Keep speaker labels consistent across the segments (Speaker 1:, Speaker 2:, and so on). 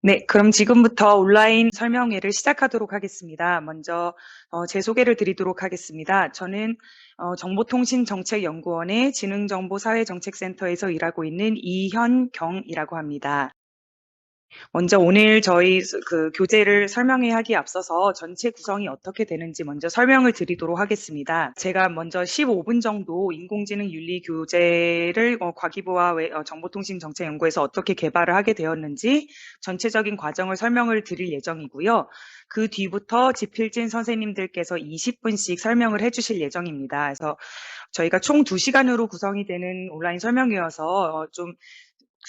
Speaker 1: 네, 그럼 지금부터 온라인 설명회를 시작하도록 하겠습니다. 먼저 제 소개를 드리도록 하겠습니다. 저는 정보통신정책연구원의 지능정보사회정책센터에서 일하고 있는 이현경이라고 합니다. 먼저 오늘 저희 그 교재를 설명회 하기에 앞서서 전체 구성이 어떻게 되는지 먼저 설명을 드리도록 하겠습니다. 제가 먼저 15분 정도 인공지능 윤리 교재를 과기부와 정보통신정책연구에서 어떻게 개발을 하게 되었는지 전체적인 과정을 설명을 드릴 예정이고요. 그 뒤부터 지필진 선생님들께서 20분씩 설명을 해주실 예정입니다. 그래서 저희가 총 2시간으로 구성이 되는 온라인 설명회여서 좀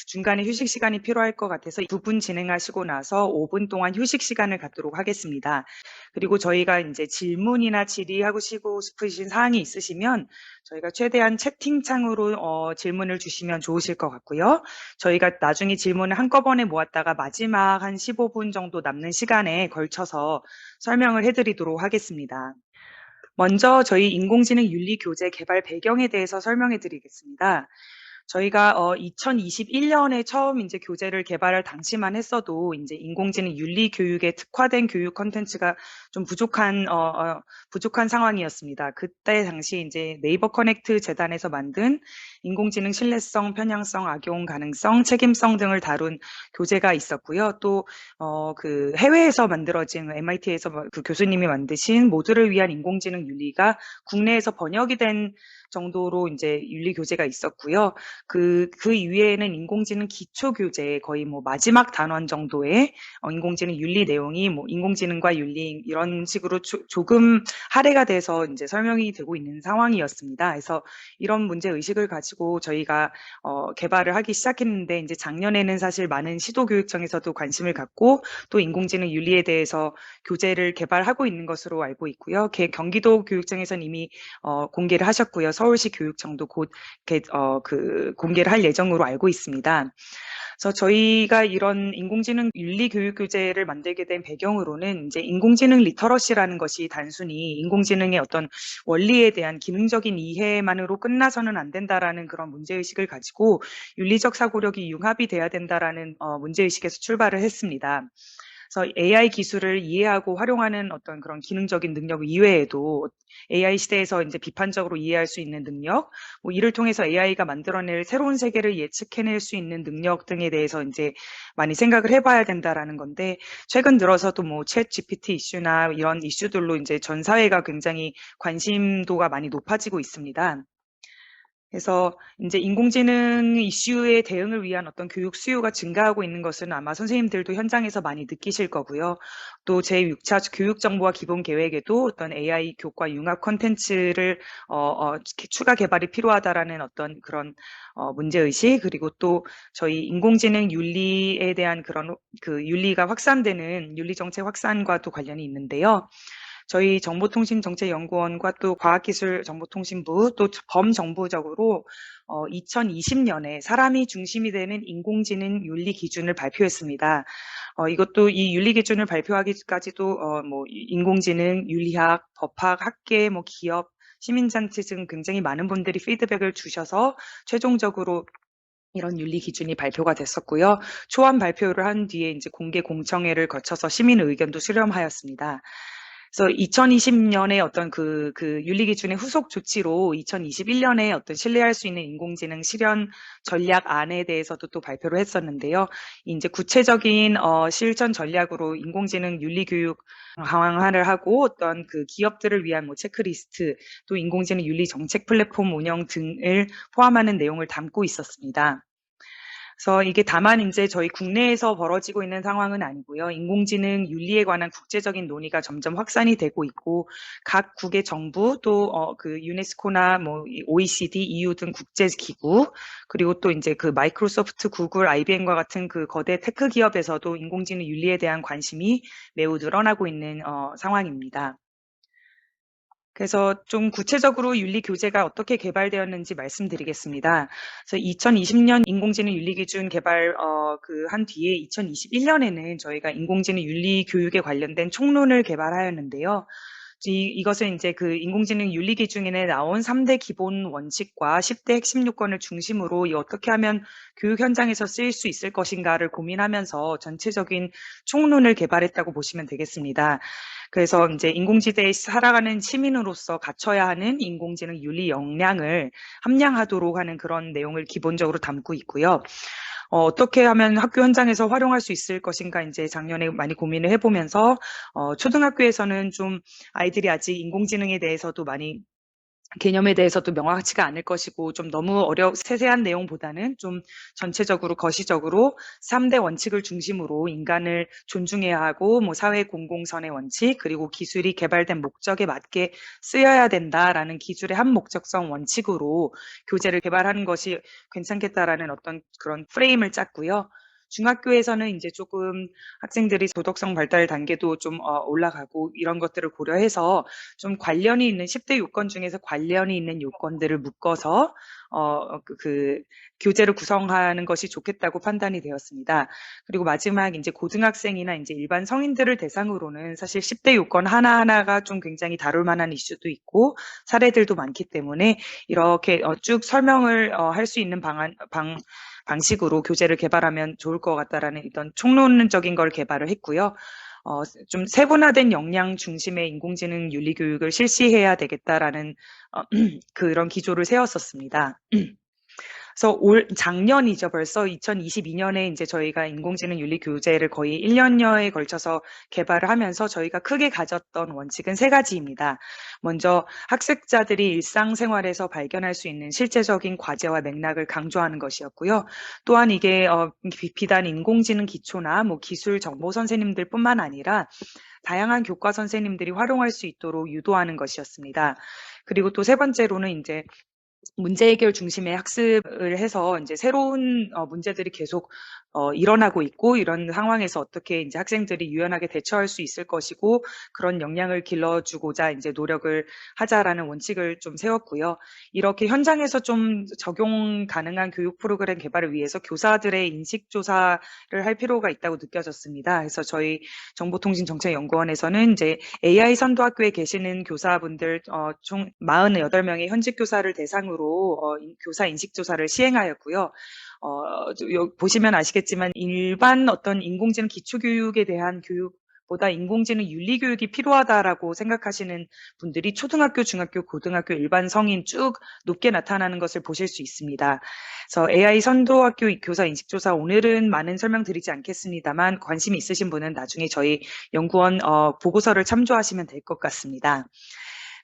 Speaker 1: 중간에 휴식 시간이 필요할 것 같아서 2분 진행하시고 나서 5분 동안 휴식 시간을 갖도록 하겠습니다. 그리고 저희가 이제 질문이나 질의하고 싶으신 사항이 있으시면 저희가 최대한 채팅창으로 질문을 주시면 좋으실 것 같고요. 저희가 나중에 질문을 한꺼번에 모았다가 마지막 한 15분 정도 남는 시간에 걸쳐서 설명을 해드리도록 하겠습니다. 먼저 저희 인공지능 윤리 교재 개발 배경에 대해서 설명해 드리겠습니다. 저희가 2021년에 처음 이제 교재를 개발할 당시만 했어도 이제 인공지능 윤리 교육에 특화된 교육 콘텐츠가 좀 부족한 상황이었습니다. 그때 당시 이제 네이버 커넥트 재단에서 만든 인공지능 신뢰성, 편향성, 악용 가능성, 책임성 등을 다룬 교재가 있었고요. 또 그 해외에서 만들어진 MIT에서 그 교수님이 만드신 모두를 위한 인공지능 윤리가 국내에서 번역이 된 정도로 이제 윤리 교재가 있었고요. 그 이외에는 인공지능 기초 교재 거의 뭐 마지막 단원 정도의 인공지능 윤리 내용이 뭐 인공지능과 윤리 이런 식으로 조금 할애가 돼서 이제 설명이 되고 있는 상황이었습니다. 그래서 이런 문제 의식을 가지고 저희가 개발을 하기 시작했는데 이제 작년에는 사실 많은 시도교육청에서도 관심을 갖고 또 인공지능 윤리에 대해서 교재를 개발하고 있는 것으로 알고 있고요. 경기도 교육청에서는 이미 공개를 하셨고요. 서울시 교육청도 곧 공개를 할 예정으로 알고 있습니다. 그래서 저희가 이런 인공지능 윤리 교육 교재를 만들게 된 배경으로는 이제 인공지능 리터러시라는 것이 단순히 인공지능의 어떤 원리에 대한 기능적인 이해만으로 끝나서는 안 된다라는 그런 문제의식을 가지고 윤리적 사고력이 융합이 돼야 된다라는 문제의식에서 출발을 했습니다. 그래서 AI 기술을 이해하고 활용하는 어떤 그런 기능적인 능력 이외에도 AI 시대에서 이제 비판적으로 이해할 수 있는 능력, 뭐 이를 통해서 AI가 만들어낼 새로운 세계를 예측해낼 수 있는 능력 등에 대해서 이제 많이 생각을 해봐야 된다라는 건데 최근 들어서도 뭐 챗 GPT 이슈나 이런 이슈들로 이제 전 사회가 굉장히 관심도가 많이 높아지고 있습니다. 그래서 이제 인공지능 이슈에 대응을 위한 어떤 교육 수요가 증가하고 있는 것은 아마 선생님들도 현장에서 많이 느끼실 거고요. 또 제6차 교육정보화 기본계획에도 어떤 AI 교과 융합 콘텐츠를 추가 개발이 필요하다라는 어떤 그런 문제의식, 그리고 또 저희 인공지능 윤리에 대한 그런 그 윤리가 확산되는 윤리정책 확산과도 관련이 있는데요. 저희 정보통신정책연구원과 또 과학기술정보통신부 또 범정부적으로 2020년에 사람이 중심이 되는 인공지능 윤리 기준을 발표했습니다. 이것도 이 윤리 기준을 발표하기까지도 뭐 인공지능, 윤리학, 법학, 학계, 뭐 기업, 시민단체 등 굉장히 많은 분들이 피드백을 주셔서 최종적으로 이런 윤리 기준이 발표가 됐었고요. 초안 발표를 한 뒤에 이제 공개 공청회를 거쳐서 시민 의견도 수렴하였습니다. 그래서 2020년에 어떤 그 윤리 기준의 후속 조치로 2021년에 어떤 신뢰할 수 있는 인공지능 실현 전략안에 대해서도 또 발표를 했었는데요. 이제 구체적인 실천 전략으로 인공지능 윤리 교육 강화를 하고 어떤 그 기업들을 위한 뭐 체크리스트 또 인공지능 윤리 정책 플랫폼 운영 등을 포함하는 내용을 담고 있었습니다. 그래서 이게 다만 이제 저희 국내에서 벌어지고 있는 상황은 아니고요. 인공지능 윤리에 관한 국제적인 논의가 점점 확산이 되고 있고 각국의 정부 또 그 유네스코나 뭐 OECD, EU 등 국제 기구 그리고 또 이제 그 마이크로소프트, 구글, IBM과 같은 그 거대 테크 기업에서도 인공지능 윤리에 대한 관심이 매우 늘어나고 있는 상황입니다. 그래서 좀 구체적으로 윤리 교재가 어떻게 개발되었는지 말씀드리겠습니다. 그래서 2020년 인공지능 윤리 기준 개발 한 뒤에 2021년에는 저희가 인공지능 윤리 교육에 관련된 총론을 개발하였는데요. 이것은 이제 그 인공지능 윤리 기준에 나온 3대 기본 원칙과 10대 핵심 요건을 중심으로 이 어떻게 하면 교육 현장에서 쓰일 수 있을 것인가를 고민하면서 전체적인 총론을 개발했다고 보시면 되겠습니다. 그래서 이제 인공지대에 살아가는 시민으로서 갖춰야 하는 인공지능 윤리 역량을 함량하도록 하는 그런 내용을 기본적으로 담고 있고요. 어떻게 하면 학교 현장에서 활용할 수 있을 것인가 이제 작년에 많이 고민을 해보면서 초등학교에서는 좀 아이들이 아직 인공지능에 대해서도 많이 개념에 대해서도 명확치가 않을 것이고 좀 너무 세세한 내용보다는 좀 전체적으로 거시적으로 3대 원칙을 중심으로 인간을 존중해야 하고 뭐 사회 공공선의 원칙 그리고 기술이 개발된 목적에 맞게 쓰여야 된다라는 기술의 한 목적성 원칙으로 교재를 개발하는 것이 괜찮겠다라는 어떤 그런 프레임을 짰고요. 중학교에서는 이제 조금 학생들이 도덕성 발달 단계도 좀 올라가고 이런 것들을 고려해서 좀 관련이 있는 10대 요건 중에서 관련이 있는 요건들을 묶어서 그 교재를 구성하는 것이 좋겠다고 판단이 되었습니다. 그리고 마지막 이제 고등학생이나 이제 일반 성인들을 대상으로는 사실 10대 요건 하나하나가 좀 굉장히 다룰 만한 이슈도 있고 사례들도 많기 때문에 이렇게 쭉 설명을 할 수 있는 방식으로 교재를 개발하면 좋을 것 같다라는 이런 총론적인 걸 개발을 했고요. 좀 세분화된 역량 중심의 인공지능 윤리 교육을 실시해야 되겠다라는 그런 기조를 세웠었습니다. 그래서 작년이죠. 벌써 2022년에 이제 저희가 인공지능 윤리 교재를 거의 1년여에 걸쳐서 개발을 하면서 저희가 크게 가졌던 원칙은 세 가지입니다. 먼저 학습자들이 일상생활에서 발견할 수 있는 실제적인 과제와 맥락을 강조하는 것이었고요. 또한 이게 비단 인공지능 기초나 뭐 기술 정보 선생님들뿐만 아니라 다양한 교과 선생님들이 활용할 수 있도록 유도하는 것이었습니다. 그리고 또 세 번째로는 이제 문제 해결 중심의 학습을 해서 이제 새로운 문제들이 계속 일어나고 있고 이런 상황에서 어떻게 이제 학생들이 유연하게 대처할 수 있을 것이고 그런 역량을 길러주고자 이제 노력을 하자라는 원칙을 좀 세웠고요. 이렇게 현장에서 좀 적용 가능한 교육 프로그램 개발을 위해서 교사들의 인식 조사를 할 필요가 있다고 느껴졌습니다. 그래서 저희 정보통신정책연구원에서는 이제 AI 선도학교에 계시는 교사분들 총 48명의 현직 교사를 대상으로 교사 인식 조사를 시행하였고요. 보시면 아시겠지만 일반 어떤 인공지능 기초교육에 대한 교육보다 인공지능 윤리 교육이 필요하다라고 생각하시는 분들이 초등학교, 중학교, 고등학교, 일반 성인 쭉 높게 나타나는 것을 보실 수 있습니다. 그래서 AI 선도학교 교사 인식조사 오늘은 많은 설명 드리지 않겠습니다만 관심 있으신 분은 나중에 저희 연구원 보고서를 참조하시면 될 것 같습니다.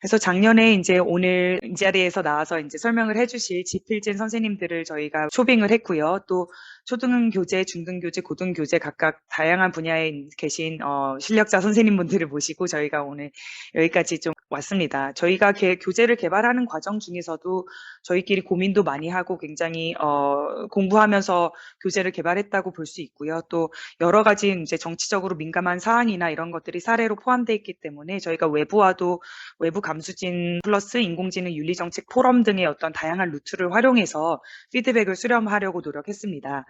Speaker 1: 그래서 작년에 이제 오늘 이 자리에서 나와서 이제 설명을 해주실 지필진 선생님들을 저희가 초빙을 했고요. 또 초등교재, 중등교재, 고등교재 각각 다양한 분야에 계신 실력자 선생님분들을 모시고 저희가 오늘 여기까지 좀 왔습니다. 저희가 교재를 개발하는 과정 중에서도 저희끼리 고민도 많이 하고 굉장히 공부하면서 교재를 개발했다고 볼 수 있고요. 또 여러 가지 이제 정치적으로 민감한 사안이나 이런 것들이 사례로 포함되어 있기 때문에 저희가 외부 감수진 플러스 인공지능 윤리정책 포럼 등의 어떤 다양한 루트를 활용해서 피드백을 수렴하려고 노력했습니다.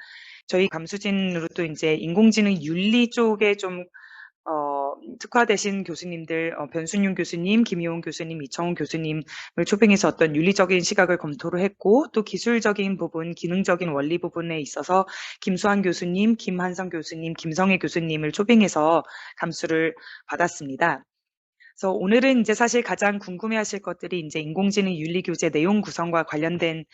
Speaker 1: 저희 감수진으로 또 이제 인공지능 윤리 쪽에 좀 특화되신 교수님들, 변순윤 교수님, 김희용 교수님, 이청훈 교수님을 초빙해서 어떤 윤리적인 시각을 검토를 했고, 또 기술적인 부분, 기능적인 원리 부분에 있어서 김수환 교수님, 김한성 교수님, 김성애 교수님을 초빙해서 감수를 받았습니다. 그래서 오늘은 이제 사실 가장 궁금해하실 것들이 이제 인공지능 윤리 교재 내용 구성과 관련된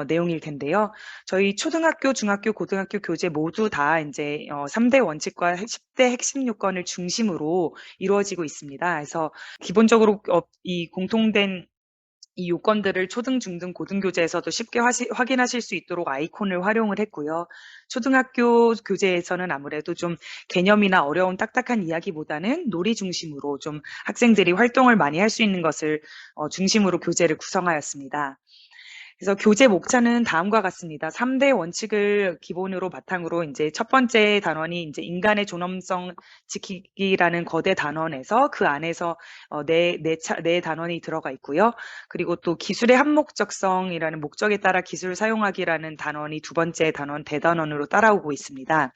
Speaker 1: 내용일 텐데요. 저희 초등학교, 중학교, 고등학교 교재 모두 다 이제 3대 원칙과 10대 핵심 요건을 중심으로 이루어지고 있습니다. 그래서 기본적으로 이 공통된 이 요건들을 초등, 중등, 고등교재에서도 쉽게 확인하실 수 있도록 아이콘을 활용을 했고요. 초등학교 교재에서는 아무래도 좀 개념이나 어려운 딱딱한 이야기보다는 놀이 중심으로 좀 학생들이 활동을 많이 할 수 있는 것을 중심으로 교재를 구성하였습니다. 그래서 교재 목차는 다음과 같습니다. 3대 원칙을 기본으로 바탕으로 이제 첫 번째 단원이 이제 인간의 존엄성 지키기라는 거대 단원에서 그 안에서 네 단원이 들어가 있고요. 그리고 또 기술의 한목적성이라는 목적에 따라 기술을 사용하기라는 단원이 두 번째 단원 대단원으로 따라오고 있습니다.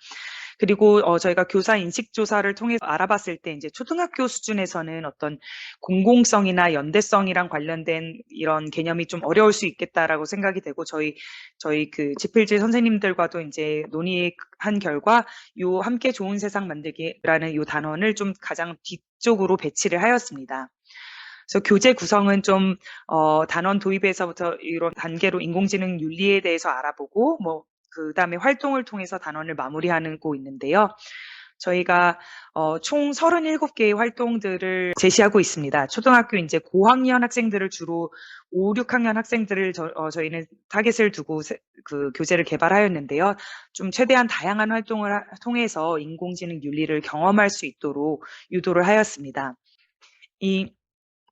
Speaker 1: 그리고 저희가 교사 인식 조사를 통해서 알아봤을 때 이제 초등학교 수준에서는 어떤 공공성이나 연대성이랑 관련된 이런 개념이 좀 어려울 수 있겠다라고 생각이 되고 저희 그 지필지 선생님들과도 이제 논의한 결과 요 함께 좋은 세상 만들기라는 요 단원을 좀 가장 뒤쪽으로 배치를 하였습니다. 그래서 교재 구성은 좀 단원 도입에서부터 이런 단계로 인공지능 윤리에 대해서 알아보고 그다음에 활동을 통해서 단원을 마무리하고 있는데요. 저희가 총 37개의 활동들을 제시하고 있습니다. 초등학교 이제 고학년 학생들을 주로 5, 6학년 학생들을 저희는 타겟을 두고 그 교재를 개발하였는데요. 좀 최대한 다양한 활동을 통해서 인공지능 윤리를 경험할 수 있도록 유도를 하였습니다. 이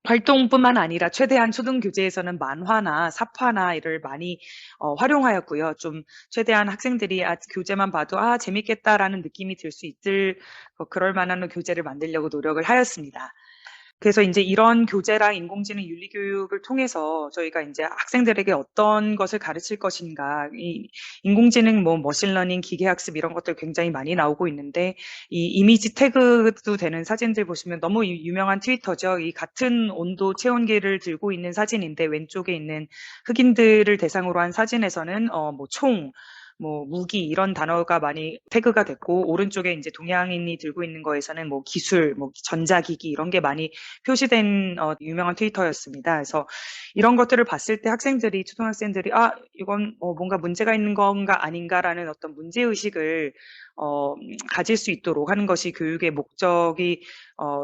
Speaker 1: 활동뿐만 아니라 최대한 초등 교재에서는 만화나 삽화나 이를 많이 활용하였고요. 좀 최대한 학생들이 교재만 봐도 재밌겠다라는 느낌이 들 수 있을 그럴 만한 교재를 만들려고 노력을 하였습니다. 그래서 이제 이런 교재랑 인공지능 윤리 교육을 통해서 저희가 이제 학생들에게 어떤 것을 가르칠 것인가, 이 인공지능 머신러닝, 기계학습 이런 것들 굉장히 많이 나오고 있는데 이 이미지 태그도 되는 사진들 보시면 너무 유명한 트위터죠. 이 같은 온도 체온계를 들고 있는 사진인데 왼쪽에 있는 흑인들을 대상으로 한 사진에서는 총, 무기 이런 단어가 많이 태그가 됐고 오른쪽에 이제 동양인이 들고 있는 거에서는 기술, 전자기기 이런 게 많이 표시된 유명한 트위터였습니다. 그래서 이런 것들을 봤을 때 학생들이 초등학생들이 이건 뭔가 문제가 있는 건가 아닌가라는 어떤 문제 의식을 가질 수 있도록 하는 것이 교육의 목적이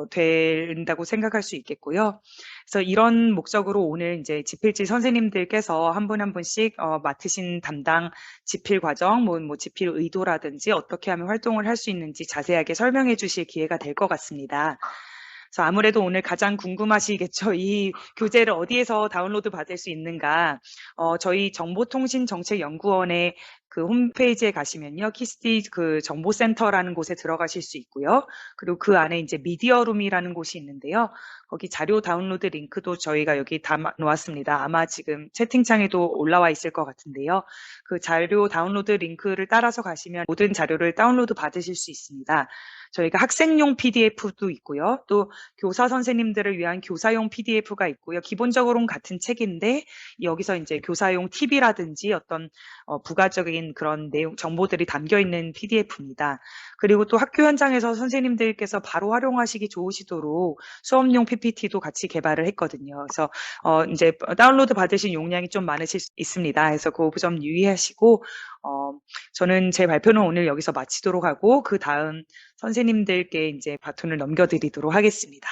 Speaker 1: 된다고 생각할 수 있겠고요. 그래서 이런 목적으로 오늘 이제 지필지 선생님들께서 한 분 한 분씩 맡으신 담당 지필 과정, 지필 의도라든지 어떻게 하면 활동을 할 수 있는지 자세하게 설명해 주실 기회가 될 것 같습니다. 그래서 아무래도 오늘 가장 궁금하시겠죠. 이 교재를 어디에서 다운로드 받을 수 있는가? 저희 정보통신정책연구원의 그 홈페이지에 가시면요. 키스티 그 정보센터라는 곳에 들어가실 수 있고요. 그리고 그 안에 이제 미디어룸이라는 곳이 있는데요. 거기 자료 다운로드 링크도 저희가 여기 다 놓았습니다. 아마 지금 채팅창에도 올라와 있을 것 같은데요. 그 자료 다운로드 링크를 따라서 가시면 모든 자료를 다운로드 받으실 수 있습니다. 저희가 학생용 PDF도 있고요. 또 교사 선생님들을 위한 교사용 PDF가 있고요. 기본적으로는 같은 책인데 여기서 이제 교사용 팁이라든지 어떤 부가적인 그런 내용 정보들이 담겨 있는 PDF입니다. 그리고 또 학교 현장에서 선생님들께서 바로 활용하시기 좋으시도록 수업용 PPT도 같이 개발을 했거든요. 그래서 이제 다운로드 받으신 용량이 좀 많으실 수 있습니다. 그래서 그 점 유의하시고 저는 제 발표는 오늘 여기서 마치도록 하고 그 다음 선생님들께 이제 바톤을 넘겨드리도록 하겠습니다.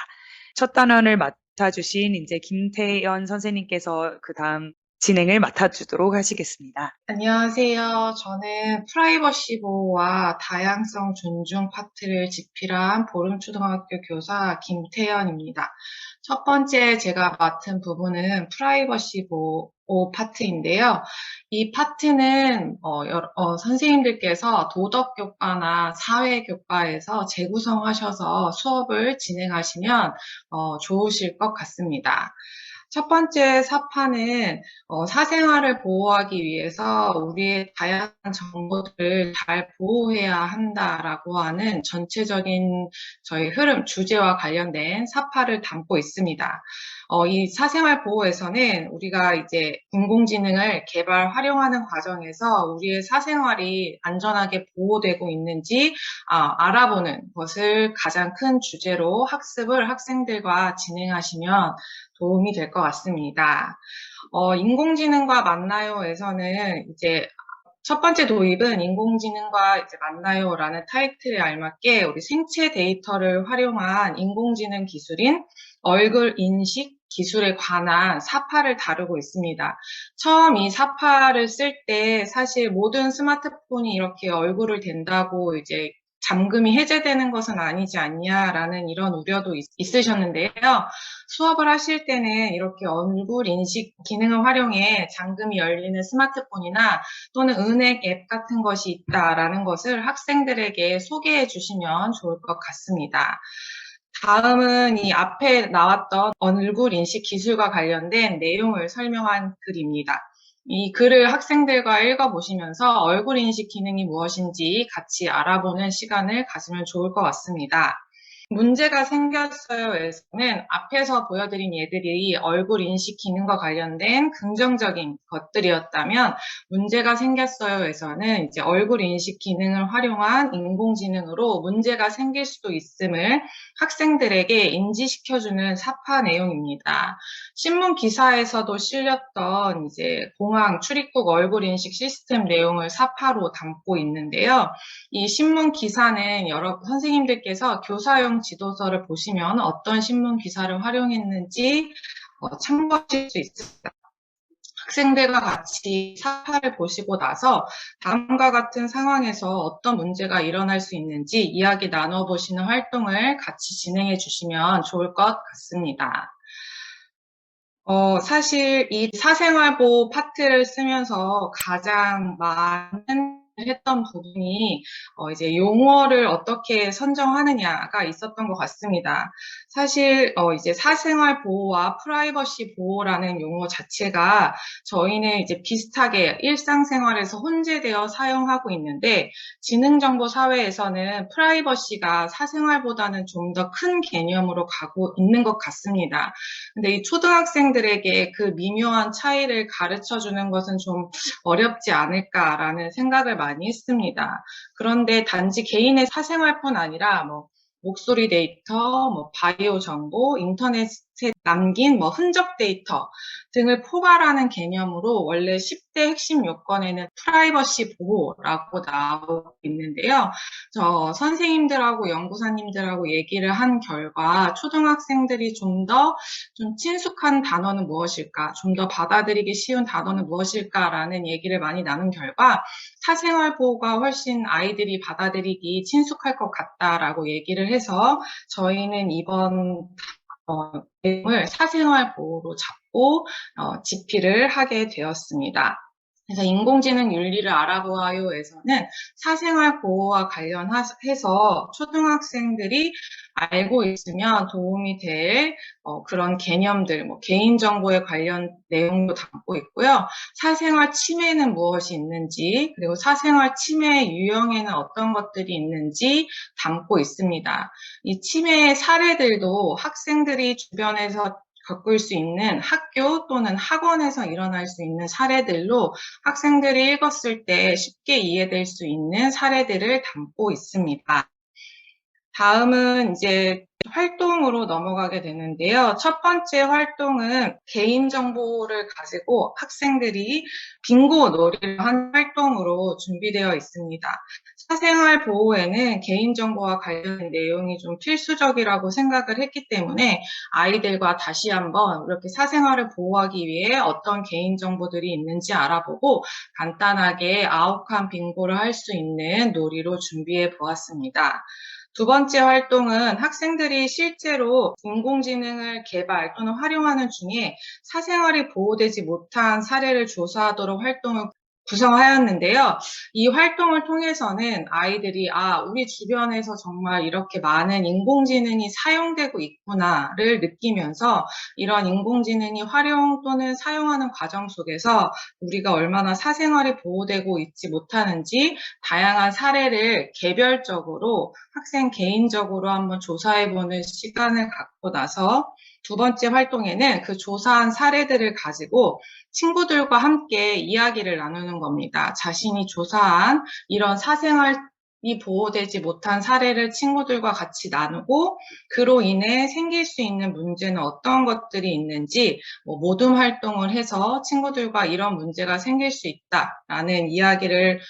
Speaker 1: 첫 단원을 맡아주신 이제 김태연 선생님께서 그 다음 진행을 맡아주도록 하시겠습니다.
Speaker 2: 안녕하세요. 저는 프라이버시 보호와 다양성 존중 파트를 집필한 보름초등학교 교사 김태연입니다. 첫 번째 제가 맡은 부분은 프라이버시 보호 파트인데요. 이 파트는 선생님들께서 도덕교과나 사회교과에서 재구성하셔서 수업을 진행하시면 좋으실 것 같습니다. 첫 번째 사파는 사생활을 보호하기 위해서 우리의 다양한 정보들을 잘 보호해야 한다라고 하는 전체적인 저희 흐름, 주제와 관련된 사파를 담고 있습니다. 이 사생활 보호에서는 우리가 이제 인공지능을 개발, 활용하는 과정에서 우리의 사생활이 안전하게 보호되고 있는지 알아보는 것을 가장 큰 주제로 학습을 학생들과 진행하시면 도움이 될 것 같습니다. 인공지능과 만나요에서는 이제 첫 번째 도입은 인공지능과 이제 만나요라는 타이틀에 알맞게 우리 생체 데이터를 활용한 인공지능 기술인 얼굴 인식 기술에 관한 사파를 다루고 있습니다. 처음 이 사파를 쓸 때 사실 모든 스마트폰이 이렇게 얼굴을 댄다고 이제 잠금이 해제되는 것은 아니지 않냐라는 이런 우려도 있으셨는데요. 수업을 하실 때는 이렇게 얼굴 인식 기능을 활용해 잠금이 열리는 스마트폰이나 또는 은행 앱 같은 것이 있다라는 것을 학생들에게 소개해 주시면 좋을 것 같습니다. 다음은 이 앞에 나왔던 얼굴 인식 기술과 관련된 내용을 설명한 글입니다. 이 글을 학생들과 읽어보시면서 얼굴 인식 기능이 무엇인지 같이 알아보는 시간을 가지면 좋을 것 같습니다. 문제가 생겼어요에서는 앞에서 보여드린 예들이 얼굴 인식 기능과 관련된 긍정적인 것들이었다면, 문제가 생겼어요에서는 이제 얼굴 인식 기능을 활용한 인공지능으로 문제가 생길 수도 있음을 학생들에게 인지시켜주는 사파 내용입니다. 신문 기사에서도 실렸던 이제 공항 출입국 얼굴 인식 시스템 내용을 사파로 담고 있는데요. 이 신문 기사는 선생님들께서 교사용 지도서를 보시면 어떤 신문 기사를 활용했는지 참고하실 수 있습니다. 학생들과 같이 사파를 보시고 나서 다음과 같은 상황에서 어떤 문제가 일어날 수 있는지 이야기 나눠보시는 활동을 같이 진행해 주시면 좋을 것 같습니다. 사실 이 사생활보호 파트를 쓰면서 가장 많은 했던 부분이 이제 용어를 어떻게 선정하느냐가 있었던 것 같습니다. 사실 이제 사생활 보호와 프라이버시 보호라는 용어 자체가 저희는 이제 비슷하게 일상생활에서 혼재되어 사용하고 있는데, 지능정보 사회에서는 프라이버시가 사생활보다는 좀 더 큰 개념으로 가고 있는 것 같습니다. 근데 이 초등학생들에게 그 미묘한 차이를 가르쳐 주는 것은 좀 어렵지 않을까라는 생각을 많이 했습니다. 그런데 단지 개인의 사생활뿐 아니라 목소리 데이터, 바이오 정보, 인터넷에 남긴 흔적 데이터 등을 포괄하는 개념으로 원래 10대 핵심 요건에는 프라이버시 보호라고 나오고 있는데요. 저 선생님들하고 연구사님들하고 얘기를 한 결과 초등학생들이 좀 친숙한 단어는 무엇일까, 좀 더 받아들이기 쉬운 단어는 무엇일까라는 얘기를 많이 나눈 결과 사생활 보호가 훨씬 아이들이 받아들이기 친숙할 것 같다라고 얘기를 해서 저희는 이번 내용을 사생활 보호로 잡고 집필을 하게 되었습니다. 그래서 인공지능 윤리를 알아보아요에서는 사생활 보호와 관련해서 초등학생들이 알고 있으면 도움이 될 그런 개념들, 개인정보에 관련 내용도 담고 있고요. 사생활 침해는 무엇이 있는지, 그리고 사생활 침해 유형에는 어떤 것들이 있는지 담고 있습니다. 이 침해의 사례들도 학생들이 주변에서 겪을 수 있는 학교 또는 학원에서 일어날 수 있는 사례들로 학생들이 읽었을 때 쉽게 이해될 수 있는 사례들을 담고 있습니다. 다음은 이제 활동으로 넘어가게 되는데요. 첫 번째 활동은 개인정보를 가지고 학생들이 빙고 놀이를 한 활동으로 준비되어 있습니다. 사생활 보호에는 개인정보와 관련된 내용이 좀 필수적이라고 생각을 했기 때문에 아이들과 다시 한번 이렇게 사생활을 보호하기 위해 어떤 개인정보들이 있는지 알아보고 간단하게 아욱한 빙고를 할 수 있는 놀이로 준비해 보았습니다. 두 번째 활동은 학생들이 실제로 인공지능을 개발 또는 활용하는 중에 사생활이 보호되지 못한 사례를 조사하도록 활동을 구성하였는데요. 이 활동을 통해서는 아이들이 우리 주변에서 정말 이렇게 많은 인공지능이 사용되고 있구나를 느끼면서 이런 인공지능이 활용 또는 사용하는 과정 속에서 우리가 얼마나 사생활이 보호되고 있지 못하는지 다양한 사례를 개별적으로 학생 개인적으로 한번 조사해보는 시간을 갖고 나서 두 번째 활동에는 그 조사한 사례들을 가지고 친구들과 함께 이야기를 나누는 겁니다. 자신이 조사한 이런 사생활이 보호되지 못한 사례를 친구들과 같이 나누고 그로 인해 생길 수 있는 문제는 어떤 것들이 있는지 모둠 활동을 해서 친구들과 이런 문제가 생길 수 있다라는 이야기를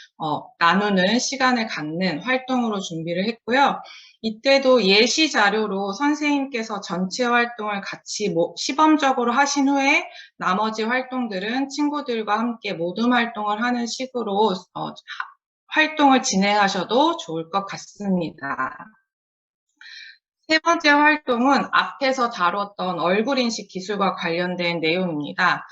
Speaker 2: 나누는 시간을 갖는 활동으로 준비를 했고요. 이때도 예시 자료로 선생님께서 전체 활동을 같이 시범적으로 하신 후에 나머지 활동들은 친구들과 함께 모둠 활동을 하는 식으로 활동을 진행하셔도 좋을 것 같습니다. 세 번째 활동은 앞에서 다뤘던 얼굴 인식 기술과 관련된 내용입니다.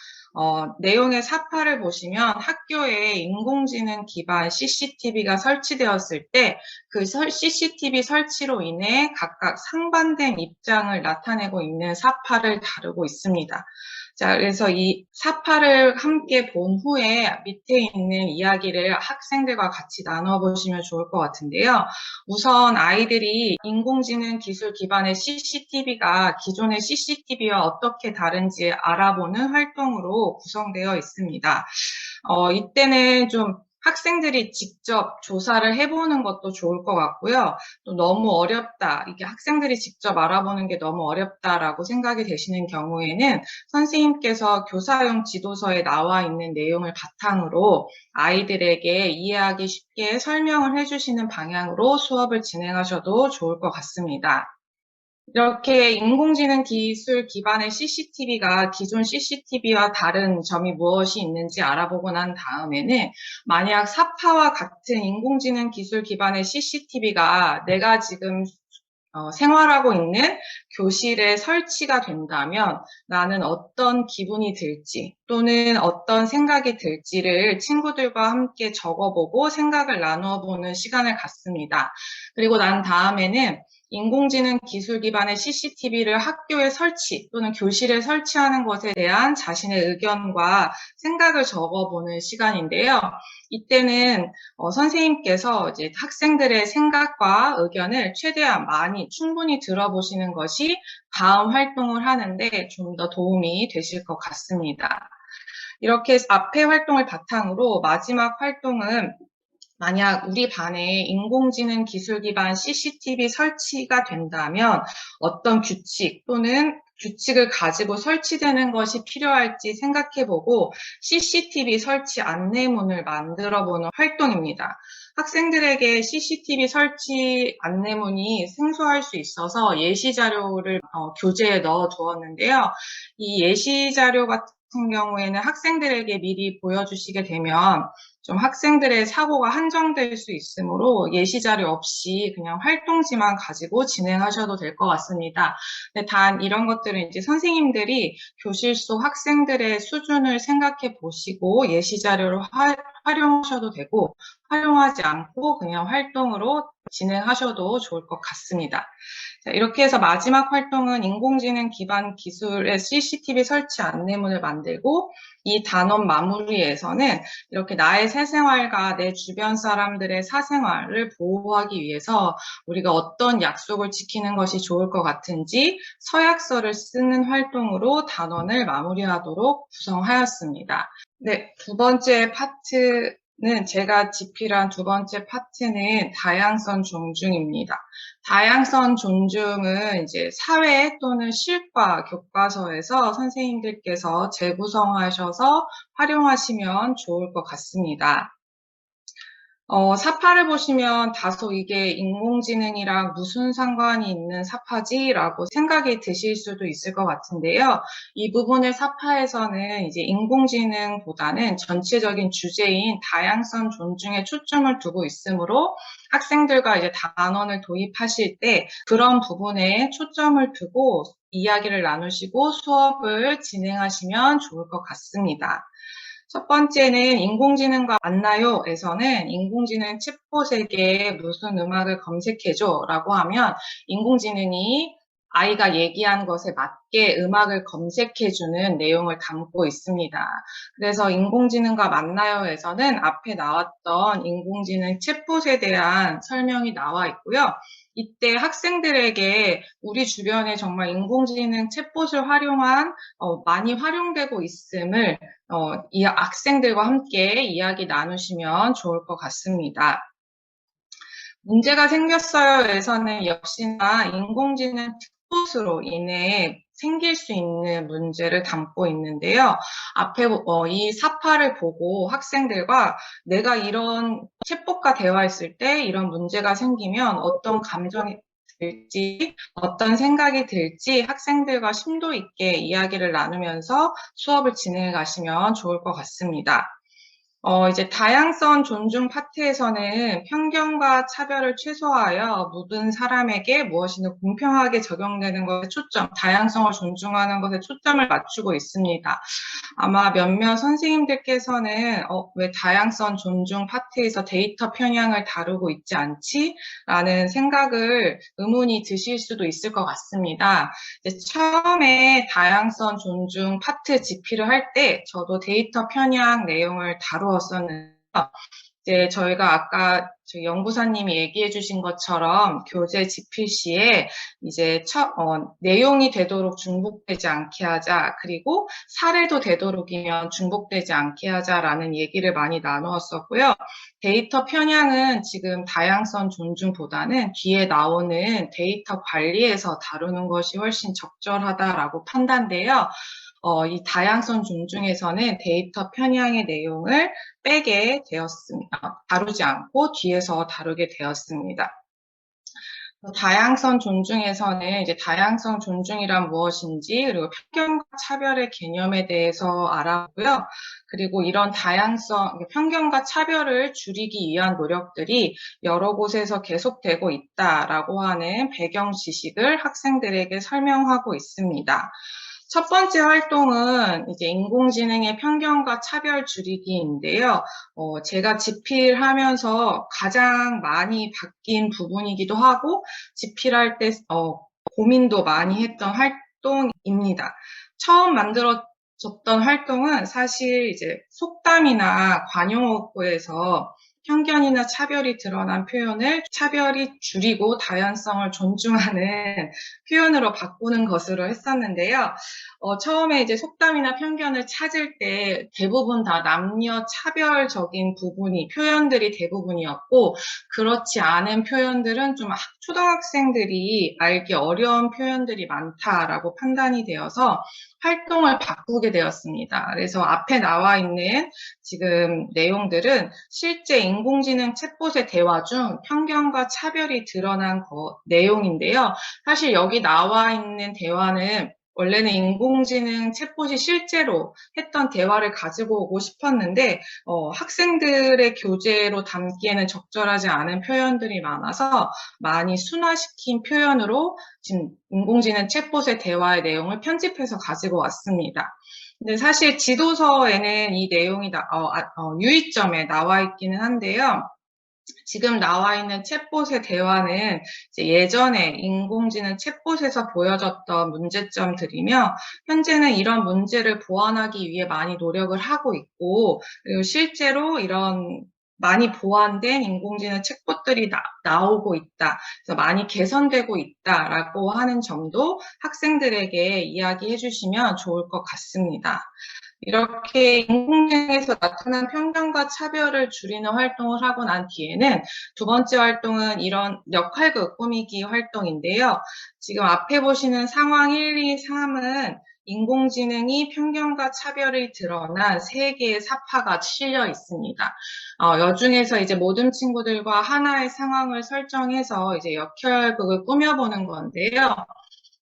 Speaker 2: 내용의 사파를 보시면 학교에 인공지능 기반 CCTV가 설치되었을 때 그 CCTV 설치로 인해 각각 상반된 입장을 나타내고 있는 사파를 다루고 있습니다. 자, 그래서 이 사파를 함께 본 후에 밑에 있는 이야기를 학생들과 같이 나눠보시면 좋을 것 같은데요. 우선 아이들이 인공지능 기술 기반의 CCTV가 기존의 CCTV와 어떻게 다른지 알아보는 활동으로 구성되어 있습니다. 이때는 좀 학생들이 직접 조사를 해보는 것도 좋을 것 같고요. 또 너무 어렵다, 이게 학생들이 직접 알아보는 게 너무 어렵다라고 생각이 되시는 경우에는 선생님께서 교사용 지도서에 나와 있는 내용을 바탕으로 아이들에게 이해하기 쉽게 설명을 해주시는 방향으로 수업을 진행하셔도 좋을 것 같습니다. 이렇게 인공지능 기술 기반의 CCTV가 기존 CCTV와 다른 점이 무엇이 있는지 알아보고 난 다음에는 만약 사파와 같은 인공지능 기술 기반의 CCTV가 내가 지금 생활하고 있는 교실에 설치가 된다면 나는 어떤 기분이 들지 또는 어떤 생각이 들지를 친구들과 함께 적어보고 생각을 나누어보는 시간을 갖습니다. 그리고 난 다음에는 인공지능 기술 기반의 CCTV를 학교에 설치 또는 교실에 설치하는 것에 대한 자신의 의견과 생각을 적어보는 시간인데요. 이때는 선생님께서 이제 학생들의 생각과 의견을 최대한 많이 충분히 들어보시는 것이 다음 활동을 하는데 좀 더 도움이 되실 것 같습니다. 이렇게 앞의 활동을 바탕으로 마지막 활동은 만약 우리 반에 인공지능 기술 기반 CCTV 설치가 된다면 어떤 규칙 또는 규칙을 가지고 설치되는 것이 필요할지 생각해보고 CCTV 설치 안내문을 만들어보는 활동입니다. 학생들에게 CCTV 설치 안내문이 생소할 수 있어서 예시 자료를 교재에 넣어 두었는데요. 이 예시 자료 같은 경우에는 학생들에게 미리 보여주시게 되면 좀 학생들의 사고가 한정될 수 있으므로 예시 자료 없이 그냥 활동지만 가지고 진행하셔도 될 것 같습니다. 근데 단 이런 것들은 이제 선생님들이 교실 속 학생들의 수준을 생각해 보시고 예시 자료를 활용하셔도 되고 활용하지 않고 그냥 활동으로 진행하셔도 좋을 것 같습니다. 자, 이렇게 해서 마지막 활동은 인공지능 기반 기술의 CCTV 설치 안내문을 만들고 이 단원 마무리에서는 이렇게 나의 사생활과 내 주변 사람들의 사생활을 보호하기 위해서 우리가 어떤 약속을 지키는 것이 좋을 것 같은지 서약서를 쓰는 활동으로 단원을 마무리하도록 구성하였습니다. 네, 두 번째 파트는 제가 집필한 두 번째 파트는 다양성 존중입니다. 다양성 존중은 이제 사회 또는 실과 교과서에서 선생님들께서 재구성하셔서 활용하시면 좋을 것 같습니다. 사파를 보시면 다소 이게 인공지능이랑 무슨 상관이 있는 사파지? 라고 생각이 드실 수도 있을 것 같은데요. 이 부분의 사파에서는 이제 인공지능보다는 전체적인 주제인 다양성 존중에 초점을 두고 있으므로 학생들과 이제 단원을 도입하실 때 그런 부분에 초점을 두고 이야기를 나누시고 수업을 진행하시면 좋을 것 같습니다. 첫 번째는 인공지능과 만나요에서는 인공지능 챗봇에게 무슨 음악을 검색해줘 라고 하면 인공지능이 아이가 얘기한 것에 맞게 음악을 검색해주는 내용을 담고 있습니다. 그래서 인공지능과 만나요에서는 앞에 나왔던 인공지능 챗봇에 대한 설명이 나와 있고요. 이때 학생들에게 우리 주변에 정말 인공지능 챗봇을 활용한 많이 활용되고 있음을 이 학생들과 함께 이야기 나누시면 좋을 것 같습니다. 문제가 생겼어요에서는 역시나 인공지능 챗봇으로 인해 생길 수 있는 문제를 담고 있는데요. 앞에 이 사파를 보고 학생들과 내가 이런 챗봇과 대화했을 때 이런 문제가 생기면 어떤 감정이 들지, 어떤 생각이 들지 학생들과 심도 있게 이야기를 나누면서 수업을 진행해 가시면 좋을 것 같습니다. 이제 다양성 존중 파트에서는 편견과 차별을 최소화하여 모든 사람에게 무엇이든 공평하게 적용되는 것에 다양성을 존중하는 것에 초점을 맞추고 있습니다. 아마 몇몇 선생님들께서는 왜 다양성 존중 파트에서 데이터 편향을 다루고 있지 않지? 라는 의문이 드실 수도 있을 것 같습니다. 이제 처음에 다양성 존중 파트 집필을 할 때 저도 데이터 편향 내용을 다루었었는데요. 이제 저희가 아까 저희 연구사님이 얘기해 주신 것처럼 교재 집필 시에 이제 내용이 되도록 중복되지 않게 하자, 그리고 사례도 되도록이면 중복되지 않게 하자라는 얘기를 많이 나누었었고요. 데이터 편향은 지금 다양성 존중보다는 뒤에 나오는 데이터 관리에서 다루는 것이 훨씬 적절하다라고 판단돼요. 이 다양성 존중에서는 데이터 편향의 내용을 빼게 되었습니다. 다루지 않고 뒤에서 다루게 되었습니다. 다양성 존중에서는 이제 다양성 존중이란 무엇인지, 그리고 편견과 차별의 개념에 대해서 알아보고요. 그리고 이런 편견과 차별을 줄이기 위한 노력들이 여러 곳에서 계속되고 있다라고 하는 배경 지식을 학생들에게 설명하고 있습니다. 첫 번째 활동은 이제 인공지능의 편견과 차별 줄이기인데요. 제가 집필하면서 가장 많이 바뀐 부분이기도 하고, 집필할 때 고민도 많이 했던 활동입니다. 처음 만들어졌던 활동은 사실 이제 속담이나 관용어구에서 편견이나 차별이 드러난 표현을 차별이 줄이고 다양성을 존중하는 표현으로 바꾸는 것으로 했었는데요. 처음에 이제 속담이나 편견을 찾을 때 대부분 다 남녀 차별적인 표현들이 대부분이었고, 그렇지 않은 표현들은 좀 초등학생들이 알기 어려운 표현들이 많다라고 판단이 되어서 활동을 바꾸게 되었습니다. 그래서 앞에 나와 있는 지금 내용들은 실제 인공지능 챗봇의 대화 중 편견과 차별이 드러난 내용인데요. 사실 여기 나와 있는 대화는 원래는 인공지능 챗봇이 실제로 했던 대화를 가지고 오고 싶었는데 학생들의 교재로 담기에는 적절하지 않은 표현들이 많아서 많이 순화시킨 표현으로 지금 인공지능 챗봇의 대화의 내용을 편집해서 가지고 왔습니다. 근데 사실 지도서에는 이 내용이 유의점에 나와 있기는 한데요. 지금 나와 있는 챗봇의 대화는 이제 예전에 인공지능 챗봇에서 보여줬던 문제점들이며, 현재는 이런 문제를 보완하기 위해 많이 노력을 하고 있고, 그리고 실제로 이런 많이 보완된 인공지능 챗봇들이 나오고 있다. 그래서 많이 개선되고 있다라고 하는 점도 학생들에게 이야기해 주시면 좋을 것 같습니다. 이렇게 인공지능에서 나타난 편견과 차별을 줄이는 활동을 하고 난 뒤에는 두 번째 활동은 이런 역할극 꾸미기 활동인데요. 지금 앞에 보시는 상황 1, 2, 3은 인공지능이 편견과 차별이 드러난 3개의 사파가 실려 있습니다. 여중에서 이제 모든 친구들과 하나의 상황을 설정해서 이제 역할극을 꾸며보는 건데요.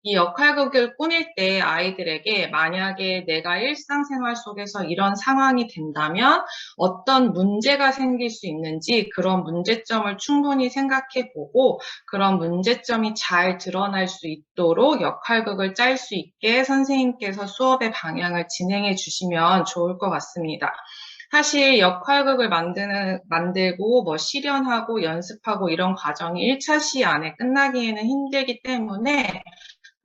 Speaker 2: 이 역할극을 꾸밀 때 아이들에게 만약에 내가 일상생활 속에서 이런 상황이 된다면 어떤 문제가 생길 수 있는지 그런 문제점을 충분히 생각해 보고 그런 문제점이 잘 드러날 수 있도록 역할극을 짤 수 있게 선생님께서 수업의 방향을 진행해 주시면 좋을 것 같습니다. 사실 역할극을 만들고 실현하고 연습하고 이런 과정이 1차 시 안에 끝나기에는 힘들기 때문에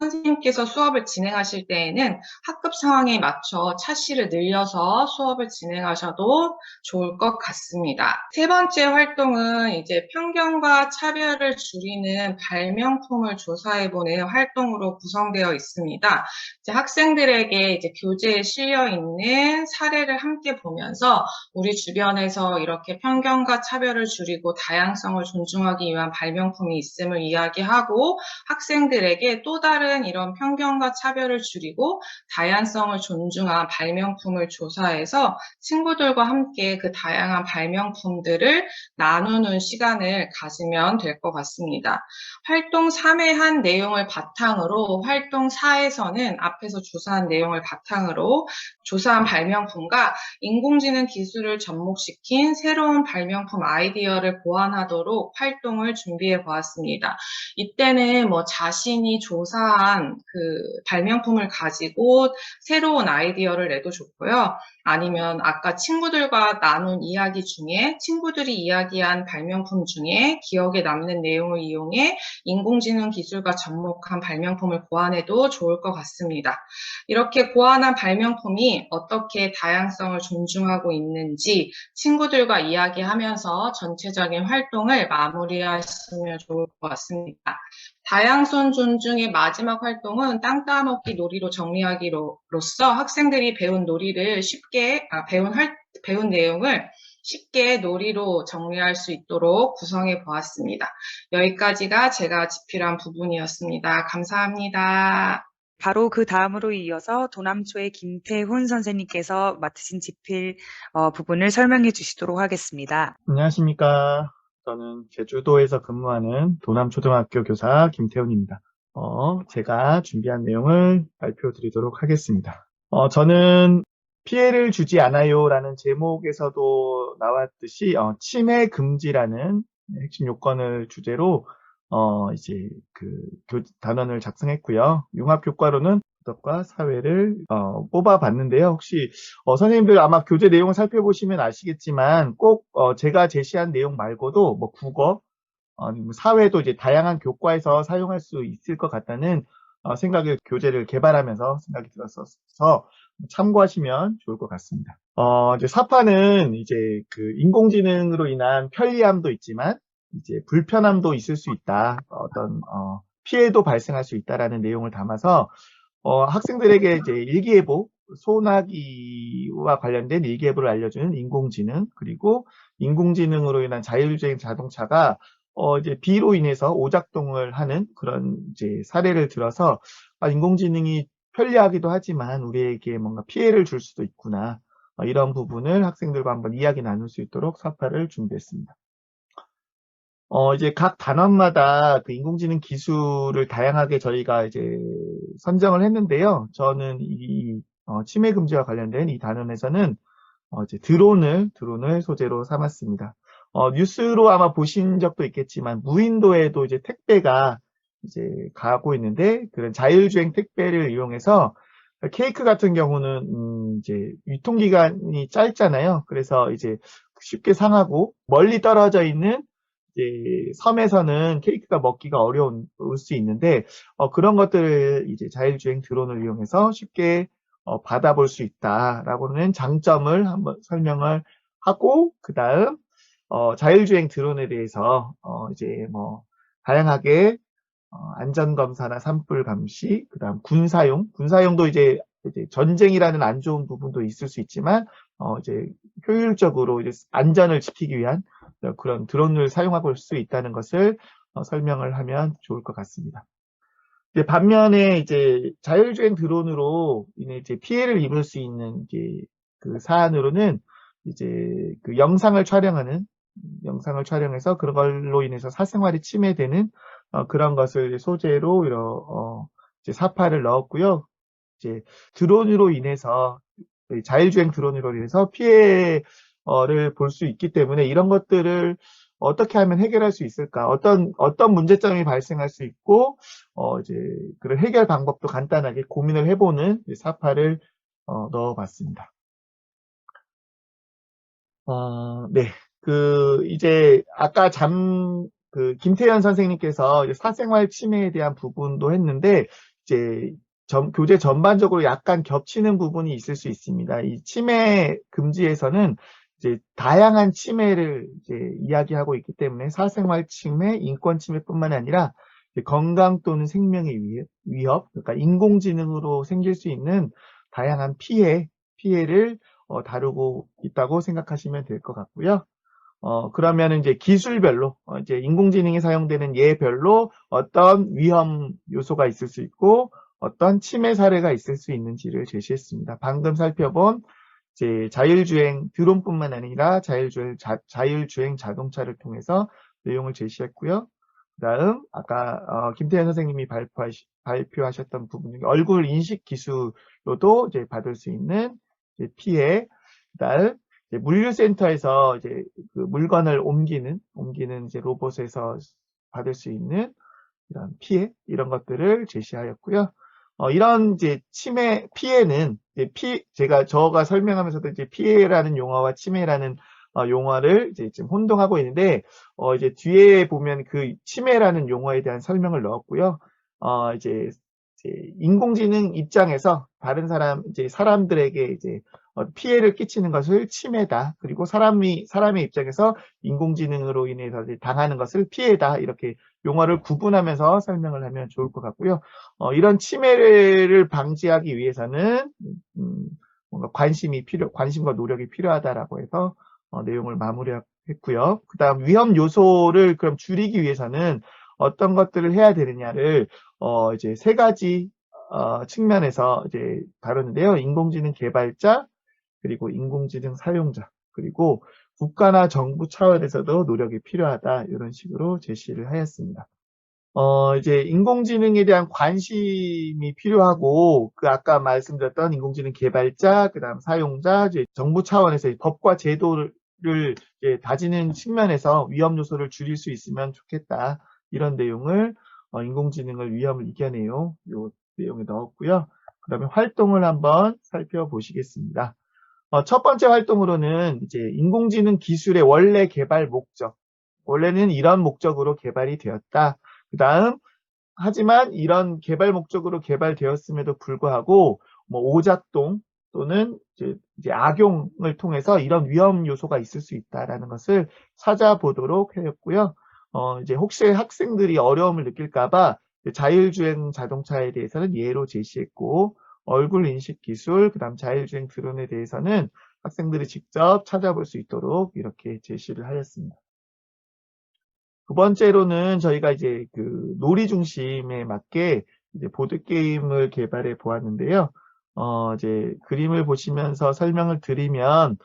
Speaker 2: 선생님께서 수업을 진행하실 때에는 학급 상황에 맞춰 차시를 늘려서 수업을 진행하셔도 좋을 것 같습니다. 세 번째 활동은 이제 편견과 차별을 줄이는 발명품을 조사해보는 활동으로 구성되어 있습니다. 이제 학생들에게 이제 교재에 실려 있는 사례를 함께 보면서 우리 주변에서 이렇게 편견과 차별을 줄이고 다양성을 존중하기 위한 발명품이 있음을 이야기하고 학생들에게 또 다른 사생활은 이런 편견과 차별을 줄이고 다양성을 존중한 발명품을 조사해서 친구들과 함께 그 다양한 발명품들을 나누는 시간을 가지면 될 것 같습니다. 활동 3에 한 내용을 바탕으로 활동 4에서는 앞에서 조사한 내용을 바탕으로 조사한 발명품과 인공지능 기술을 접목시킨 새로운 발명품 아이디어를 보완하도록 활동을 준비해 보았습니다. 이때는 뭐 자신이 조사한 그 발명품을 가지고 새로운 아이디어를 내도 좋고요. 아니면 아까 친구들과 나눈 이야기 중에 친구들이 이야기한 발명품 중에 기억에 남는 내용을 이용해 인공지능 기술과 접목한 발명품을 고안해도 좋을 것 같습니다. 이렇게 고안한 발명품이 어떻게 다양성을 존중하고 있는지 친구들과 이야기하면서 전체적인 활동을 마무리하시면 좋을 것 같습니다. 다양성 존중의 마지막 활동은 땅 따먹기 놀이로 정리하기로서 학생들이 배운 놀이를 쉽게, 배운 내용을 쉽게 놀이로 정리할 수 있도록 구성해 보았습니다. 여기까지가 제가 집필한 부분이었습니다. 감사합니다.
Speaker 1: 바로 그 다음으로 이어서 도남초의 김태훈 선생님께서 맡으신 집필 부분을 설명해 주시도록 하겠습니다.
Speaker 3: 안녕하십니까. 저는 제주도에서 근무하는 도남초등학교 교사 김태훈입니다. 제가 준비한 내용을 발표드리도록 하겠습니다. 저는 피해를 주지 않아요라는 제목에서도 나왔듯이 침해 금지라는 핵심 요건을 주제로 이제 단원을 작성했고요. 융합교과로는 도덕과 사회를 뽑아봤는데요. 혹시 선생님들 아마 교재 내용을 살펴보시면 아시겠지만 꼭 제가 제시한 내용 말고도 뭐 국어, 사회도 이제 다양한 교과에서 사용할 수 있을 것 같다는 생각에 교재를 개발하면서 생각이 들었어서 참고하시면 좋을 것 같습니다. 이제 사파는 이제 인공지능으로 인한 편리함도 있지만 이제 불편함도 있을 수 있다. 어떤 피해도 발생할 수 있다라는 내용을 담아서 학생들에게 이제 일기예보, 소나기와 관련된 일기예보를 알려주는 인공지능, 그리고 인공지능으로 인한 자율주행 자동차가 이제 비로 인해서 오작동을 하는 그런 이제 사례를 들어서 인공지능이 편리하기도 하지만 우리에게 뭔가 피해를 줄 수도 있구나. 이런 부분을 학생들과 한번 이야기 나눌 수 있도록 사파를 준비했습니다. 이제 각 단원마다 그 인공지능 기술을 다양하게 저희가 이제 선정을 했는데요. 저는 이 침해 금지와 관련된 이 단원에서는 이제 드론을 소재로 삼았습니다. 뉴스로 아마 보신 적도 있겠지만 무인도에도 이제 택배가 이제 가고 있는데 그런 자율주행 택배를 이용해서 케이크 같은 경우는 이제 유통기간이 짧잖아요. 그래서 이제 쉽게 상하고 멀리 떨어져 있는 이제 섬에서는 케이크가 먹기가 어려울 수 있는데 그런 것들을 이제 자율주행 드론을 이용해서 쉽게 받아볼 수 있다라고는 장점을 한번 설명을 하고 그 다음 자율주행 드론에 대해서 이제 뭐 다양하게 안전검사나 산불 감시, 그 다음 군사용도 이제 전쟁이라는 안 좋은 부분도 있을 수 있지만 이제 효율적으로 이제 안전을 지키기 위한 그런 드론을 사용하고 수 있다는 것을 설명을 하면 좋을 것 같습니다. 반면에 이제 자율주행 드론으로 이제 피해를 입을 수 있는 이제 그 사안으로는 이제 그 영상을 촬영해서 그런 걸로 인해서 사생활이 침해되는 그런 것을 소재로 이제 사파를 넣었고요. 이제 드론으로 인해서 자율주행 드론으로 인해서 피해를 볼 수 있기 때문에 이런 것들을 어떻게 하면 해결할 수 있을까? 어떤 문제점이 발생할 수 있고, 이제 그런 해결 방법도 간단하게 고민을 해보는 사파를 넣어봤습니다. 네. 이제 아까 김태현 선생님께서 이제 사생활 침해에 대한 부분도 했는데, 이제 교재 전반적으로 약간 겹치는 부분이 있을 수 있습니다. 이 침해 금지에서는 이제 다양한 침해를 이제 이야기하고 있기 때문에 사생활 침해, 인권 침해뿐만 아니라 건강 또는 생명의 위협, 그러니까 인공지능으로 생길 수 있는 다양한 피해를 다루고 있다고 생각하시면 될 것 같고요. 그러면은 이제 기술별로, 이제 인공지능에 사용되는 예별로 어떤 위험 요소가 있을 수 있고, 어떤 침해 사례가 있을 수 있는지를 제시했습니다. 방금 살펴본 이제 자율주행 드론뿐만 아니라 자율주행 자동차를 통해서 내용을 제시했고요. 그다음 아까 김태현 선생님이 발표하셨던 부분 중에 얼굴 인식 기술로도 이제 받을 수 있는 이제 피해, 그다음 이제 물류센터에서 이제 그 물건을 옮기는 이제 로봇에서 받을 수 있는 이런 피해, 이런 것들을 제시하였고요. 이런 이제 피해는 이제 저가 설명하면서도 이제 피해라는 용어와 침해라는 용어를 이제 지금 혼동하고 있는데, 이제 뒤에 보면 그 침해라는 용어에 대한 설명을 넣었고요. 이제 인공지능 입장에서 다른 이제 사람들에게 이제 피해를 끼치는 것을 침해다. 그리고 사람의 입장에서 인공지능으로 인해서 이제 당하는 것을 피해다. 이렇게 용어를 구분하면서 설명을 하면 좋을 것 같고요. 이런 침해를 방지하기 위해서는 뭔가 관심과 노력이 필요하다라고 해서 내용을 마무리했고요. 그다음 위험 요소를 그럼 줄이기 위해서는 어떤 것들을 해야 되느냐를 이제 세 가지 측면에서 이제 다루는데요. 인공지능 개발자, 그리고 인공지능 사용자, 그리고 국가나 정부 차원에서도 노력이 필요하다. 이런 식으로 제시를 하였습니다. 이제 인공지능에 대한 관심이 필요하고, 그 아까 말씀드렸던 인공지능 개발자, 그 다음 사용자, 이제 정부 차원에서 법과 제도를 이제 다지는 측면에서 위험 요소를 줄일 수 있으면 좋겠다. 이런 내용을 인공지능을 위험을 이겨내요. 요 내용에 넣었고요. 그 다음에 활동을 한번 살펴보시겠습니다. 첫 번째 활동으로는 이제 인공지능 기술의 원래 개발 목적. 원래는 이런 목적으로 개발이 되었다. 그 다음, 하지만 이런 개발 목적으로 개발되었음에도 불구하고, 뭐, 오작동 또는 이제 악용을 통해서 이런 위험 요소가 있을 수 있다라는 것을 찾아보도록 하였고요. 이제 혹시 학생들이 어려움을 느낄까봐 자율주행 자동차에 대해서는 예로 제시했고, 얼굴 인식 기술, 그 다음 자율주행 드론에 대해서는 학생들이 직접 찾아볼 수 있도록 이렇게 제시를 하였습니다. 두 번째로는 저희가 이제 그 놀이 중심에 맞게 이제 보드게임을 개발해 보았는데요. 이제 그림을 보시면서 설명을 드리면,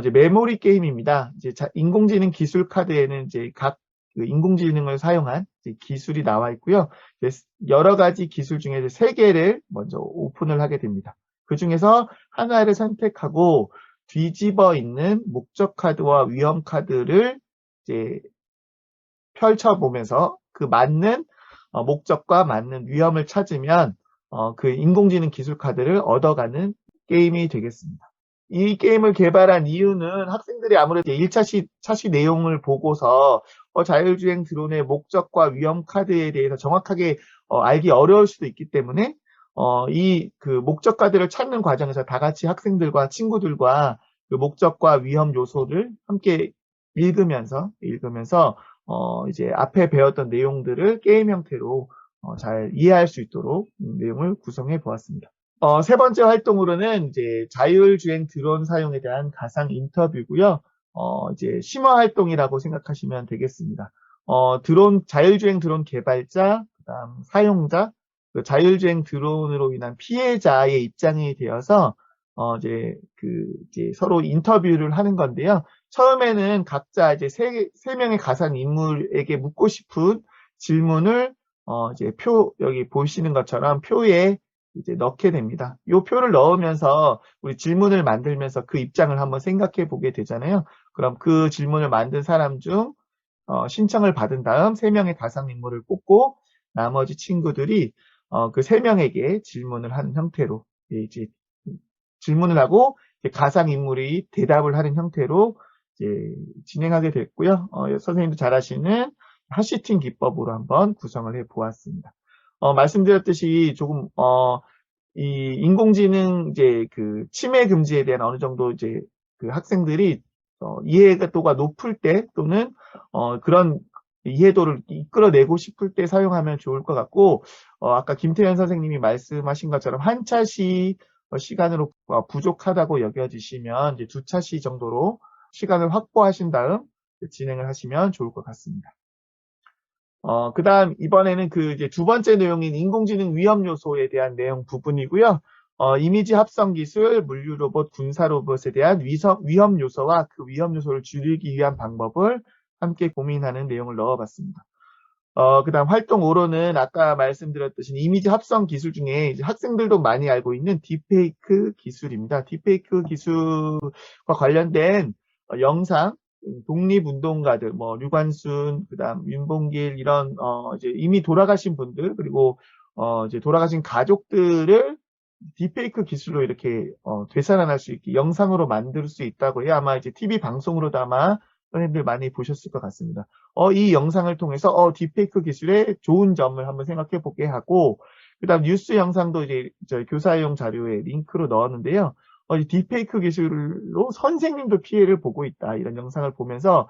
Speaker 3: 이제 메모리 게임입니다. 이제 인공지능 기술 카드에는 이제 각 그 인공지능을 사용한 이제 기술이 나와 있고요. 이제 여러 가지 기술 중에 이제 세 개를 먼저 오픈을 하게 됩니다. 그 중에서 하나를 선택하고 뒤집어 있는 목적 카드와 위험 카드를 이제 펼쳐보면서 그 맞는 목적과 맞는 위험을 찾으면 그 인공지능 기술 카드를 얻어가는 게임이 되겠습니다. 이 게임을 개발한 이유는 학생들이 아무래도 1차 차시 내용을 보고서 자율주행 드론의 목적과 위험 카드에 대해서 정확하게 알기 어려울 수도 있기 때문에 이 그 목적 카드를 찾는 과정에서 다 같이 학생들과 친구들과 그 목적과 위험 요소를 함께 읽으면서 이제 앞에 배웠던 내용들을 게임 형태로 잘 이해할 수 있도록 내용을 구성해 보았습니다. 세 번째 활동으로는 이제 자율주행 드론 사용에 대한 가상 인터뷰고요. 이제 심화 활동이라고 생각하시면 되겠습니다. 자율주행 드론 개발자, 그다음 사용자, 그 자율주행 드론으로 인한 피해자의 입장이 되어서 이제 서로 인터뷰를 하는 건데요. 처음에는 각자 이제 세 명의 가상 인물에게 묻고 싶은 질문을 이제 여기 보시는 것처럼 표에 이제 넣게 됩니다. 이 표를 넣으면서 우리 질문을 만들면서 그 입장을 한번 생각해 보게 되잖아요. 그럼 그 질문을 만든 사람 중 신청을 받은 다음 3명의 가상 인물을 뽑고 나머지 친구들이 그 3명에게 질문을 하는 형태로 이제 질문을 하고 가상 인물이 대답을 하는 형태로 이제 진행하게 됐고요. 선생님도 잘 아시는 하시팅 기법으로 한번 구성을 해 보았습니다. 말씀드렸듯이 조금 이 인공지능 이제 그 침해 금지에 대한 어느 정도 이제 그 학생들이 이해도가 높을 때 또는 그런 이해도를 이끌어내고 싶을 때 사용하면 좋을 것 같고, 아까 김태현 선생님이 말씀하신 것처럼 한 차시 시간으로 부족하다고 여겨지시면 이제 2차시 정도로 시간을 확보하신 다음 진행을 하시면 좋을 것 같습니다. 그 다음, 이번에는 이제 두 번째 내용인 인공지능 위험 요소에 대한 내용 부분이고요. 이미지 합성 기술, 물류 로봇, 군사 로봇에 대한 위험 요소와 그 위험 요소를 줄이기 위한 방법을 함께 고민하는 내용을 넣어봤습니다. 그 다음 활동 5로는 아까 말씀드렸듯이 이미지 합성 기술 중에 이제 학생들도 많이 알고 있는 딥페이크 기술입니다. 딥페이크 기술과 관련된 영상, 독립운동가들, 뭐 류관순, 그다음 윤봉길 이런 이제 이미 돌아가신 분들 그리고 이제 돌아가신 가족들을 딥페이크 기술로 이렇게 되살아날 수 있게 영상으로 만들 수 있다고 해요. 아마 이제 TV 방송으로도 아마 선생님들 많이 보셨을 것 같습니다. 이 영상을 통해서 딥페이크 기술의 좋은 점을 한번 생각해 보게 하고, 그다음 뉴스 영상도 이제 저희 교사용 자료에 링크로 넣었는데요. 이 딥페이크 기술로 선생님도 피해를 보고 있다. 이런 영상을 보면서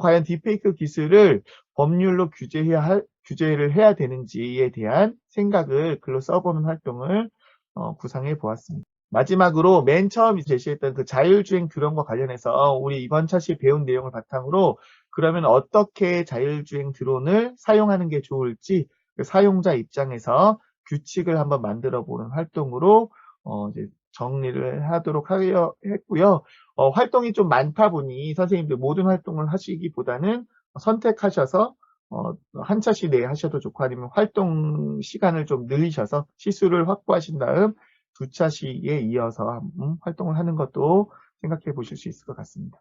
Speaker 3: 과연 딥페이크 기술을 법률로 규제를 해야 되는지에 대한 생각을 글로 써보는 활동을 구상해 보았습니다. 마지막으로 맨 처음 제시했던 그 자율주행 드론과 관련해서 우리 이번 차시 배운 내용을 바탕으로 그러면 어떻게 자율주행 드론을 사용하는 게 좋을지 사용자 입장에서 규칙을 한번 만들어 보는 활동으로 이제 정리를 하도록 했고요. 활동이 좀 많다 보니 선생님들 모든 활동을 하시기보다는 선택하셔서 한 차시 내에 하셔도 좋고 아니면 활동 시간을 좀 늘리셔서 시수를 확보하신 다음 두 차시에 이어서 활동을 하는 것도 생각해 보실 수 있을 것 같습니다.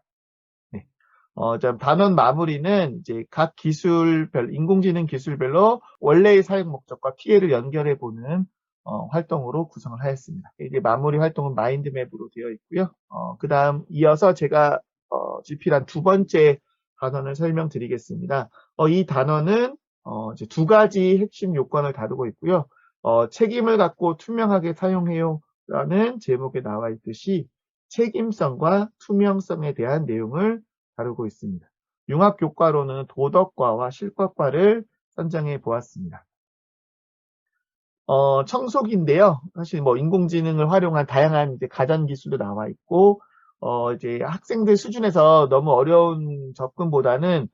Speaker 3: 네. 단원 마무리는 이제 각 기술별, 인공지능 기술별로 원래의 사용 목적과 피해를 연결해 보는 활동으로 구성을 하였습니다. 이제 마무리 활동은 마인드맵으로 되어 있고요. 그 다음 이어서 제가 집필한 두 번째 단원을 설명드리겠습니다. 이 단원은 이제 두 가지 핵심 요건을 다루고 있고요. 책임을 갖고 투명하게 사용해요 라는 제목에 나와 있듯이 책임성과 투명성에 대한 내용을 다루고 있습니다. 융합교과로는 도덕과와 실과과를 선정해 보았습니다. 청소기인데요. 사실 뭐 인공지능을 활용한 다양한 이제 가전 기술도 나와 있고, 이제 학생들 수준에서 너무 어려운 접근보다는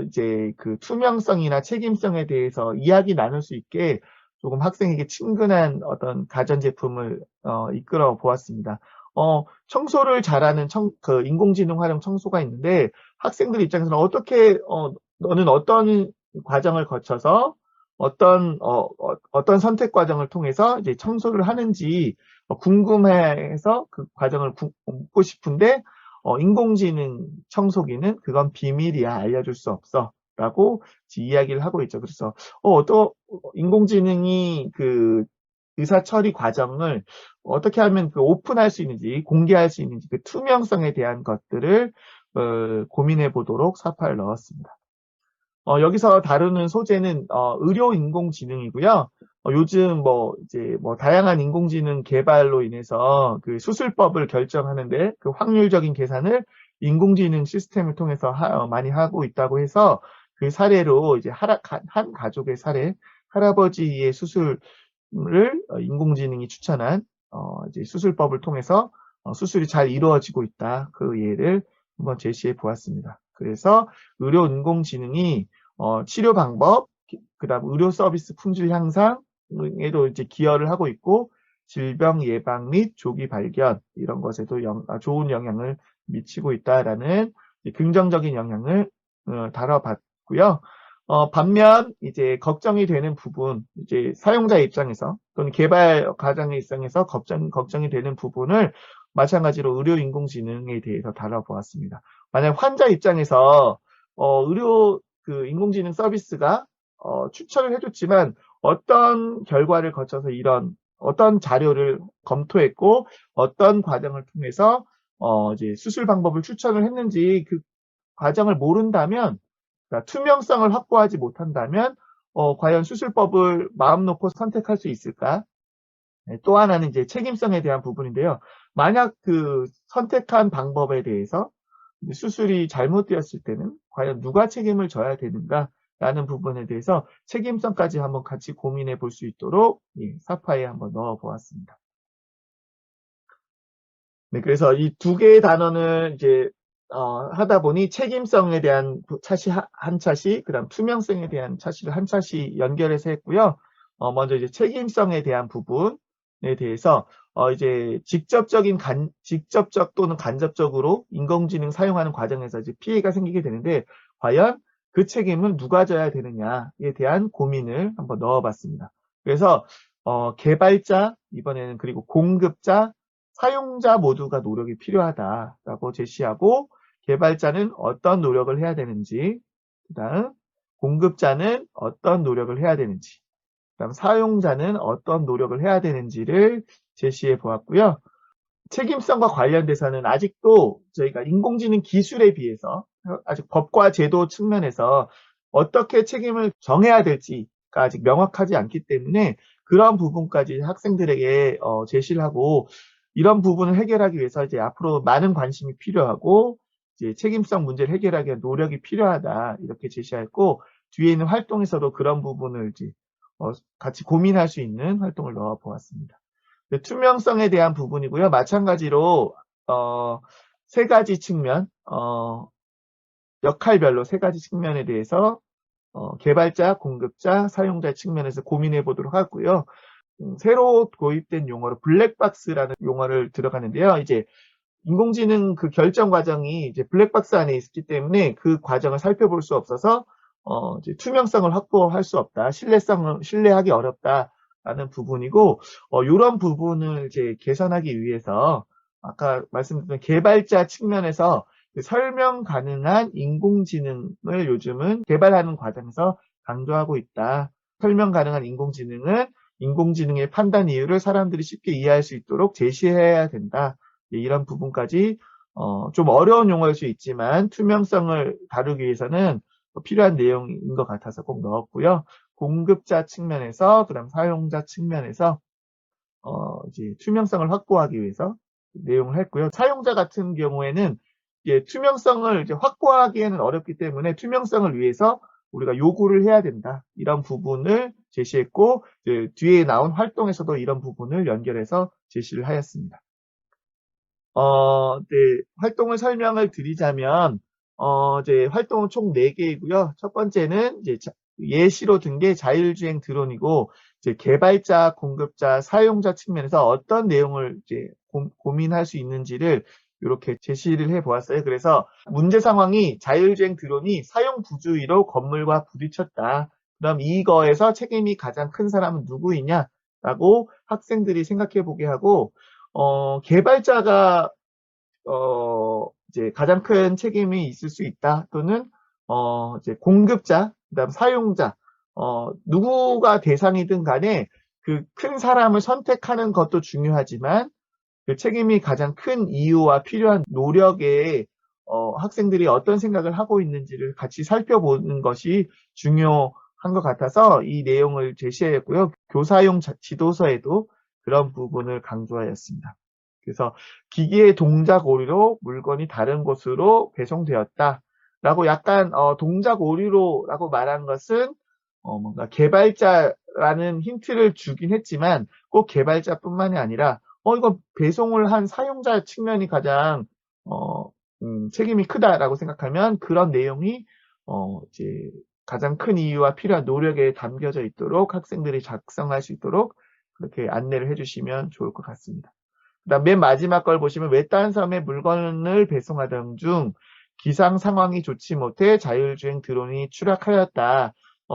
Speaker 3: 이제 그 투명성이나 책임성에 대해서 이야기 나눌 수 있게 조금 학생에게 친근한 어떤 가전 제품을 이끌어 보았습니다. 청소를 잘하는 그 인공지능 활용 청소가 있는데 학생들 입장에서는 너는 어떤 과정을 거쳐서 어떤 선택 과정을 통해서 이제 청소를 하는지 궁금해서 그 과정을 묻고 싶은데 인공지능 청소기는 그건 비밀이야 알려줄 수 없어 라고 이야기를 하고 있죠. 그래서 인공지능이 그 의사 처리 과정을 어떻게 하면 그 오픈할 수 있는지 공개할 수 있는지 그 투명성에 대한 것들을 고민해 보도록 사파를 넣었습니다. 여기서 다루는 소재는 의료 인공지능이고요. 요즘 이제 다양한 인공지능 개발로 인해서 그 수술법을 결정하는데 그 확률적인 계산을 인공지능 시스템을 통해서 많이 하고 있다고 해서 그 사례로 이제 한 가족의 사례, 할아버지의 수술을 인공지능이 추천한 이제 수술법을 통해서 수술이 잘 이루어지고 있다. 그 예를 한번 제시해 보았습니다. 그래서 의료 인공지능이 치료 방법, 그다음 의료 서비스 품질 향상에도 이제 기여를 하고 있고 질병 예방 및 조기 발견 이런 것에도 좋은 영향을 미치고 있다라는 긍정적인 영향을 다뤄봤고요. 반면 이제 걱정이 되는 부분, 이제 사용자 입장에서 또는 개발 과정의 입장에서 걱정이 되는 부분을 마찬가지로 의료 인공지능에 대해서 다뤄보았습니다. 만약 환자 입장에서 의료 그 인공지능 서비스가 추천을 해줬지만 어떤 결과를 거쳐서 어떤 자료를 검토했고 어떤 과정을 통해서 이제 수술 방법을 추천을 했는지 그 과정을 모른다면 그러니까 투명성을 확보하지 못한다면 과연 수술법을 마음 놓고 선택할 수 있을까? 네, 또 하나는 이제 책임성에 대한 부분인데요. 만약 그 선택한 방법에 대해서 수술이 잘못되었을 때는 과연 누가 책임을 져야 되는가라는 부분에 대해서 책임성까지 한번 같이 고민해 볼 수 있도록 사파에 한번 넣어 보았습니다. 네, 그래서 이 두 개의 단원을 이제 하다 보니 책임성에 대한 차시 한 차시, 그 다음 투명성에 대한 차시를 한 차시 연결해서 했고요. 먼저 이제 책임성에 대한 부분에 대해서 이제 직접적 또는 간접적으로 인공지능 사용하는 과정에서 이제 피해가 생기게 되는데, 과연 그 책임은 누가 져야 되느냐에 대한 고민을 한번 넣어봤습니다. 그래서 개발자, 이번에는 그리고 공급자, 사용자 모두가 노력이 필요하다라고 제시하고, 개발자는 어떤 노력을 해야 되는지, 그 다음 공급자는 어떤 노력을 해야 되는지, 그 다음 사용자는 어떤 노력을 해야 되는지를 제시해 보았고요. 책임성과 관련돼서는 아직도 저희가 인공지능 기술에 비해서 아직 법과 제도 측면에서 어떻게 책임을 정해야 될지가 아직 명확하지 않기 때문에 그런 부분까지 학생들에게 제시를 하고, 이런 부분을 해결하기 위해서 이제 앞으로 많은 관심이 필요하고 이제 책임성 문제를 해결하기 위한 노력이 필요하다, 이렇게 제시했고, 뒤에 있는 활동에서도 그런 부분을 이제 같이 고민할 수 있는 활동을 넣어 보았습니다. 투명성에 대한 부분이고요. 마찬가지로 세 가지 측면, 역할별로 세 가지 측면에 대해서 개발자, 공급자, 사용자 측면에서 고민해 보도록 하고요. 새로 도입된 용어로 블랙박스라는 용어를 들어가는데요. 이제 인공지능 그 결정 과정이 이제 블랙박스 안에 있기 때문에 그 과정을 살펴볼 수 없어서 이제 투명성을 확보할 수 없다, 신뢰하기 어렵다라는 부분이고, 이런 부분을 이제 개선하기 위해서 아까 말씀드린 개발자 측면에서 설명 가능한 인공지능을 요즘은 개발하는 과정에서 강조하고 있다. 설명 가능한 인공지능은 인공지능의 판단 이유를 사람들이 쉽게 이해할 수 있도록 제시해야 된다. 이런 부분까지 좀 어려운 용어일 수 있지만 투명성을 다루기 위해서는 필요한 내용인 것 같아서 꼭 넣었고요. 공급자 측면에서, 그다음 사용자 측면에서 이제 투명성을 확보하기 위해서 내용을 했고요. 사용자 같은 경우에는 이제 투명성을 이제 확보하기에는 어렵기 때문에 투명성을 위해서 우리가 요구를 해야 된다, 이런 부분을 제시했고, 이제 뒤에 나온 활동에서도 이런 부분을 연결해서 제시를 하였습니다. 네, 활동을 설명을 드리자면, 이제 활동은 총 4개이고요. 첫 번째는 이제 예시로 든 게 자율주행 드론이고, 이제 개발자, 공급자, 사용자 측면에서 어떤 내용을 이제 고민할 수 있는지를 이렇게 제시를 해 보았어요. 그래서 문제 상황이 자율주행 드론이 사용 부주의로 건물과 부딪혔다. 그럼 이거에서 책임이 가장 큰 사람은 누구이냐라고 학생들이 생각해 보게 하고, 개발자가 이제 가장 큰 책임이 있을 수 있다, 또는 이제 공급자, 그다음 사용자, 누구가 대상이든 간에 그 큰 사람을 선택하는 것도 중요하지만 그 책임이 가장 큰 이유와 필요한 노력에 학생들이 어떤 생각을 하고 있는지를 같이 살펴보는 것이 중요한 것 같아서 이 내용을 제시했고요. 교사용 지도서에도 그런 부분을 강조하였습니다. 그래서 기계의 동작 오류로 물건이 다른 곳으로 배송되었다 라고, 약간 동작 오류로라고 말한 것은 뭔가 개발자라는 힌트를 주긴 했지만 꼭 개발자뿐만이 아니라 이거 배송을 한 사용자 측면이 가장 책임이 크다라고 생각하면 그런 내용이 이제 가장 큰 이유와 필요한 노력에 담겨져 있도록 학생들이 작성할 수 있도록 그렇게 안내를 해주시면 좋을 것 같습니다. 그다음 맨 마지막 걸 보시면 외딴 섬에 물건을 배송하던 중 기상 상황이 좋지 못해 자율주행 드론이 추락하였다.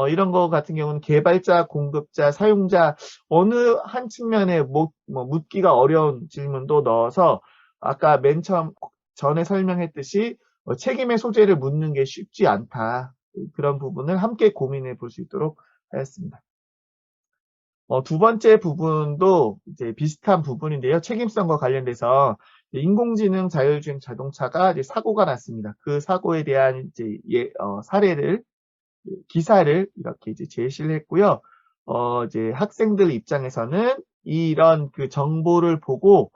Speaker 3: 이런 거 같은 경우는 개발자, 공급자, 사용자 어느 한 측면에 묻기가 어려운 질문도 넣어서 아까 맨 처음 전에 설명했듯이 책임의 소재를 묻는 게 쉽지 않다. 그런 부분을 함께 고민해 볼 수 있도록 하였습니다. 두 번째 부분도 이제 비슷한 부분인데요. 책임성과 관련돼서 인공지능 자율주행 자동차가 이제 사고가 났습니다. 그 사고에 대한 이제 사례를, 기사를 이렇게 이제 제시를 했고요. 이제 학생들 입장에서는 이런 그 정보를 보고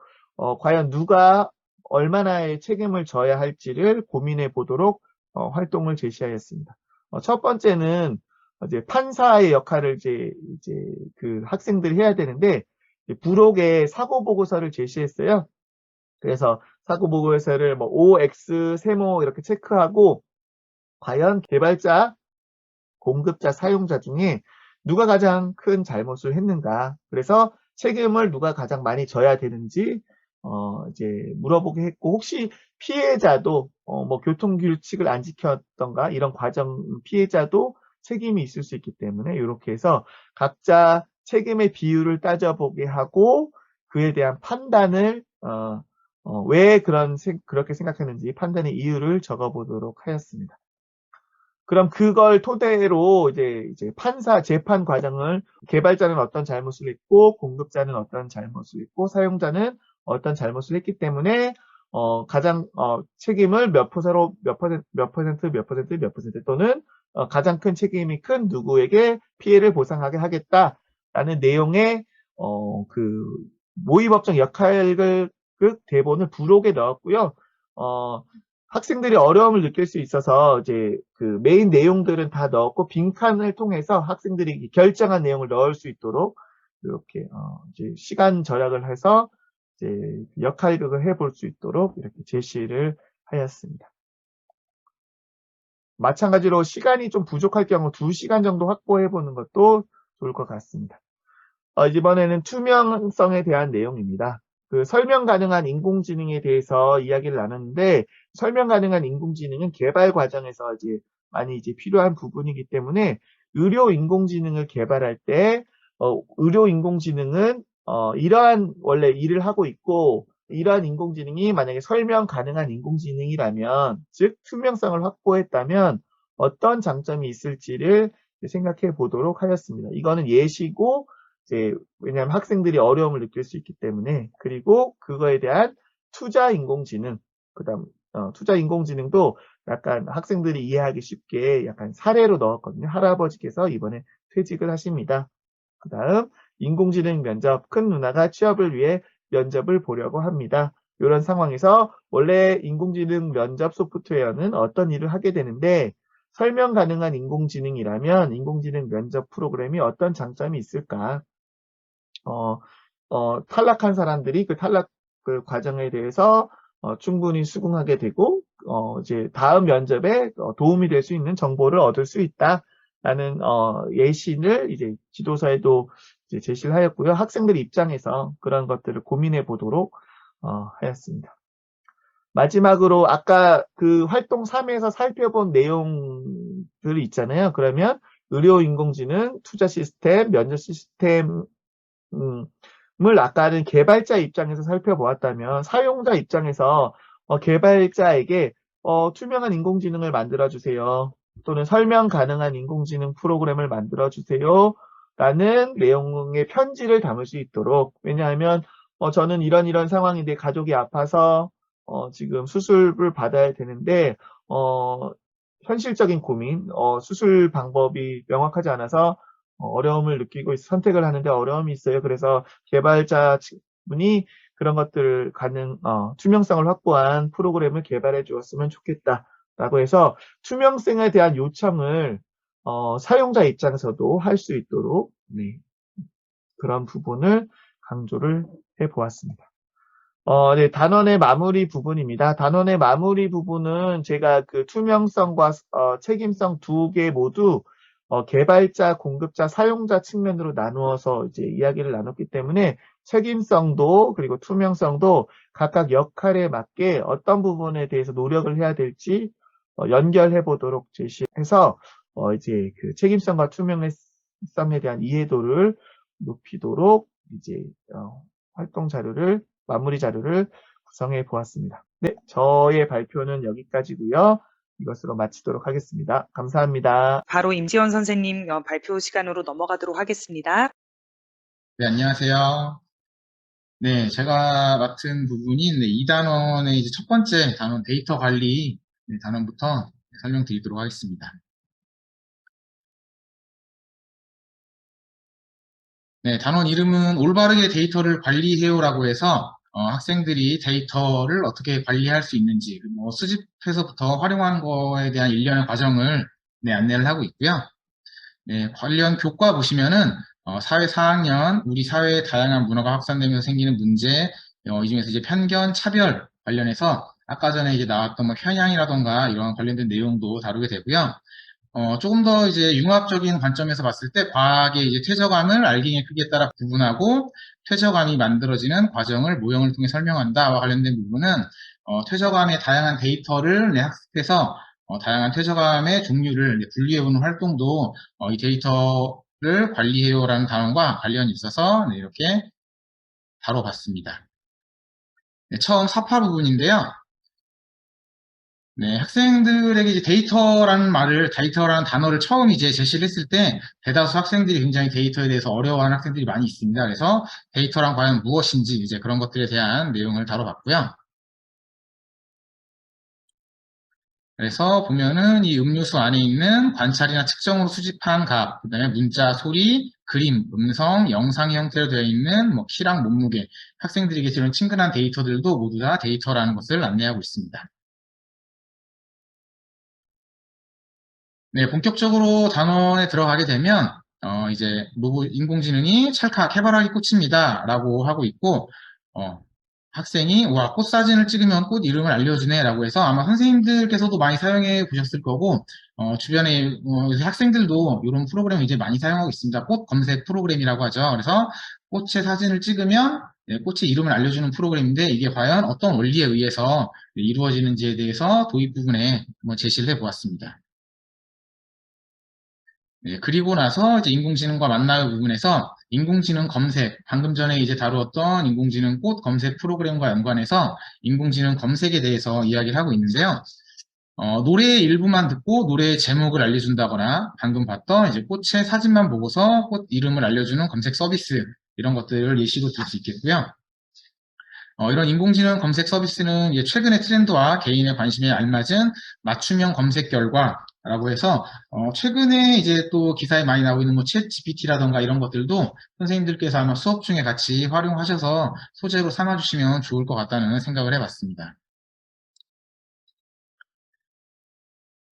Speaker 3: 과연 누가 얼마나의 책임을 져야 할지를 고민해 보도록 활동을 제시하였습니다. 첫 번째는 이제 판사의 역할을 이제 그 학생들이 해야 되는데, 부록에 사고 보고서를 제시했어요. 그래서 사고보고서를 뭐 OX, 세모 이렇게 체크하고 과연 개발자, 공급자, 사용자 중에 누가 가장 큰 잘못을 했는가. 그래서 책임을 누가 가장 많이 져야 되는지 이제 물어보게 했고, 혹시 피해자도 뭐 교통규칙을 안 지켰던가 이런 과정 피해자도 책임이 있을 수 있기 때문에 이렇게 해서 각자 책임의 비율을 따져보게 하고 그에 대한 판단을 왜 그렇게 생각했는지 판단의 이유를 적어보도록 하였습니다. 그럼 그걸 토대로 이제 판사 재판 과정을 개발자는 어떤 잘못을 했고 공급자는 어떤 잘못을 했고 사용자는 어떤 잘못을 했기 때문에 가장 책임을 몇 퍼센트 또는 가장 큰 책임이 큰 누구에게 피해를 보상하게 하겠다라는 내용의 그 모의법정 역할극 대본을 부록에 넣었고요. 학생들이 어려움을 느낄 수 있어서 이제 그 메인 내용들은 다 넣었고 빈칸을 통해서 학생들이 결정한 내용을 넣을 수 있도록 이렇게 이제 시간 절약을 해서 이제 역할극을 해볼 수 있도록 이렇게 제시를 하였습니다. 마찬가지로 시간이 좀 부족할 경우 2시간 정도 확보해 보는 것도 좋을 것 같습니다. 이번에는 투명성에 대한 내용입니다. 그 설명 가능한 인공지능에 대해서 이야기를 나눴는데 설명 가능한 인공지능은 개발 과정에서 많이 필요한 부분이기 때문에 의료 인공지능을 개발할 때 의료 인공지능은 이러한 원래 일을 하고 있고 이러한 인공지능이 만약에 설명 가능한 인공지능이라면 즉 투명성을 확보했다면 어떤 장점이 있을지를 생각해 보도록 하였습니다. 이거는 예시고 왜냐하면 학생들이 어려움을 느낄 수 있기 때문에 그리고 그거에 대한 투자 인공지능 그다음 투자 인공지능도 약간 학생들이 이해하기 쉽게 약간 사례로 넣었거든요. 할아버지께서 이번에 퇴직을 하십니다. 그 다음 인공지능 면접 큰 누나가 취업을 위해 면접을 보려고 합니다. 이런 상황에서 원래 인공지능 면접 소프트웨어는 어떤 일을 하게 되는데 설명 가능한 인공지능이라면 인공지능 면접 프로그램이 어떤 장점이 있을까? 탈락한 사람들이 그 탈락 그 과정에 대해서 충분히 수긍하게 되고 이제 다음 면접에 도움이 될 수 있는 정보를 얻을 수 있다라는 예시를 이제 지도서에도 이제 제시를 하였고요. 학생들 입장에서 그런 것들을 고민해 보도록 하였습니다. 마지막으로 아까 그 활동 3에서 살펴본 내용들이 있잖아요. 그러면 의료 인공지능, 투자 시스템, 면접 시스템 을 아까는 개발자 입장에서 살펴보았다면 사용자 입장에서 개발자에게 투명한 인공지능을 만들어 주세요. 또는 설명 가능한 인공지능 프로그램을 만들어 주세요. 라는 내용의 편지를 담을 수 있도록 왜냐하면 저는 이런 상황인데 가족이 아파서 지금 수술을 받아야 되는데 현실적인 고민, 수술 방법이 명확하지 않아서 어려움을 느끼고 선택을 하는데 어려움이 있어요. 그래서 개발자 분이 그런 것들을 투명성을 확보한 프로그램을 개발해 주었으면 좋겠다라고 해서 투명성에 대한 요청을 사용자 입장에서도 할 수 있도록 그런 부분을 강조를 해 보았습니다. 네, 단원의 마무리 부분입니다. 단원의 마무리 부분은 제가 그 투명성과 책임성 두 개 모두 개발자, 공급자, 사용자 측면으로 나누어서 이제 이야기를 나눴기 때문에 책임성도 그리고 투명성도 각각 역할에 맞게 어떤 부분에 대해서 노력을 해야 될지 연결해 보도록 제시해서 이제 그 책임성과 투명성에 대한 이해도를 높이도록 이제 활동 자료를 마무리 자료를 구성해 보았습니다. 네, 저의 발표는 여기까지고요. 이것으로 마치도록 하겠습니다. 감사합니다.
Speaker 1: 바로 임지원 선생님 발표 시간으로 넘어가도록 하겠습니다.
Speaker 4: 네, 안녕하세요. 네, 제가 맡은 부분인 2단원의 이제 첫 번째 단원 데이터 관리 단원부터 설명드리도록 하겠습니다. 네, 단원 이름은 올바르게 데이터를 관리해요라고 해서 학생들이 데이터를 어떻게 관리할 수 있는지 뭐 수집해서부터 활용하는 거에 대한 일련의 과정을 안내를 하고 있고요. 네, 관련 교과 보시면은 사회 4학년 우리 사회의 다양한 문화가 확산되면서 생기는 문제, 이 중에서 이제 편견, 차별 관련해서 아까 전에 이제 나왔던 뭐 편향이라던가 이런 관련된 내용도 다루게 되고요. 조금 더 이제 융합적인 관점에서 봤을 때 과학의 이제 퇴저감을 알갱이의 크기에 따라 구분하고 퇴저감이 만들어지는 과정을 모형을 통해 설명한다와 관련된 부분은 퇴저감의 다양한 데이터를 학습해서 다양한 퇴저감의 종류를 분류해보는 활동도 이 데이터를 관리해요라는 단원과 관련이 있어서 이렇게 다뤄봤습니다. 네, 처음 사파 부분인데요. 네, 학생들에게 이제 데이터라는 단어를 처음 이제 제시를 했을 때 대다수 학생들이 굉장히 데이터에 대해서 어려워하는 학생들이 많이 있습니다. 그래서 데이터란 과연 무엇인지 이제 그런 것들에 대한 내용을 다뤄봤고요. 그래서 보면은 이 음료수 안에 있는 관찰이나 측정으로 수집한 값, 그 다음에 문자, 소리, 그림, 음성, 영상의 형태로 되어 있는 뭐 키랑 몸무게, 학생들에게 이런 친근한 데이터들도 모두 다 데이터라는 것을 안내하고 있습니다. 네, 본격적으로 단원에 들어가게 되면 이제 인공지능이 찰칵 해바라기 꽃입니다 라고 하고 있고 학생이 와, 꽃 사진을 찍으면 꽃 이름을 알려주네 라고 해서 아마 선생님들께서도 많이 사용해 보셨을 거고 주변에 요새 학생들도 이런 프로그램을 이제 많이 사용하고 있습니다. 꽃 검색 프로그램이라고 하죠. 그래서 꽃의 사진을 찍으면 꽃의 이름을 알려주는 프로그램인데 이게 과연 어떤 원리에 의해서 이루어지는지에 대해서 도입 부분에 제시를 해 보았습니다. 네, 그리고 나서 이제 인공지능과 만나요 부분에서 인공지능 검색, 방금 전에 이제 다루었던 인공지능 꽃 검색 프로그램과 연관해서 인공지능 검색에 대해서 이야기를 하고 있는데요. 노래의 일부만 듣고 노래의 제목을 알려준다거나 방금 봤던 이제 꽃의 사진만 보고서 꽃 이름을 알려주는 검색 서비스 이런 것들을 예시로 들 수 있겠고요. 이런 인공지능 검색 서비스는 이제 최근의 트렌드와 개인의 관심에 알맞은 맞춤형 검색 결과라고 해서 최근에 이제 또 기사에 많이 나오고 있는 뭐 챗 GPT라던가 이런 것들도 선생님들께서 아마 수업 중에 같이 활용하셔서 소재로 삼아주시면 좋을 것 같다는 생각을 해봤습니다.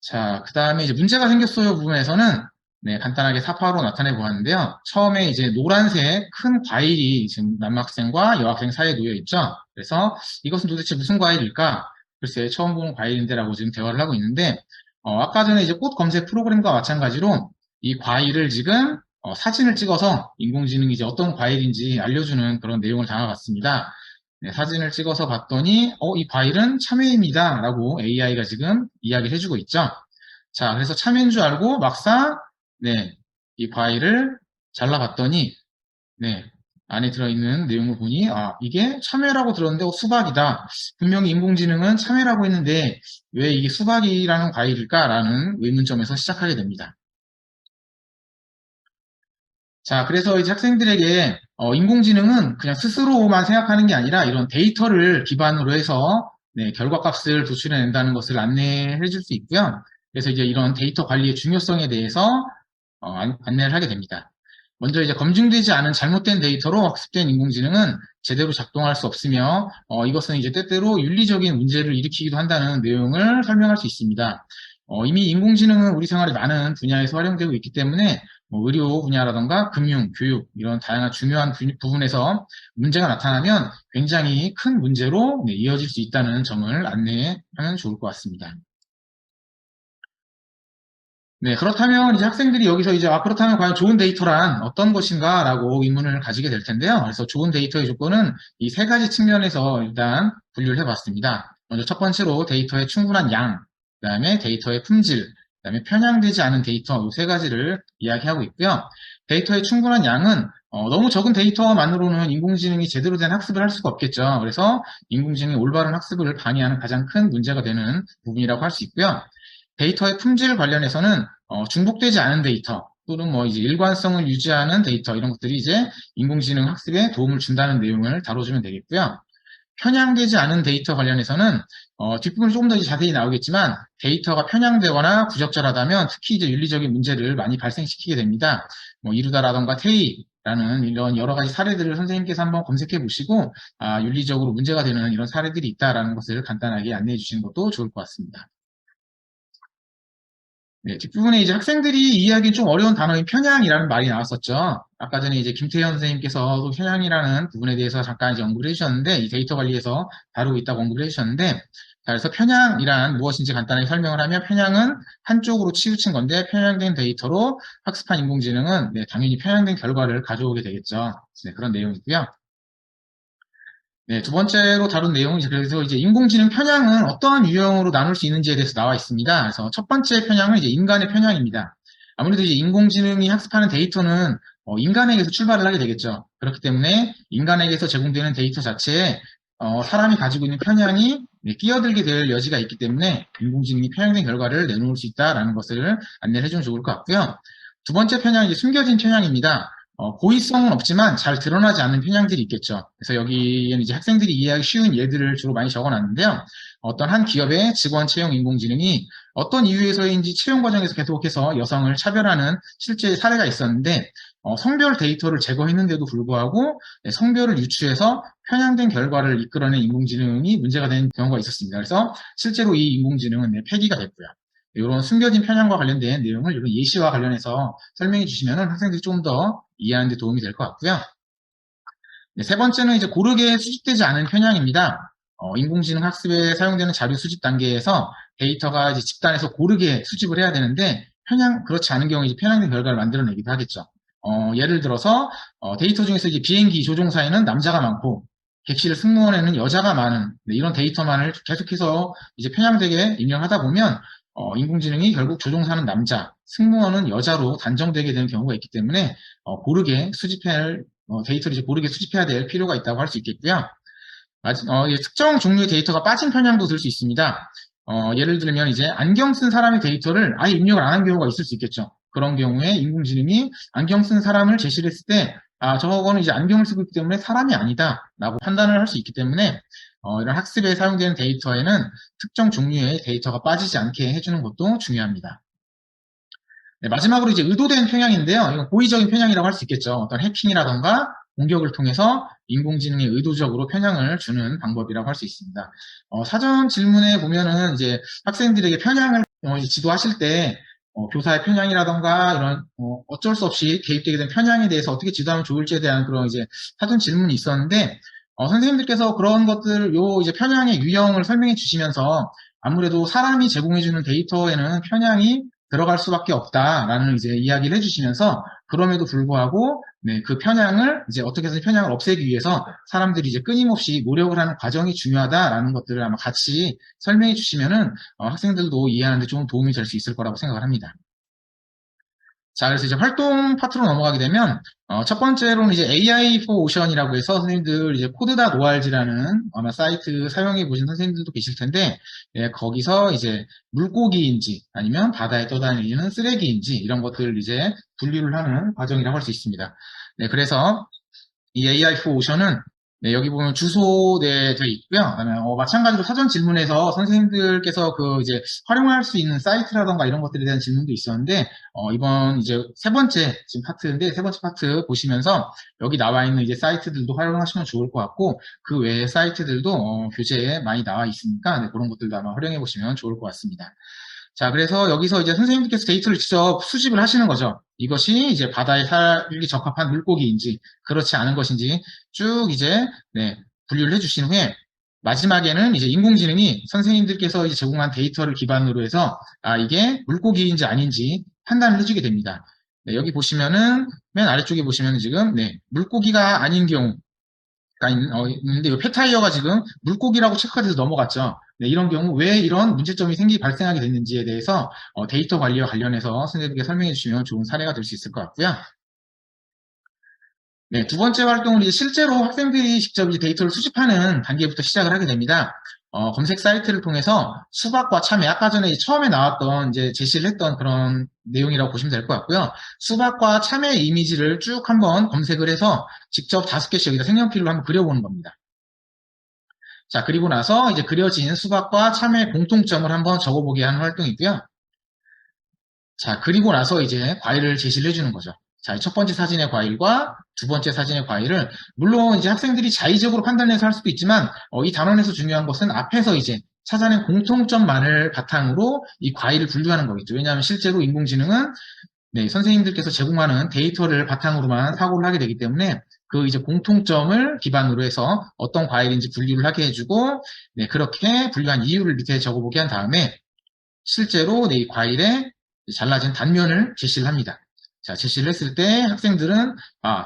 Speaker 4: 자, 그 다음에 이제 문제가 생겼어요 부분에서는 네, 간단하게 사파로 나타내 보았는데요. 처음에 이제 노란색 큰 과일이 지금 남학생과 여학생 사이에 놓여 있죠. 그래서 이것은 도대체 무슨 과일일까? 글쎄, 처음 보는 과일인데라고 지금 대화를 하고 있는데, 아까 전에 이제 꽃 검색 프로그램과 마찬가지로 이 과일을 지금 사진을 찍어서 인공지능이 이제 어떤 과일인지 알려주는 그런 내용을 담아봤습니다. 네, 사진을 찍어서 봤더니, 이 과일은 참외입니다. 라고 AI가 지금 이야기를 해주고 있죠. 자, 그래서 참외인 줄 알고 막상 네, 이 과일을 잘라봤더니, 네, 안에 들어있는 내용을 보니, 이게 참외라고 들었는데, 수박이다. 분명히 인공지능은 참외라고 했는데, 왜 이게 수박이라는 과일일까라는 의문점에서 시작하게 됩니다. 자, 그래서 이제 학생들에게, 인공지능은 그냥 스스로만 생각하는 게 아니라, 이런 데이터를 기반으로 해서, 네, 결과값을 도출해낸다는 것을 안내해 줄 수 있고요. 그래서 이제 이런 데이터 관리의 중요성에 대해서 안내를 하게 됩니다. 먼저 이제 검증되지 않은 잘못된 데이터로 학습된 인공지능은 제대로 작동할 수 없으며 이것은 이제 때때로 윤리적인 문제를 일으키기도 한다는 내용을 설명할 수 있습니다. 이미 인공지능은 우리 생활의 많은 분야에서 활용되고 있기 때문에 의료 분야라던가 금융, 교육 이런 다양한 중요한 부분에서 문제가 나타나면 굉장히 큰 문제로 이어질 수 있다는 점을 안내하면 좋을 것 같습니다. 네, 그렇다면 이제 학생들이 여기서 이제 그렇다면 과연 좋은 데이터란 어떤 것인가 라고 의문을 가지게 될 텐데요. 그래서 좋은 데이터의 조건은 이 세 가지 측면에서 일단 분류를 해봤습니다. 먼저 첫 번째로 데이터의 충분한 양, 그 다음에 데이터의 품질, 그 다음에 편향되지 않은 데이터 이 세 가지를 이야기하고 있고요. 데이터의 충분한 양은 너무 적은 데이터만으로는 인공지능이 제대로 된 학습을 할 수가 없겠죠. 그래서 인공지능의 올바른 학습을 방해하는 가장 큰 문제가 되는 부분이라고 할 수 있고요. 데이터의 품질 관련해서는 중복되지 않은 데이터 또는 뭐 이제 일관성을 유지하는 데이터 이런 것들이 이제 인공지능 학습에 도움을 준다는 내용을 다뤄주면 되겠고요. 편향되지 않은 데이터 관련해서는 뒷부분이 조금 더 자세히 나오겠지만 데이터가 편향되거나 부적절하다면 특히 이제 윤리적인 문제를 많이 발생시키게 됩니다. 뭐 이루다라던가 테이라는 이런 여러 가지 사례들을 선생님께서 한번 검색해 보시고 윤리적으로 문제가 되는 이런 사례들이 있다라는 것을 간단하게 안내해 주시는 것도 좋을 것 같습니다. 네, 뒷부분에 이제 학생들이 이해하기 좀 어려운 단어인 편향이라는 말이 나왔었죠. 아까 전에 이제 김태현 선생님께서도 편향이라는 부분에 대해서 잠깐 이제 언급을 해주셨는데, 이 데이터 관리에서 다루고 있다고 언급을 해주셨는데, 자, 그래서 편향이란 무엇인지 간단하게 설명을 하면, 편향은 한쪽으로 치우친 건데, 편향된 데이터로 학습한 인공지능은 네, 당연히 편향된 결과를 가져오게 되겠죠. 네, 그런 내용이고요. 네, 두 번째로 다룬 내용은 그래서 이제 인공지능 편향은 어떠한 유형으로 나눌 수 있는지에 대해서 나와 있습니다. 그래서 첫 번째 편향은 이제 인간의 편향입니다. 아무래도 이제 인공지능이 학습하는 데이터는 인간에게서 출발을 하게 되겠죠. 그렇기 때문에 인간에게서 제공되는 데이터 자체에 사람이 가지고 있는 편향이 네, 끼어들게 될 여지가 있기 때문에 인공지능이 편향된 결과를 내놓을 수 있다라는 것을 안내를 해주면 좋을 것 같고요. 두 번째 편향은 이제 숨겨진 편향입니다. 고의성은 없지만 잘 드러나지 않는 편향들이 있겠죠. 그래서 여기에는 이제 학생들이 이해하기 쉬운 예들을 주로 많이 적어놨는데요. 어떤 한 기업의 직원 채용 인공지능이 어떤 이유에서인지 채용 과정에서 계속해서 여성을 차별하는 실제 사례가 있었는데, 성별 데이터를 제거했는데도 불구하고 성별을 유추해서 편향된 결과를 이끌어낸 인공지능이 문제가 된 경우가 있었습니다. 그래서 실제로 이 인공지능은 폐기가 됐고요. 이런 숨겨진 편향과 관련된 내용을 이런 예시와 관련해서 설명해 주시면 학생들이 좀 더 이해하는 데 도움이 될 것 같고요. 네, 세 번째는 이제 고르게 수집되지 않은 편향입니다. 인공지능 학습에 사용되는 자료 수집 단계에서 데이터가 이제 집단에서 고르게 수집을 해야 되는데, 그렇지 않은 경우에 이제 편향된 결과를 만들어내기도 하겠죠. 예를 들어서, 데이터 중에서 이제 비행기 조종사에는 남자가 많고, 객실 승무원에는 여자가 많은, 네, 이런 데이터만을 계속해서 이제 편향되게 입력하다 보면, 인공지능이 결국 조종사는 남자, 승무원은 여자로 단정되게 되는 경우가 있기 때문에, 고르게 데이터를 이제 고르게 수집해야 될 필요가 있다고 할 수 있겠고요. 특정 종류의 데이터가 빠진 편향도 들 수 있습니다. 예를 들면 이제 안경 쓴 사람의 데이터를 아예 입력을 안 한 경우가 있을 수 있겠죠. 그런 경우에 인공지능이 안경 쓴 사람을 제시를 했을 때, 저거는 이제 안경을 쓰고 있기 때문에 사람이 아니다 라고 판단을 할 수 있기 때문에, 이런 학습에 사용되는 데이터에는 특정 종류의 데이터가 빠지지 않게 해주는 것도 중요합니다. 네, 마지막으로 이제 의도된 편향인데요. 이건 고의적인 편향이라고 할 수 있겠죠. 어떤 해킹이라던가 공격을 통해서 인공지능에 의도적으로 편향을 주는 방법이라고 할 수 있습니다. 사전 질문에 보면은 이제 학생들에게 편향을 지도하실 때 교사의 편향이라던가 이런 어쩔 수 없이 개입되게 된 편향에 대해서 어떻게 지도하면 좋을지에 대한 그런 이제 사전 질문이 있었는데, 선생님들께서 그런 것들 이제 편향의 유형을 설명해 주시면서 아무래도 사람이 제공해주는 데이터에는 편향이 들어갈 수밖에 없다라는 이제 이야기를 해주시면서, 그럼에도 불구하고 네, 그 편향을 이제 어떻게 해서 편향을 없애기 위해서 사람들이 이제 끊임없이 노력을 하는 과정이 중요하다라는 것들을 아마 같이 설명해 주시면은 학생들도 이해하는 데 좀 도움이 될 수 있을 거라고 생각을 합니다. 자, 그래서 이제 활동 파트로 넘어가게 되면, 첫 번째로는 이제 AI for Ocean이라고 해서 선생님들 이제 코드닷org라는 아마 사이트 사용해 보신 선생님들도 계실 텐데, 예, 거기서 이제 물고기인지 아니면 바다에 떠다니는 쓰레기인지 이런 것들을 이제 분류를 하는 과정이라고 할 수 있습니다. 네, 그래서 이 AI for Ocean은 네, 여기 보면 주소 네, 되어 있고요. 그다음에 마찬가지로 사전 질문에서 선생님들께서 그 이제 활용할 수 있는 사이트라던가 이런 것들에 대한 질문도 있었는데, 이번 이제 세 번째 지금 파트인데, 세 번째 파트 보시면서 여기 나와 있는 이제 사이트들도 활용하시면 좋을 것 같고, 그 외의 사이트들도 교재에 많이 나와 있으니까 네, 그런 것들도 아마 활용해 보시면 좋을 것 같습니다. 자, 그래서 여기서 이제 선생님들께서 데이터를 직접 수집을 하시는 거죠. 이것이 이제 바다에 살기 적합한 물고기인지, 그렇지 않은 것인지 쭉 이제, 네, 분류를 해주신 후에, 마지막에는 이제 인공지능이 선생님들께서 이제 제공한 데이터를 기반으로 해서, 이게 물고기인지 아닌지 판단을 해주게 됩니다. 네, 여기 보시면은, 맨 아래쪽에 보시면은 지금, 네, 물고기가 아닌 경우, 있는데 이 폐타이어가 지금 물고기라고 체크가 돼서 넘어갔죠. 네, 이런 경우 왜 이런 문제점이 발생하게 됐는지에 대해서 데이터 관리와 관련해서 선생님께 설명해 주시면 좋은 사례가 될 수 있을 것 같고요. 네, 두 번째 활동은 이제 실제로 학생들이 직접 이제 데이터를 수집하는 단계부터 시작을 하게 됩니다. 검색 사이트를 통해서 수박과 참외, 아까 전에 처음에 나왔던 이제 제시를 했던 그런 내용이라고 보시면 될 것 같고요. 수박과 참외 이미지를 쭉 한번 검색을 해서 직접 5개씩 여기다 색연필로 한번 그려보는 겁니다. 자, 그리고 나서 이제 그려진 수박과 참외 공통점을 한번 적어보게 하는 활동이고요. 자, 그리고 나서 이제 과일을 제시를 해주는 거죠. 자, 첫 번째 사진의 과일과 두 번째 사진의 과일을, 물론 이제 학생들이 자의적으로 판단해서 할 수도 있지만, 이 단원에서 중요한 것은 앞에서 이제 찾아낸 공통점만을 바탕으로 이 과일을 분류하는 거겠죠. 왜냐하면 실제로 인공지능은 네, 선생님들께서 제공하는 데이터를 바탕으로만 사고를 하게 되기 때문에 그 이제 공통점을 기반으로 해서 어떤 과일인지 분류를 하게 해주고, 네, 그렇게 분류한 이유를 밑에 적어보게 한 다음에 실제로 네, 이 과일에 잘라진 단면을 제시를 합니다. 자, 제시를 했을 때 학생들은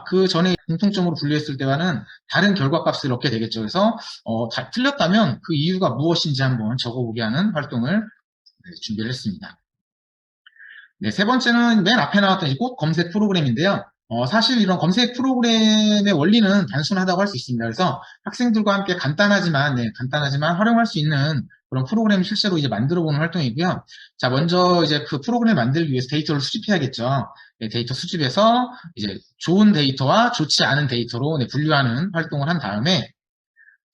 Speaker 4: 그 전에 공통점으로 분류했을 때와는 다른 결과값을 얻게 되겠죠. 그래서 다 틀렸다면 그 이유가 무엇인지 한번 적어보게 하는 활동을 준비를 했습니다. 네, 세 번째는 맨 앞에 나왔던 꽃 검색 프로그램인데요. 사실 이런 검색 프로그램의 원리는 단순하다고 할 수 있습니다. 그래서 학생들과 함께 간단하지만 활용할 수 있는 그런 프로그램을 실제로 이제 만들어 보는 활동이고요. 자, 먼저 이제 그 프로그램을 만들기 위해서 데이터를 수집해야겠죠. 네, 데이터 수집해서 이제 좋은 데이터와 좋지 않은 데이터로 분류하는 활동을 한 다음에,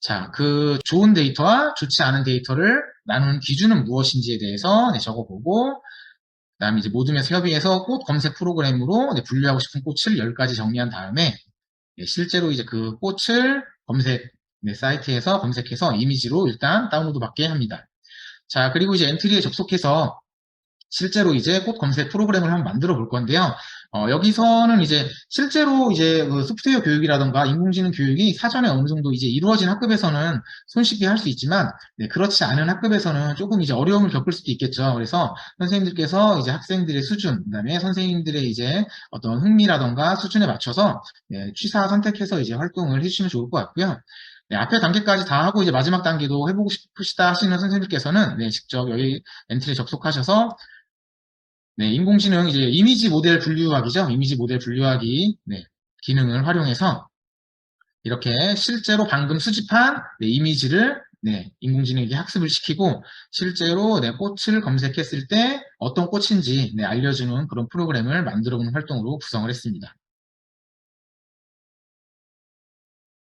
Speaker 4: 자, 그 좋은 데이터와 좋지 않은 데이터를 나누는 기준은 무엇인지에 대해서 적어보고, 그다음에 이제 모둠에서 협의해서 꽃 검색 프로그램으로 분류하고 싶은 꽃을 10가지 정리한 다음에 실제로 이제 그 꽃을 검색 사이트에서 검색해서 이미지로 일단 다운로드 받게 합니다. 자, 그리고 이제 엔트리에 접속해서 실제로 이제 꽃 검색 프로그램을 한번 만들어 볼 건데요. 여기서는 이제 실제로 이제 그 소프트웨어 교육이라던가 인공지능 교육이 사전에 어느 정도 이제 이루어진 학급에서는 손쉽게 할 수 있지만, 네, 그렇지 않은 학급에서는 조금 이제 어려움을 겪을 수도 있겠죠. 그래서 선생님들께서 이제 학생들의 수준, 그다음에 선생님들의 이제 어떤 흥미라던가 수준에 맞춰서 취사 선택해서 이제 활동을 해주시면 좋을 것 같고요. 네, 앞에 단계까지 다 하고 이제 마지막 단계도 해보고 싶으시다 하시는 선생님들께서는 직접 여기 엔트리에 접속하셔서 인공지능 이제 이미지 모델 분류하기죠. 이미지 모델 분류하기 기능을 활용해서 이렇게 실제로 방금 수집한 이미지를 인공지능에게 학습을 시키고 실제로 꽃을 검색했을 때 어떤 꽃인지 알려주는 그런 프로그램을 만들어보는 활동으로 구성을 했습니다.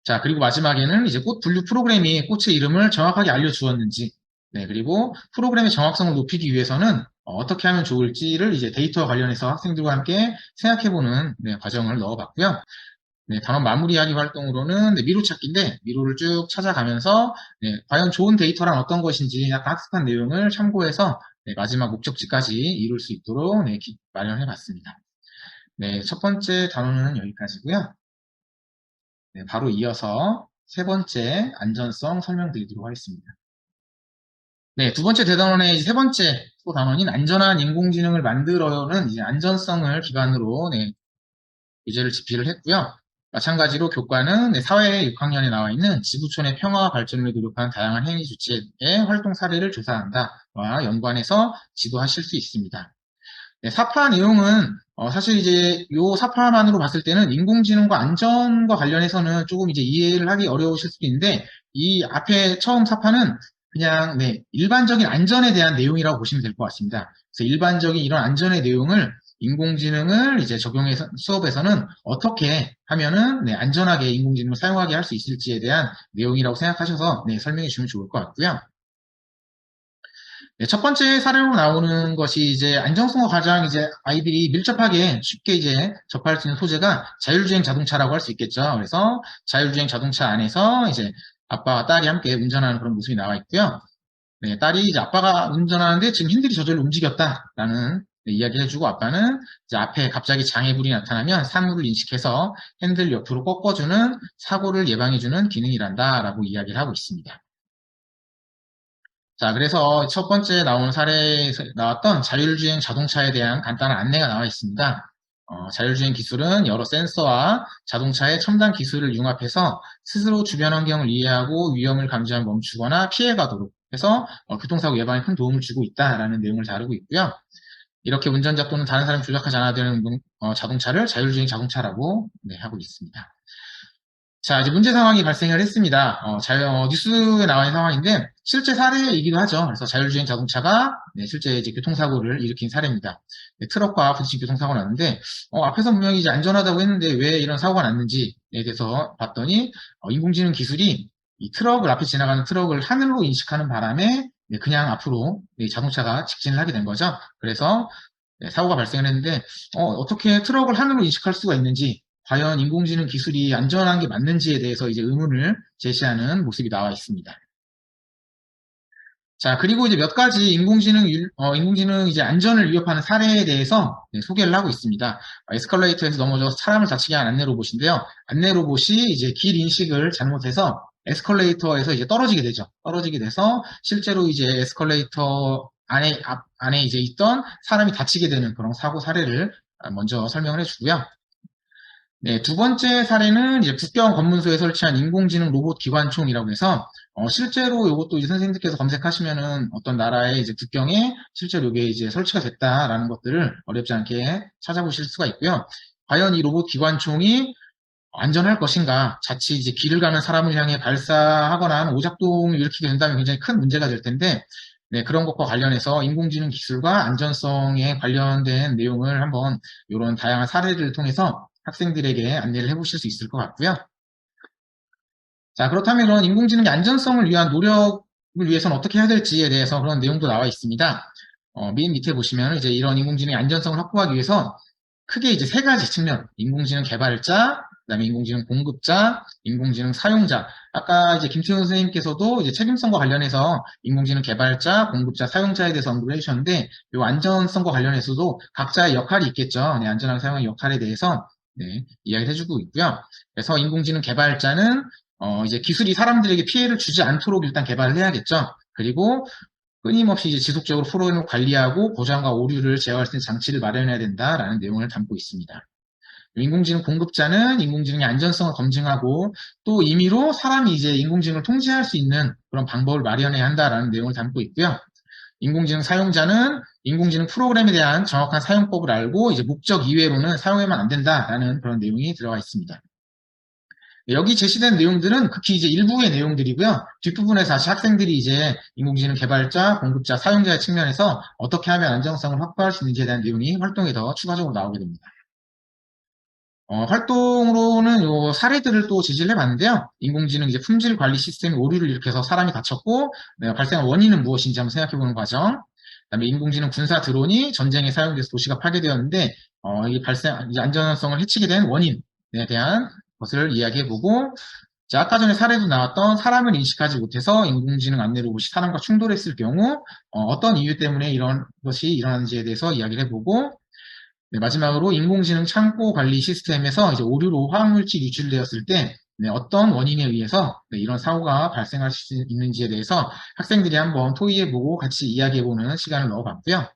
Speaker 4: 자, 그리고 마지막에는 이제 꽃 분류 프로그램이 꽃의 이름을 정확하게 알려주었는지, 그리고 프로그램의 정확성을 높이기 위해서는 어떻게 하면 좋을지를 이제 데이터와 관련해서 학생들과 함께 생각해보는 과정을 넣어봤고요. 단원 마무리하기 활동으로는 미로 찾기인데 미로를 쭉 찾아가면서 과연 좋은 데이터란 어떤 것인지 약간 학습한 내용을 참고해서 마지막 목적지까지 이룰 수 있도록 마련해봤습니다. 첫 번째 단원은 여기까지고요. 바로 이어서 세 번째 안전성 설명드리도록 하겠습니다. 두 번째 대단원의 세 번째 소단원인 안전한 인공지능을 만들어는 이제 안전성을 기반으로 예제를 집필을 했고요. 마찬가지로 교과는 사회 6학년에 나와 있는 지구촌의 평화와 발전을 위해 노력하는 다양한 행위 주체의 활동 사례를 조사한다와 연관해서 지도하실 수 있습니다. 사파 내용은 사실 이제 요 사파만으로 봤을 때는 인공지능과 안전과 관련해서는 조금 이제 이해를 하기 어려우실 수도 있는데 이 앞에 처음 사파는 그냥 일반적인 안전에 대한 내용이라고 보시면 될 것 같습니다. 그래서 일반적인 이런 안전의 내용을 인공지능을 이제 적용해서 수업에서는 어떻게 하면은 안전하게 인공지능을 사용하게 할 수 있을지에 대한 내용이라고 생각하셔서 설명해 주시면 좋을 것 같고요. 첫 번째 사례로 나오는 것이 이제 안정성과 가장 이제 아이들이 밀접하게 쉽게 이제 접할 수 있는 소재가 자율주행 자동차라고 할 수 있겠죠. 그래서 자율주행 자동차 안에서 이제 아빠와 딸이 함께 운전하는 그런 모습이 나와 있고요. 딸이 이제 아빠가 운전하는데 지금 핸들이 저절로 움직였다라는 이야기 해주고 아빠는 이제 앞에 갑자기 장애물이 나타나면 사물을 인식해서 핸들 옆으로 꺾어주는 사고를 예방해주는 기능이란다라고 이야기를 하고 있습니다. 자, 그래서 첫 번째 나온 사례에서 나왔던 자율주행 자동차에 대한 간단한 안내가 나와 있습니다. 자율주행 기술은 여러 센서와 자동차의 첨단 기술을 융합해서 스스로 주변 환경을 이해하고 위험을 감지하면 멈추거나 피해가도록 해서 교통사고 예방에 큰 도움을 주고 있다라는 내용을 다루고 있고요. 이렇게 운전자 또는 다른 사람이 조작하지 않아야 되는 자동차를 자율주행 자동차라고 하고 있습니다. 자, 이제 문제 상황이 발생을 했습니다. 뉴스에 나와 있는 상황인데 실제 사례이기도 하죠. 그래서 자율주행 자동차가 실제 이제 교통사고를 일으킨 사례입니다. 트럭과 부딪힌 교통사고가 났는데 앞에서 분명히 이제 안전하다고 했는데 왜 이런 사고가 났는지에 대해서 봤더니 인공지능 기술이 이 트럭을 앞에 지나가는 트럭을 하늘로 인식하는 바람에 그냥 앞으로 자동차가 직진을 하게 된 거죠. 그래서 사고가 발생을 했는데 어떻게 트럭을 하늘로 인식할 수가 있는지 과연 인공지능 기술이 안전한 게 맞는지에 대해서 이제 의문을 제시하는 모습이 나와 있습니다. 자, 그리고 이제 몇 가지 인공지능 이제 안전을 위협하는 사례에 대해서 소개를 하고 있습니다. 에스컬레이터에서 넘어져서 사람을 다치게 한 안내 로봇인데요. 안내 로봇이 이제 길 인식을 잘못해서 에스컬레이터에서 이제 떨어지게 되죠. 떨어지게 돼서 실제로 이제 에스컬레이터 안에 이제 있던 사람이 다치게 되는 그런 사고 사례를 먼저 설명을 해주고요. 네, 두 번째 사례는 이제 국경 검문소에 설치한 인공지능 로봇 기관총이라고 해서 실제로 이것도 이제 선생님들께서 검색하시면은 어떤 나라의 이제 국경에 실제로 이게 이제 설치가 됐다라는 것들을 어렵지 않게 찾아보실 수가 있고요. 과연 이 로봇 기관총이 안전할 것인가? 자칫 이제 길을 가는 사람을 향해 발사하거나 하는 오작동을 일으키게 된다면 굉장히 큰 문제가 될 텐데, 네, 그런 것과 관련해서 인공지능 기술과 안전성에 관련된 내용을 한번 이런 다양한 사례를 통해서 학생들에게 안내를 해보실 수 있을 것 같고요. 자, 그렇다면 이런 인공지능의 안전성을 위한 노력을 위해서는 어떻게 해야 될지에 대해서 그런 내용도 나와 있습니다. 맨 밑에 보시면 이제 이런 인공지능의 안전성을 확보하기 위해서 크게 이제 세 가지 측면, 인공지능 개발자, 그다음에 인공지능 공급자, 인공지능 사용자. 아까 이제 김태훈 선생님께서도 이제 책임성과 관련해서 인공지능 개발자, 공급자, 사용자에 대해서 언급을 해주셨는데, 이 안전성과 관련해서도 각자의 역할이 있겠죠. 네, 안전하게 사용하는 역할에 대해서 네, 이야기를 해주고 있고요. 그래서 인공지능 개발자는 이제 기술이 사람들에게 피해를 주지 않도록 일단 개발을 해야겠죠. 그리고 끊임없이 이제 지속적으로 프로그램을 관리하고 고장과 오류를 제어할 수 있는 장치를 마련해야 된다라는 내용을 담고 있습니다. 인공지능 공급자는 인공지능의 안전성을 검증하고 또 임의로 사람이 이제 인공지능을 통제할 수 있는 그런 방법을 마련해야 한다라는 내용을 담고 있고요. 인공지능 사용자는 인공지능 프로그램에 대한 정확한 사용법을 알고 이제 목적 이외로는 사용하면 안 된다라는 그런 내용이 들어가 있습니다. 여기 제시된 내용들은 극히 이제 일부의 내용들이고요. 뒷부분에서 다시 학생들이 이제 인공지능 개발자, 공급자, 사용자의 측면에서 어떻게 하면 안정성을 확보할 수 있는지에 대한 내용이 활동에 더 추가적으로 나오게 됩니다. 활동으로는 요 사례들을 또 제시를 해봤는데요. 인공지능 이제 품질 관리 시스템이 오류를 일으켜서 사람이 다쳤고, 발생한 원인은 무엇인지 한번 생각해보는 과정. 그다음에 인공지능 군사 드론이 전쟁에 사용돼서 도시가 파괴되었는데, 이게 이제 안전성을 해치게 된 원인에 대한 것을 이야기해보고, 아까 전에 사례도 나왔던 사람을 인식하지 못해서 인공지능 안내 로봇이 사람과 충돌했을 경우, 어떤 이유 때문에 이런 것이 일어나는지에 대해서 이야기를 해보고, 네, 마지막으로 인공지능 창고 관리 시스템에서 이제 오류로 화학물질이 유출되었을 때 어떤 원인에 의해서 이런 사고가 발생할 수 있는지에 대해서 학생들이 한번 토의해보고 같이 이야기해보는 시간을 넣어봤고요.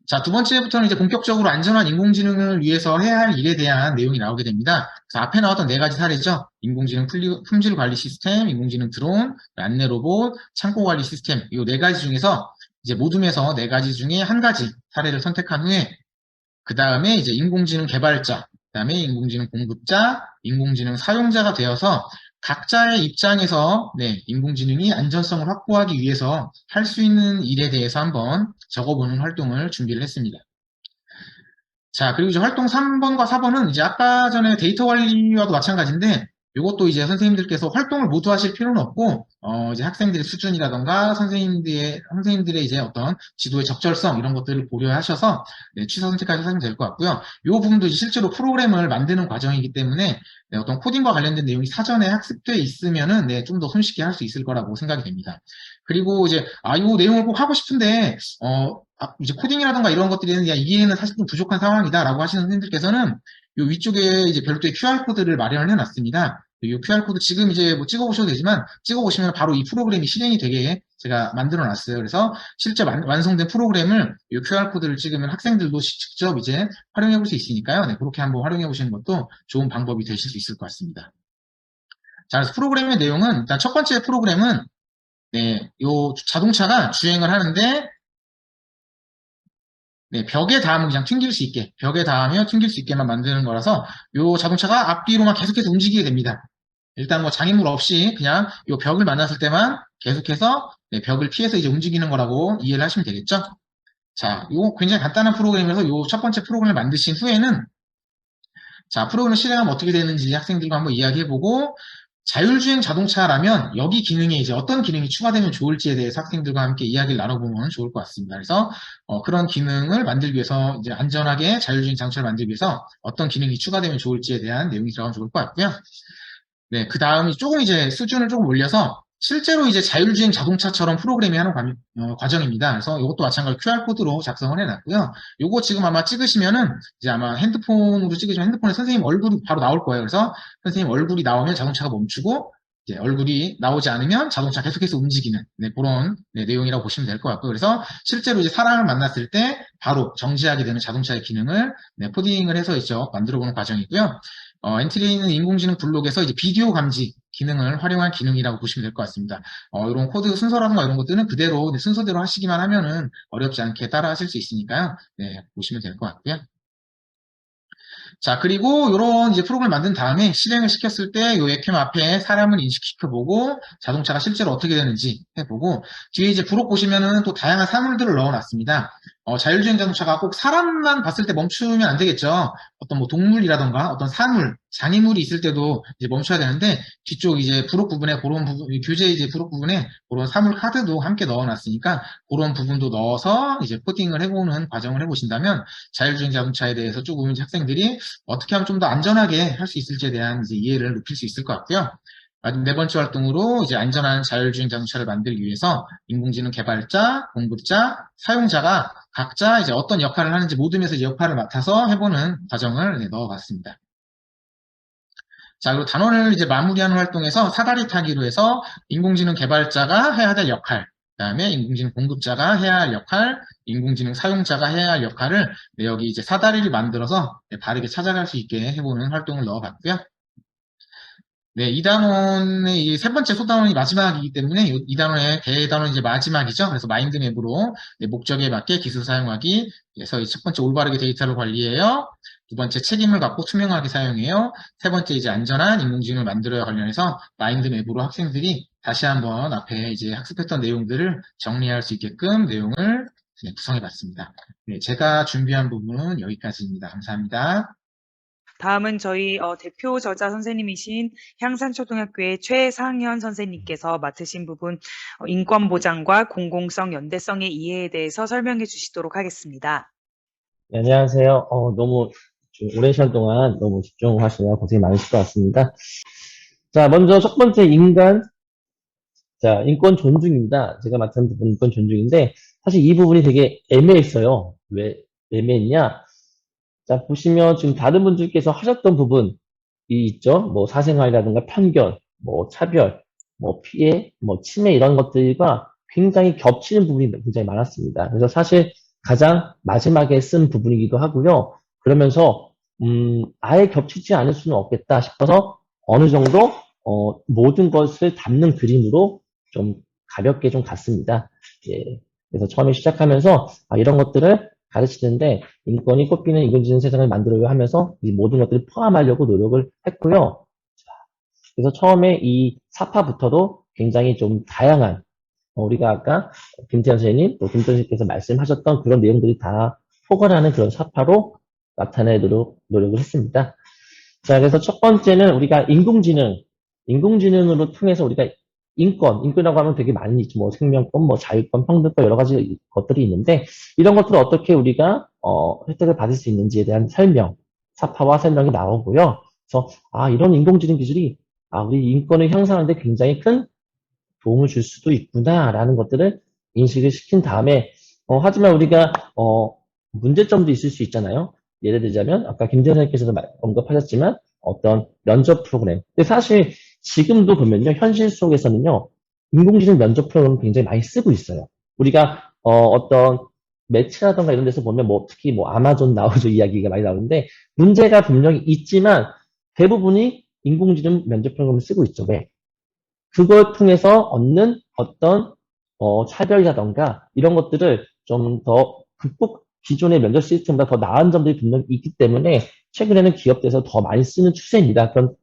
Speaker 4: 자, 두 번째부터는 이제 본격적으로 안전한 인공지능을 위해서 해야 할 일에 대한 내용이 나오게 됩니다. 그래서 앞에 나왔던 네 가지 사례죠. 인공지능 품질 관리 시스템, 인공지능 드론, 안내 로봇, 창고 관리 시스템. 이 네 가지 중에서 이제 모둠에서 네 가지 중에 한 가지 사례를 선택한 후에 그 다음에 이제 인공지능 개발자, 그 다음에 인공지능 공급자, 인공지능 사용자가 되어서 각자의 입장에서 인공지능이 안전성을 확보하기 위해서 할 수 있는 일에 대해서 한번 적어보는 활동을 준비를 했습니다. 자, 그리고 이제 활동 3번과 4번은 이제 아까 전에 데이터 관리와도 마찬가지인데 이것도 이제 선생님들께서 활동을 모두 하실 필요는 없고 이제 학생들의 수준이라던가 선생님들의 이제 어떤 지도의 적절성 이런 것들을 고려하셔서 취사 선택하시면 될 것 같고요. 이 부분도 이제 실제로 프로그램을 만드는 과정이기 때문에 어떤 코딩과 관련된 내용이 사전에 학습돼 있으면은 좀 더 손쉽게 할 수 있을 거라고 생각이 됩니다. 그리고 이제 이 내용을 꼭 하고 싶은데 이제 코딩이라던가 이런 것들에는 이해는 사실 좀 부족한 상황이다라고 하시는 선생님들께서는 이 위쪽에 이제 별도의 QR코드를 마련을 해놨습니다. 이 QR코드 지금 이제 뭐 찍어보셔도 되지만 찍어보시면 바로 이 프로그램이 실행이 되게 제가 만들어놨어요. 그래서 실제 완성된 프로그램을 이 QR코드를 찍으면 학생들도 직접 이제 활용해 볼 수 있으니까요. 그렇게 한번 활용해 보시는 것도 좋은 방법이 되실 수 있을 것 같습니다. 자, 그래서 프로그램의 내용은 일단 첫 번째 프로그램은 요 자동차가 주행을 하는데 벽에 닿으면 그냥 튕길 수 있게, 벽에 닿으면 튕길 수 있게만 만드는 거라서 요 자동차가 앞뒤로만 계속해서 움직이게 됩니다. 일단 뭐 장애물 없이 그냥 요 벽을 만났을 때만 계속해서 벽을 피해서 이제 움직이는 거라고 이해를 하시면 되겠죠. 자, 요 굉장히 간단한 프로그램에서 요 첫 번째 프로그램을 만드신 후에는 자, 프로그램을 실행하면 어떻게 되는지 학생들과 한번 이야기해보고 자율주행 자동차라면 여기 기능에 이제 어떤 기능이 추가되면 좋을지에 대해서 학생들과 함께 이야기를 나눠보면 좋을 것 같습니다. 그래서 그런 기능을 만들기 위해서 이제 안전하게 자율주행 자동차를 만들기 위해서 어떤 기능이 추가되면 좋을지에 대한 내용이 들어가면 좋을 것 같고요. 그 다음이 조금 이제 수준을 조금 올려서 실제로 이제 자율주행 자동차처럼 프로그래밍 하는 과정입니다. 그래서 이것도 마찬가지로 QR코드로 작성을 해놨고요. 요거 지금 아마 찍으시면은 이제 아마 핸드폰으로 찍으시면 핸드폰에 선생님 얼굴이 바로 나올 거예요. 그래서 선생님 얼굴이 나오면 자동차가 멈추고 이제 얼굴이 나오지 않으면 자동차 계속해서 움직이는 그런 내용이라고 보시면 될 것 같고요. 그래서 실제로 이제 사람을 만났을 때 바로 정지하게 되는 자동차의 기능을 코딩을 해서 이제 만들어보는 과정이고요. 엔트리는 인공지능 블록에서 이제 비디오 감지 기능을 활용한 기능이라고 보시면 될 것 같습니다. 이런 코드 순서라든가 이런 것들은 그대로 순서대로 하시기만 하면은 어렵지 않게 따라 하실 수 있으니까요. 보시면 될 것 같고요. 자, 그리고 이런 이제 프로그램을 만든 다음에 실행을 시켰을 때 이 웹캠 앞에 사람을 인식시켜보고 자동차가 실제로 어떻게 되는지 해보고 뒤에 이제 부록 보시면은 또 다양한 사물들을 넣어놨습니다. 자율주행 자동차가 꼭 사람만 봤을 때 멈추면 안 되겠죠. 어떤 뭐 동물이라던가 어떤 사물, 장애물이 있을 때도 이제 멈춰야 되는데 뒤쪽 이제 부록 부분에 그런 부분, 교재 이제 부록 부분에 그런 사물 카드도 함께 넣어놨으니까 그런 부분도 넣어서 이제 코딩을 해보는 과정을 해보신다면 자율주행 자동차에 대해서 조금 이제 학생들이 어떻게 하면 좀 더 안전하게 할 수 있을지에 대한 이제 이해를 높일 수 있을 것 같고요. 네 번째 활동으로 이제 안전한 자율주행 자동차를 만들기 위해서 인공지능 개발자, 공급자, 사용자가 각자 이제 어떤 역할을 하는지 모둠에서 이제 역할을 맡아서 해보는 과정을 넣어봤습니다. 자, 그리고 단원을 이제 마무리하는 활동에서 사다리 타기로 해서 인공지능 개발자가 해야 될 역할, 그다음에 인공지능 공급자가 해야 할 역할, 인공지능 사용자가 해야 할 역할을 여기 이제 사다리를 만들어서 바르게 찾아갈 수 있게 해보는 활동을 넣어봤고요. 네, 이 단원의 이 세 번째 소단원이 마지막이기 때문에 이 단원의 대단원이 이제 마지막이죠. 그래서 마인드맵으로 목적에 맞게 기술 사용하기. 그래서 첫 번째 올바르게 데이터를 관리해요. 두 번째 책임을 갖고 투명하게 사용해요. 세 번째 이제 안전한 인공지능을 만들어야 관련해서 마인드맵으로 학생들이 다시 한번 앞에 이제 학습했던 내용들을 정리할 수 있게끔 내용을 구성해봤습니다. 네, 제가 준비한 부분은 여기까지입니다. 감사합니다.
Speaker 1: 다음은 저희 대표 저자 선생님이신 향산초등학교의 최상현 선생님께서 맡으신 부분 인권 보장과 공공성, 연대성의 이해에 대해서 설명해 주시도록 하겠습니다.
Speaker 5: 네, 안녕하세요. 너무 좀 오랜 시간 동안 너무 집중하시느라 고생이 많으실 것 같습니다. 자, 먼저 첫 번째 자, 인권 존중입니다. 제가 맡은 부분 인권 존중인데, 사실 이 부분이 되게 애매했어요. 왜 애매했냐? 자, 보시면 지금 다른 분들께서 하셨던 부분이 있죠. 뭐 사생활이라든가 편견, 뭐 차별, 뭐 피해, 뭐 침해 이런 것들과 굉장히 겹치는 부분이 굉장히 많았습니다. 그래서 사실 가장 마지막에 쓴 부분이기도 하고요. 그러면서 아예 겹치지 않을 수는 없겠다 싶어서 어느 정도 모든 것을 담는 그림으로 좀 가볍게 좀 갔습니다. 예. 그래서 처음에 시작하면서 이런 것들을 가르치는데 인권이 꽃피는 인공지능 세상을 만들어야 하면서 이 모든 것들을 포함하려고 노력을 했고요. 그래서 처음에 이 사파부터도 굉장히 좀 다양한 우리가 아까 김태현 선생님 또 김태현 선생님께서 말씀하셨던 그런 내용들이 다 포괄하는 그런 사파로 나타내도록 노력을 했습니다. 자, 그래서 첫 번째는 우리가 인공지능으로 통해서 우리가 인권이라고 하면 되게 많이 있죠. 뭐 생명권, 뭐 자유권, 평등권 여러 가지 것들이 있는데 이런 것들을 어떻게 우리가 혜택을 받을 수 있는지에 대한 사파와 설명이 나오고요. 그래서 이런 인공지능 기술이 우리 인권을 향상하는 데 굉장히 큰 도움을 줄 수도 있구나라는 것들을 인식을 시킨 다음에 하지만 우리가 문제점도 있을 수 있잖아요. 예를 들자면 아까 김재현 선생님께서도 언급하셨지만 어떤 면접 프로그램. 근데 사실 지금도 보면요. 현실 속에서는요. 인공지능 면접 프로그램을 굉장히 많이 쓰고 있어요. 우리가 어떤 매체라던가 이런 데서 보면 특히 아마존 나우죠 이야기가 많이 나오는데 문제가 분명히 있지만 대부분이 인공지능 면접 프로그램을 쓰고 있죠. 왜? 그걸 통해서 얻는 어떤 차별이라던가 이런 것들을 좀 더 기존의 면접 시스템보다 더 나은 점들이 분명히 있기 때문에 최근에는 기업들에서 더 많이 쓰는 추세입니다. 그러니까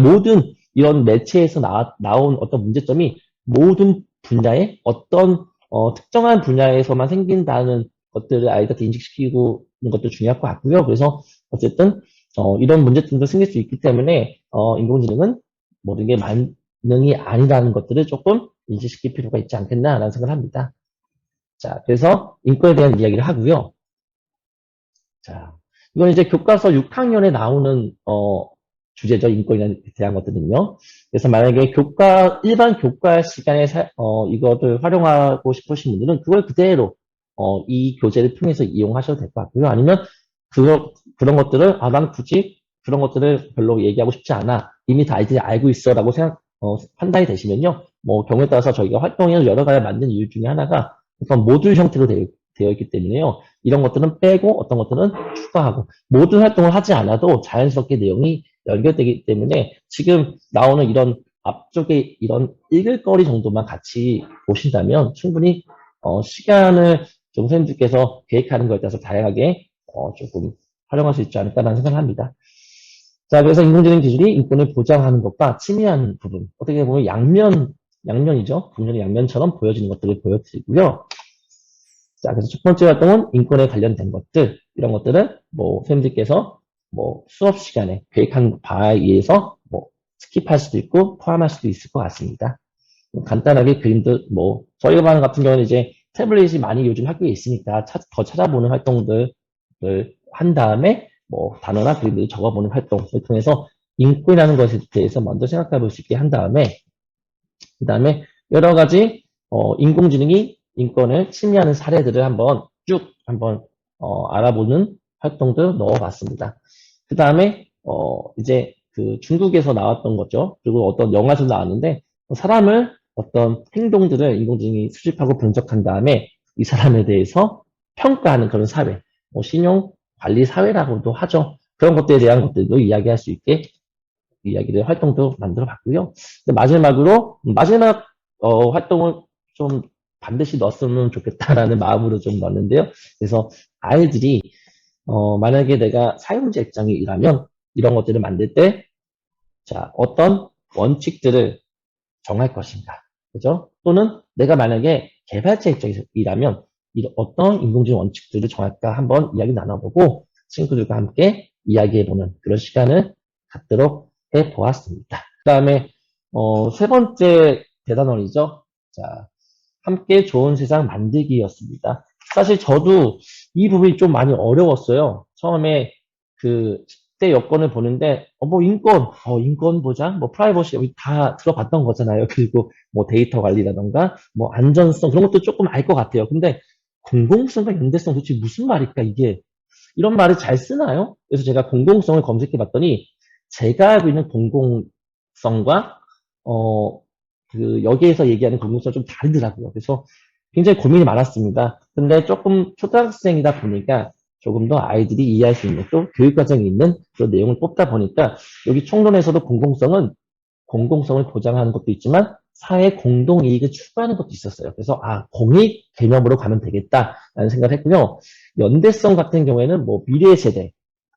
Speaker 5: 모든 이런 매체에서 나온 어떤 문제점이 모든 분야의 어떤 특정한 분야에서만 생긴다는 것들을 아이들한테 인식시키고 있는 것도 중요할 것 같고요. 그래서 어쨌든 이런 문제점도 생길 수 있기 때문에 인공지능은 모든 게 만능이 아니라는 것들을 조금 인식시킬 필요가 있지 않겠나라는 생각을 합니다. 자, 그래서 인권에 대한 이야기를 하고요. 자, 이건 이제 교과서 6학년에 나오는 주제죠. 인권에 대한 것들은요. 그래서 만약에 일반 교과 시간에 이것을 활용하고 싶으신 분들은 그걸 그대로, 이 교재를 통해서 이용하셔도 될 것 같고요. 아니면 그런 것들을, 난 굳이 그런 것들을 별로 얘기하고 싶지 않아. 이미 다 아이들이 알고 있어. 라고 판단이 되시면요. 뭐, 경우에 따라서 저희가 활동을 여러 가지 만든 이유 중에 하나가 어떤 모듈 형태로 되어 있기 때문에요. 이런 것들은 빼고 어떤 것들은 추가하고 모든 활동을 하지 않아도 자연스럽게 내용이 연결되기 때문에 지금 나오는 이런 앞쪽에 이런 읽을거리 정도만 같이 보신다면 충분히 시간을 좀 선생님들께서 계획하는 것에 따라서 다양하게 조금 활용할 수 있지 않을까라는 생각을 합니다. 자, 그래서 인공지능 기술이 인권을 보장하는 것과 침해하는 부분, 어떻게 보면 양면이죠. 분명히 양면처럼 보여지는 것들을 보여드리고요. 자, 그래서 첫 번째 활동은 인권에 관련된 것들, 이런 것들은 뭐 선생님들께서 뭐 수업 시간에 계획한 바에 의해서 뭐 스킵할 수도 있고 포함할 수도 있을 것 같습니다. 간단하게 그림도 뭐 저희 반 같은 경우는 이제 태블릿이 많이 요즘 학교에 있으니까 더 찾아보는 활동들을 한 다음에 뭐 단어나 그림들을 적어보는 활동을 통해서 인권이라는 것에 대해서 먼저 생각해 볼 수 있게 한 다음에 그 다음에 여러 가지 인공지능이 인권을 침해하는 사례들을 한번 알아보는 활동도 넣어봤습니다. 그 다음에 이제 그 중국에서 나왔던 거죠. 그리고 어떤 영화에서 나왔는데 사람을 어떤 행동들을 인공지능이 수집하고 분석한 다음에 이 사람에 대해서 평가하는 그런 사회, 신용 관리 사회라고도 하죠. 그런 것들에 대한 것들도 이야기할 수 있게 활동도 만들어 봤고요. 마지막 활동을 좀 반드시 넣었으면 좋겠다라는 마음으로 좀 넣었는데요. 그래서 아이들이 만약에 내가 사용자 입장이라면 이런 것들을 만들 때 자, 어떤 원칙들을 정할 것인가, 그죠? 또는 내가 만약에 개발자 입장이라면 어떤 인공지능 원칙들을 정할까 한번 이야기 나눠보고 친구들과 함께 이야기해보는 그런 시간을 갖도록 해보았습니다. 그 다음에 세 번째 대단원이죠. 자, 함께 좋은 세상 만들기였습니다. 사실 저도 이 부분이 좀 많이 어려웠어요. 처음에 그때 여건을 보는데 뭐 인권 보장, 뭐 프라이버시 여기 다 들어봤던 거잖아요. 그리고 뭐 데이터 관리라던가 뭐 안전성 그런 것도 조금 알 것 같아요. 근데 공공성과 연대성 도대체 무슨 말일까 이게 이런 말을 잘 쓰나요? 그래서 제가 공공성을 검색해 봤더니 제가 알고 있는 공공성과 여기에서 얘기하는 공공성이 좀 다르더라고요. 그래서 굉장히 고민이 많았습니다. 근데 조금 초등학생이다 보니까 조금 더 아이들이 이해할 수 있는 또 교육과정이 있는 그런 내용을 뽑다 보니까 여기 총론에서도 공공성을 보장하는 것도 있지만 사회 공동이익을 추구하는 것도 있었어요. 그래서 공익 개념으로 가면 되겠다라는 생각을 했고요. 연대성 같은 경우에는 뭐 미래 세대,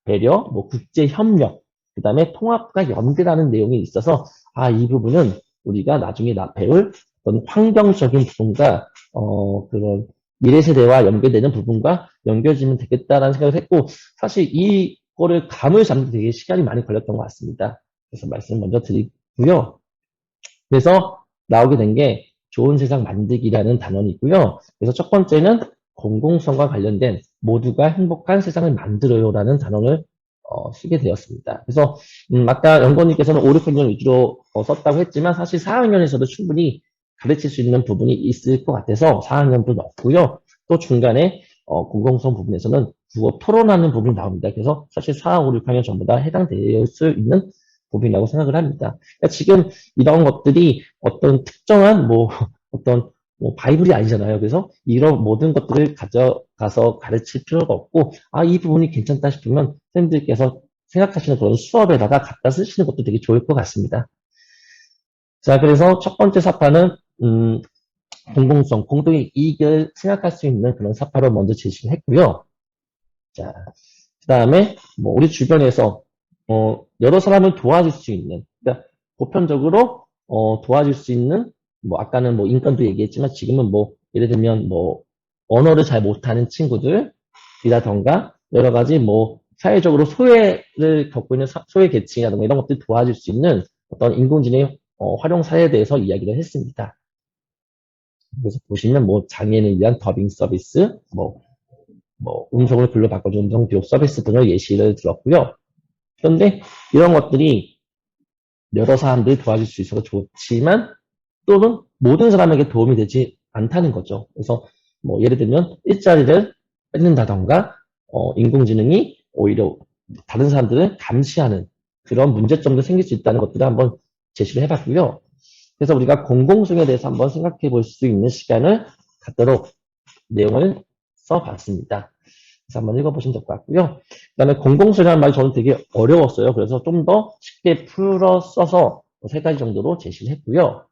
Speaker 5: 배려, 뭐 국제 협력, 그 다음에 통합과 연대라는 내용이 있어서 이 부분은 우리가 나중에 배울 어떤 환경적인 부분과 그런 미래 세대와 연결되는 부분과 연결지면 되겠다라는 생각을 했고 사실 이거를 감을 잡는 데 되게 시간이 많이 걸렸던 것 같습니다. 그래서 말씀 먼저 드리고요. 그래서 나오게 된 게 좋은 세상 만들기라는 단원이 있고요. 그래서 첫 번째는 공공성과 관련된 모두가 행복한 세상을 만들어요라는 단원을 쓰게 되었습니다. 그래서 아까 연구원님께서는 5, 6학년 위주로 썼다고 했지만 사실 4학년에서도 충분히 가르칠 수 있는 부분이 있을 것 같아서 4학년도 넣었고요. 또 중간에 공공성 부분에서는 국어 토론하는 부분이 나옵니다. 그래서 사실 4, 5, 6학년 전부 다 해당될 수 있는 부분이라고 생각을 합니다. 그러니까 지금 이런 것들이 어떤 특정한 어떤 바이블이 아니잖아요. 그래서 이런 모든 것들을 가져가서 가르칠 필요가 없고 이 부분이 괜찮다 싶으면 선생님들께서 생각하시는 그런 수업에다가 갖다 쓰시는 것도 되게 좋을 것 같습니다. 자, 그래서 첫 번째 사파는 공공성, 공동의 이익을 생각할 수 있는 그런 사파로 먼저 제시를 했고요. 자, 그 다음에 우리 주변에서 여러 사람을 도와줄 수 있는, 그러니까 보편적으로 도와줄 수 있는 아까는 인권도 얘기했지만 지금은 예를 들면 언어를 잘 못하는 친구들이라던가 여러 가지 사회적으로 소외를 겪고 있는 소외 계층이라던가 이런 것들 도와줄 수 있는 어떤 인공지능 활용 사례에 대해서 이야기를 했습니다. 그래서 보시면 장애인을 위한 더빙 서비스, 음성을 글로 바꿔주는 음성 비록 서비스 등을 예시를 들었고요. 그런데 이런 것들이 여러 사람들이 도와줄 수 있어서 좋지만 또는 모든 사람에게 도움이 되지 않다는 거죠. 그래서 뭐 예를 들면 일자리를 뺏는다던가 인공지능이 오히려 다른 사람들을 감시하는 그런 문제점도 생길 수 있다는 것들을 한번 제시를 해봤고요. 그래서 우리가 공공성에 대해서 한번 생각해 볼 수 있는 시간을 갖도록 내용을 써봤습니다. 그래서 한번 읽어보시면 될 것 같고요. 그 다음에 공공성이라는 말이 저는 되게 어려웠어요. 그래서 좀 더 쉽게 풀어 써서 3가지 정도로 제시를 했고요.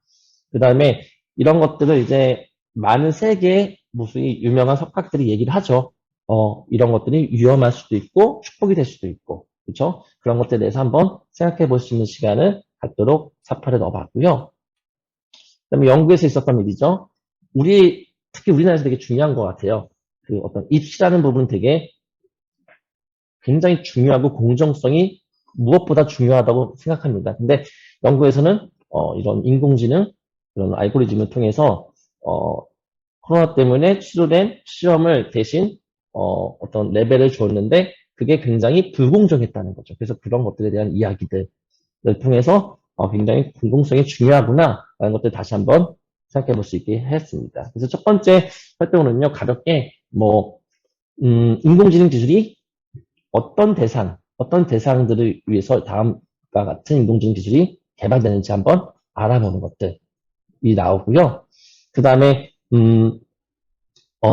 Speaker 5: 그 다음에 이런 것들을 이제 많은 세계의 무수히 유명한 석학들이 얘기를 하죠. 이런 것들이 위험할 수도 있고 축복이 될 수도 있고, 그렇죠? 그런 것들에 대해서 한번 생각해 볼 수 있는 시간을 갖도록 사파를 넣어봤고요. 그다음에 영국에서 있었던 일이죠. 특히 우리나라에서 되게 중요한 것 같아요. 그 어떤 입시라는 부분은 되게 굉장히 중요하고 공정성이 무엇보다 중요하다고 생각합니다. 근데 영국에서는 이런 인공지능, 이런 알고리즘을 통해서 코로나 때문에 치료된 시험을 대신 어떤 레벨을 줬는데 그게 굉장히 불공정했다는 거죠. 그래서 그런 것들에 대한 이야기들을 통해서 굉장히 공공성이 중요하구나 라는 것들 다시 한번 생각해 볼 수 있게 했습니다. 그래서 첫 번째 활동으로는요, 가볍게 인공지능 기술이 어떤 대상들을 위해서 다음과 같은 인공지능 기술이 개발되는지 한번 알아보는 것들이 나오고요. 그 다음에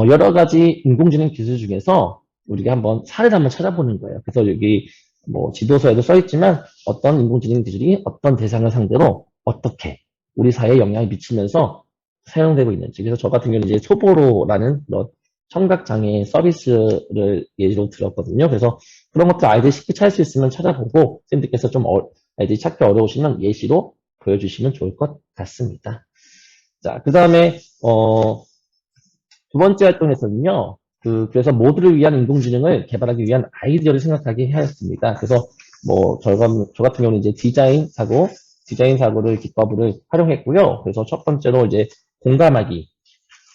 Speaker 5: 여러 가지 인공지능 기술 중에서 우리가 한번 사례를 한번 찾아보는 거예요. 그래서 여기 뭐 지도서에도 써 있지만 어떤 인공지능 기술이 어떤 대상을 상대로 어떻게 우리 사회에 영향을 미치면서 사용되고 있는지. 그래서 저 같은 경우는 이제 소보로라는 청각장애 서비스를 예로 들었거든요. 그래서 그런 것들 아이들이 쉽게 찾을 수 있으면 찾아보고 쌤들께서 좀 아이들이 찾기 어려우시면 예시로 보여주시면 좋을 것 같습니다. 자, 그 다음에 두 번째 활동에서는요. 그래서 모두를 위한 인공지능을 개발하기 위한 아이디어를 생각하게 하였습니다. 그래서 저 같은 경우는 이제 디자인 사고를 기법을 활용했고요. 그래서 첫 번째로 이제 공감하기.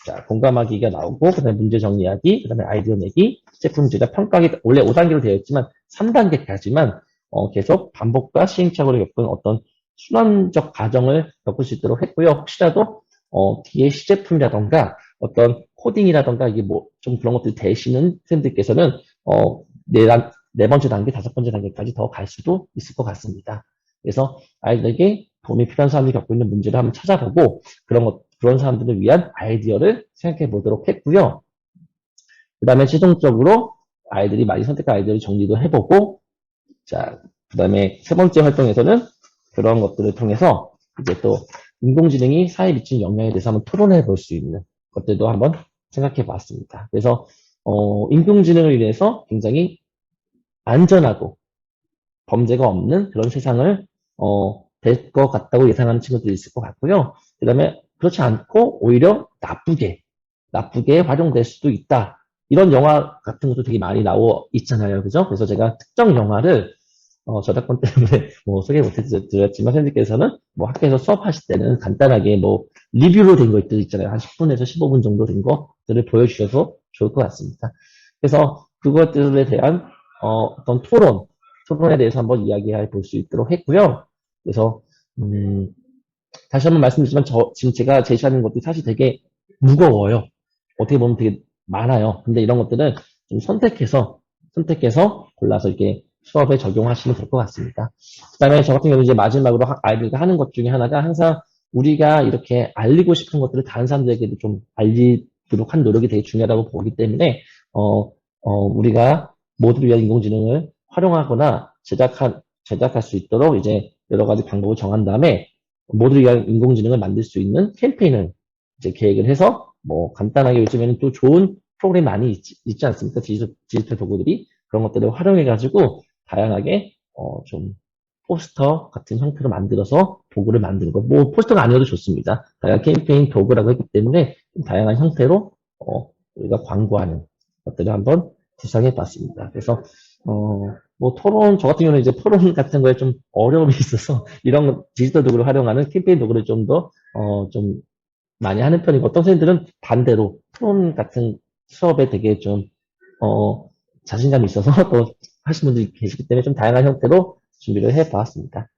Speaker 5: 자, 공감하기가 나오고, 그 다음에 문제 정리하기, 그 다음에 아이디어 내기, 제품 제작 평가하기, 원래 5단계로 되어 있지만 3단계까지만 계속 반복과 시행착오를 겪은 어떤 순환적 과정을 겪을 수 있도록 했고요. 혹시라도 뒤에 시제품이라던가 어떤 코딩이라던가 이게 좀 그런 것들 되시는 쌤들께서는 네 번째 단계, 5번째 단계까지 더 갈 수도 있을 것 같습니다. 그래서 아이들에게 도움이 필요한 사람들이 겪고 있는 문제를 한번 찾아보고 그런 사람들을 위한 아이디어를 생각해 보도록 했고요. 그 다음에 최종적으로 아이들이 많이 선택한 아이디어를 정리도 해보고, 자, 그 다음에 세 번째 활동에서는 그런 것들을 통해서 이제 또 인공지능이 사회에 미치는 영향에 대해서 한번 토론해 볼 수 있는 것들도 한번 생각해 봤습니다. 그래서, 인공지능을 인해서 굉장히 안전하고 범죄가 없는 그런 세상을, 될 것 같다고 예상하는 친구들이 있을 것 같고요. 그 다음에 그렇지 않고 오히려 나쁘게 활용될 수도 있다. 이런 영화 같은 것도 되게 많이 나오 있잖아요. 그죠? 그래서 제가 특정 영화를 저작권 때문에 소개 못 해드렸지만 선생님께서는 학교에서 수업하실 때는 간단하게 리뷰로 된 것들 있잖아요. 한 10분에서 15분 정도 된 것들을 보여주셔도 좋을 것 같습니다. 그래서 그것들에 대한 어떤 토론에 대해서 한번 이야기해 볼 수 있도록 했고요. 그래서 다시 한번 말씀드리지만 지금 제가 제시하는 것들이 사실 되게 무거워요. 어떻게 보면 되게 많아요. 근데 이런 것들은 좀 선택해서 골라서 이렇게 수업에 적용하시면 될 것 같습니다. 그 다음에 저 같은 경우는 이제 마지막으로 아이들과 하는 것 중에 하나가 항상 우리가 이렇게 알리고 싶은 것들을 다른 사람들에게도 좀 알리도록 한 노력이 되게 중요하다고 보기 때문에, 우리가 모두를 위한 인공지능을 활용하거나 제작할 수 있도록 이제 여러 가지 방법을 정한 다음에 모두를 위한 인공지능을 만들 수 있는 캠페인을 이제 계획을 해서 간단하게 요즘에는 또 좋은 프로그램이 많이 있지 않습니까? 디지털 도구들이 그런 것들을 활용해가지고 다양하게 좀 포스터 같은 형태로 만들어서 도구를 만드는 것. 포스터가 아니어도 좋습니다. 다양한 캠페인 도구라고 했기 때문에 다양한 형태로 우리가 광고하는 것들을 한번 구상해 봤습니다. 그래서 저 같은 경우는 이제 토론 같은 거에 좀 어려움이 있어서 이런 디지털 도구를 활용하는 캠페인 도구를 좀 더 좀 많이 하는 편이고, 어떤 선생님들은 반대로 토론 같은 수업에 되게 좀 자신감이 있어서 또 하시는 분들이 계시기 때문에 좀 다양한 형태로 준비를 해 보았습니다.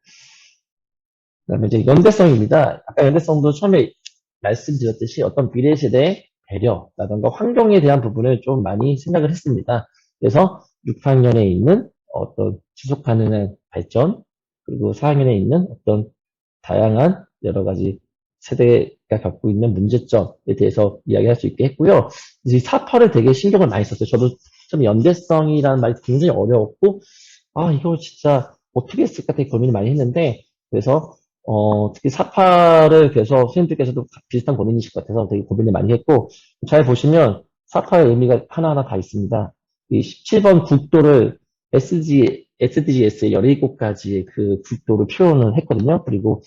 Speaker 5: 그다음에 이제 연대성입니다. 아까 연대성도 처음에 말씀드렸듯이 어떤 미래 세대의 배려라든가 환경에 대한 부분을 좀 많이 생각을 했습니다. 그래서 6학년에 있는 어떤 지속 가능한 발전, 그리고 4학년에 있는 어떤 다양한 여러 가지 세대가 겪고 있는 문제점에 대해서 이야기할 수 있게 했고요. 이 사파를 되게 신경을 많이 썼어요. 저도 좀 연대성이라는 말이 굉장히 어려웠고, 이거 진짜 어떻게 했을까 되게 고민을 많이 했는데, 그래서, 특히 사파를 그래서 선생님들께서도 비슷한 고민이실 것 같아서 되게 고민을 많이 했고, 잘 보시면 사파의 의미가 하나하나 다 있습니다. 이 17번 국도를 SDGs의 17가지의 그 국도를 표현을 했거든요. 그리고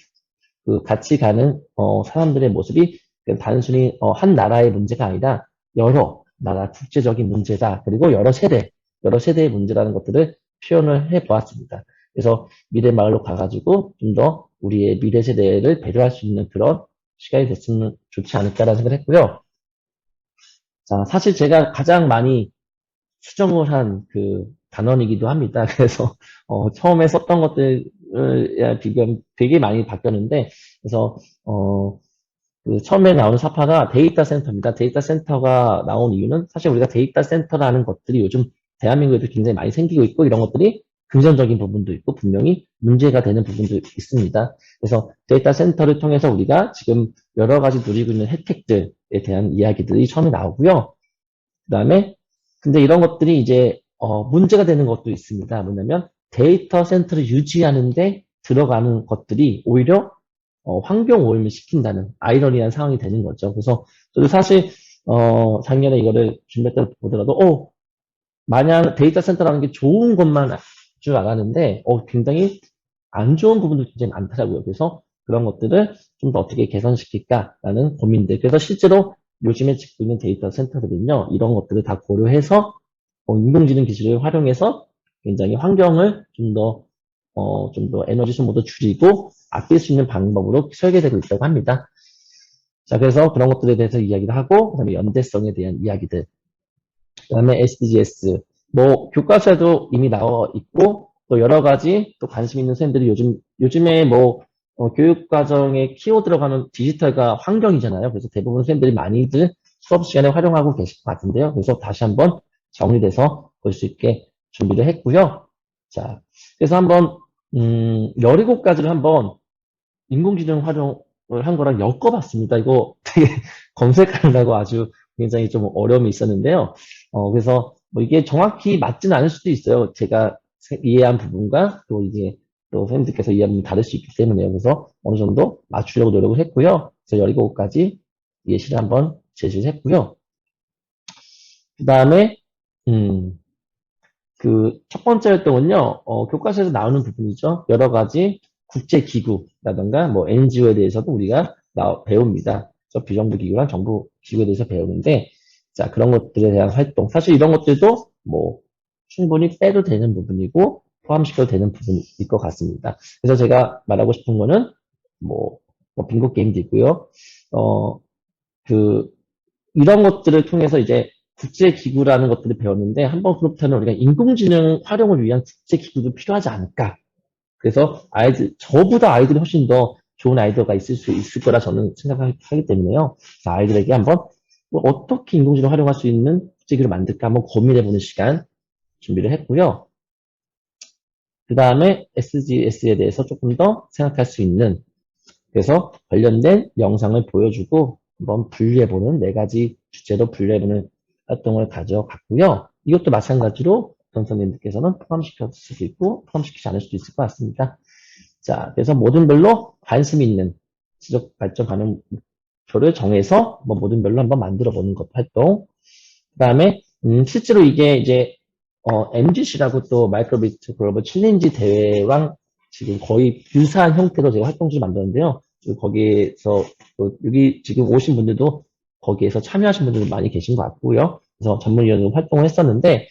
Speaker 5: 그 같이 가는 사람들의 모습이 단순히 한 나라의 문제가 아니라 여러 나라 국제적인 문제다. 그리고 여러 세대의 문제라는 것들을 표현을 해 보았습니다. 그래서 미래 마을로 가가지고 좀 더 우리의 미래 세대를 배려할 수 있는 그런 시간이 됐으면 좋지 않을까라는 생각을 했고요. 자, 사실 제가 가장 많이 수정을 한 그 단원이기도 합니다. 그래서 처음에 썼던 것들을 비교하면 되게 많이 바뀌었는데, 그래서 그 처음에 나오는 사파가 데이터 센터입니다. 데이터 센터가 나온 이유는 사실 우리가 데이터 센터라는 것들이 요즘 대한민국에도 굉장히 많이 생기고 있고, 이런 것들이 긍정적인 부분도 있고 분명히 문제가 되는 부분도 있습니다. 그래서 데이터 센터를 통해서 우리가 지금 여러 가지 누리고 있는 혜택들에 대한 이야기들이 처음에 나오고요. 그 다음에 근데 이런 것들이 이제 문제가 되는 것도 있습니다. 뭐냐면 데이터 센터를 유지하는데 들어가는 것들이 오히려 환경 오염을 시킨다는 아이러니한 상황이 되는 거죠. 그래서 저도 사실 작년에 이거를 준비할 때 보더라도 마냥 데이터 센터라는 게 좋은 것만 줄 알았는데 굉장히 안 좋은 부분도 굉장히 많더라고요. 그래서 그런 것들을 좀 더 어떻게 개선시킬까라는 고민들. 그래서 실제로 요즘에 짓고 있는 데이터 센터들은요, 이런 것들을 다 고려해서 인공지능 기술을 활용해서 굉장히 환경을 좀 더 에너지 소모도 줄이고 아낄 수 있는 방법으로 설계되고 있다고 합니다. 자, 그래서 그런 것들에 대해서 이야기를 하고, 그 다음에 연대성에 대한 이야기들, 그 다음에 SDGs, 뭐 교과서에도 이미 나와 있고, 또 여러 가지 또 관심 있는 선생님들이 요즘에 뭐 교육 과정에 키워 들어가는 디지털과 환경이잖아요. 그래서 대부분 선생님들이 많이들 수업 시간에 활용하고 계실 것 같은데요. 그래서 다시 한번 정리돼서 볼 수 있게 준비를 했고요. 자, 그래서 한번 17가지를 한번 인공지능 활용을 한 거랑 엮어봤습니다. 이거 되게 검색하느라고 아주 굉장히 좀 어려움이 있었는데요. 그래서 뭐 이게 정확히 맞지는 않을 수도 있어요. 제가 이해한 부분과 또 이제 또 선생님들께서 이해한 부분이 다를 수 있기 때문에요. 그래서 어느 정도 맞추려고 노력을 했고요. 그래서 17가지 예시를 한번 제시를 했고요. 그 다음에 그 첫 번째 활동은요, 교과서에서 나오는 부분이죠. 여러 가지 국제기구라든가 뭐 NGO에 대해서도 우리가 배웁니다. 그래서 비정부 기구랑 정부 기구에 대해서 배우는데, 자, 그런 것들에 대한 활동. 사실 이런 것들도 뭐 충분히 빼도 되는 부분이고 포함시켜도 되는 부분일 것 같습니다. 그래서 제가 말하고 싶은 거는 뭐 빙고 게임도 있고요. 이런 것들을 통해서 이제 국제기구라는 것들을 배웠는데, 한번 그렇다면 우리가 인공지능 활용을 위한 국제기구도 필요하지 않을까. 그래서 저보다 아이들이 훨씬 더 좋은 아이디어가 있을 수 있을 거라 저는 생각하기 때문에요. 그래서 아이들에게 한번 어떻게 인공지능을 활용할 수 있는 국제기구를 만들까 한번 고민해보는 시간 준비를 했고요. 그 다음에 SDGs에 대해서 조금 더 생각할 수 있는, 그래서 관련된 영상을 보여주고 한번 분류해보는 4가지 주제로 분류해보는 활동을 가져갔고요. 이것도 마찬가지로 어떤 선생님들께서는 포함시킬 수도 있고 포함시키지 않을 수도 있을 것 같습니다. 자, 그래서 모든 별로 관심 있는 지적 발전 가능 목표를 정해서 모든 별로 한번 만들어 보는 것 활동. 그 다음에 실제로 이게 이제 MGC라고 또 마이크로비트 글로벌 챌린지 대회랑 지금 거의 유사한 형태로 제가 활동지를 만들었는데요. 거기에서 여기 지금 오신 분들도 거기에서 참여하신 분들도 많이 계신 것 같고요. 그래서 전문위원으로 활동을 했었는데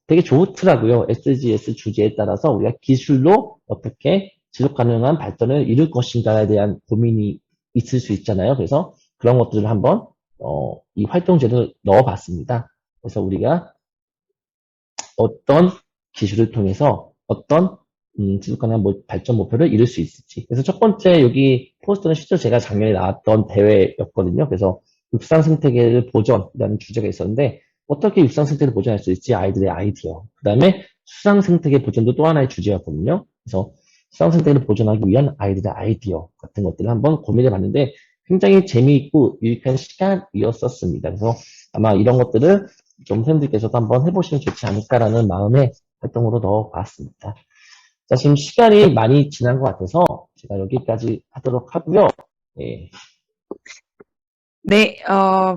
Speaker 5: 되게 좋더라고요. SDGs 주제에 따라서 우리가 기술로 어떻게 지속 가능한 발전을 이룰 것인가에 대한 고민이 있을 수 있잖아요. 그래서 그런 것들을 한번 이 활동제를 넣어봤습니다. 그래서 우리가 어떤 기술을 통해서 어떤 지속가능한 발전 목표를 이룰 수 있을지. 그래서 첫 번째 여기 포스터는 실제로 제가 작년에 나왔던 대회였거든요. 그래서 육상 생태계를 보존이라는 주제가 있었는데 어떻게 육상 생태계를 보존할 수 있지? 아이들의 아이디어. 그 다음에 수상 생태계 보존도 또 하나의 주제였거든요. 그래서 수상 생태계를 보존하기 위한 아이들의 아이디어 같은 것들을 한번 고민해 봤는데 굉장히 재미있고 유익한 시간이었었습니다. 그래서 아마 이런 것들을 좀 선생님들께서도 한번 해보시면 좋지 않을까라는 마음의 활동으로 넣어봤습니다. 자, 지금 시간이 많이 지난 것 같아서 제가 여기까지 하도록 하고요. 예.
Speaker 1: 네,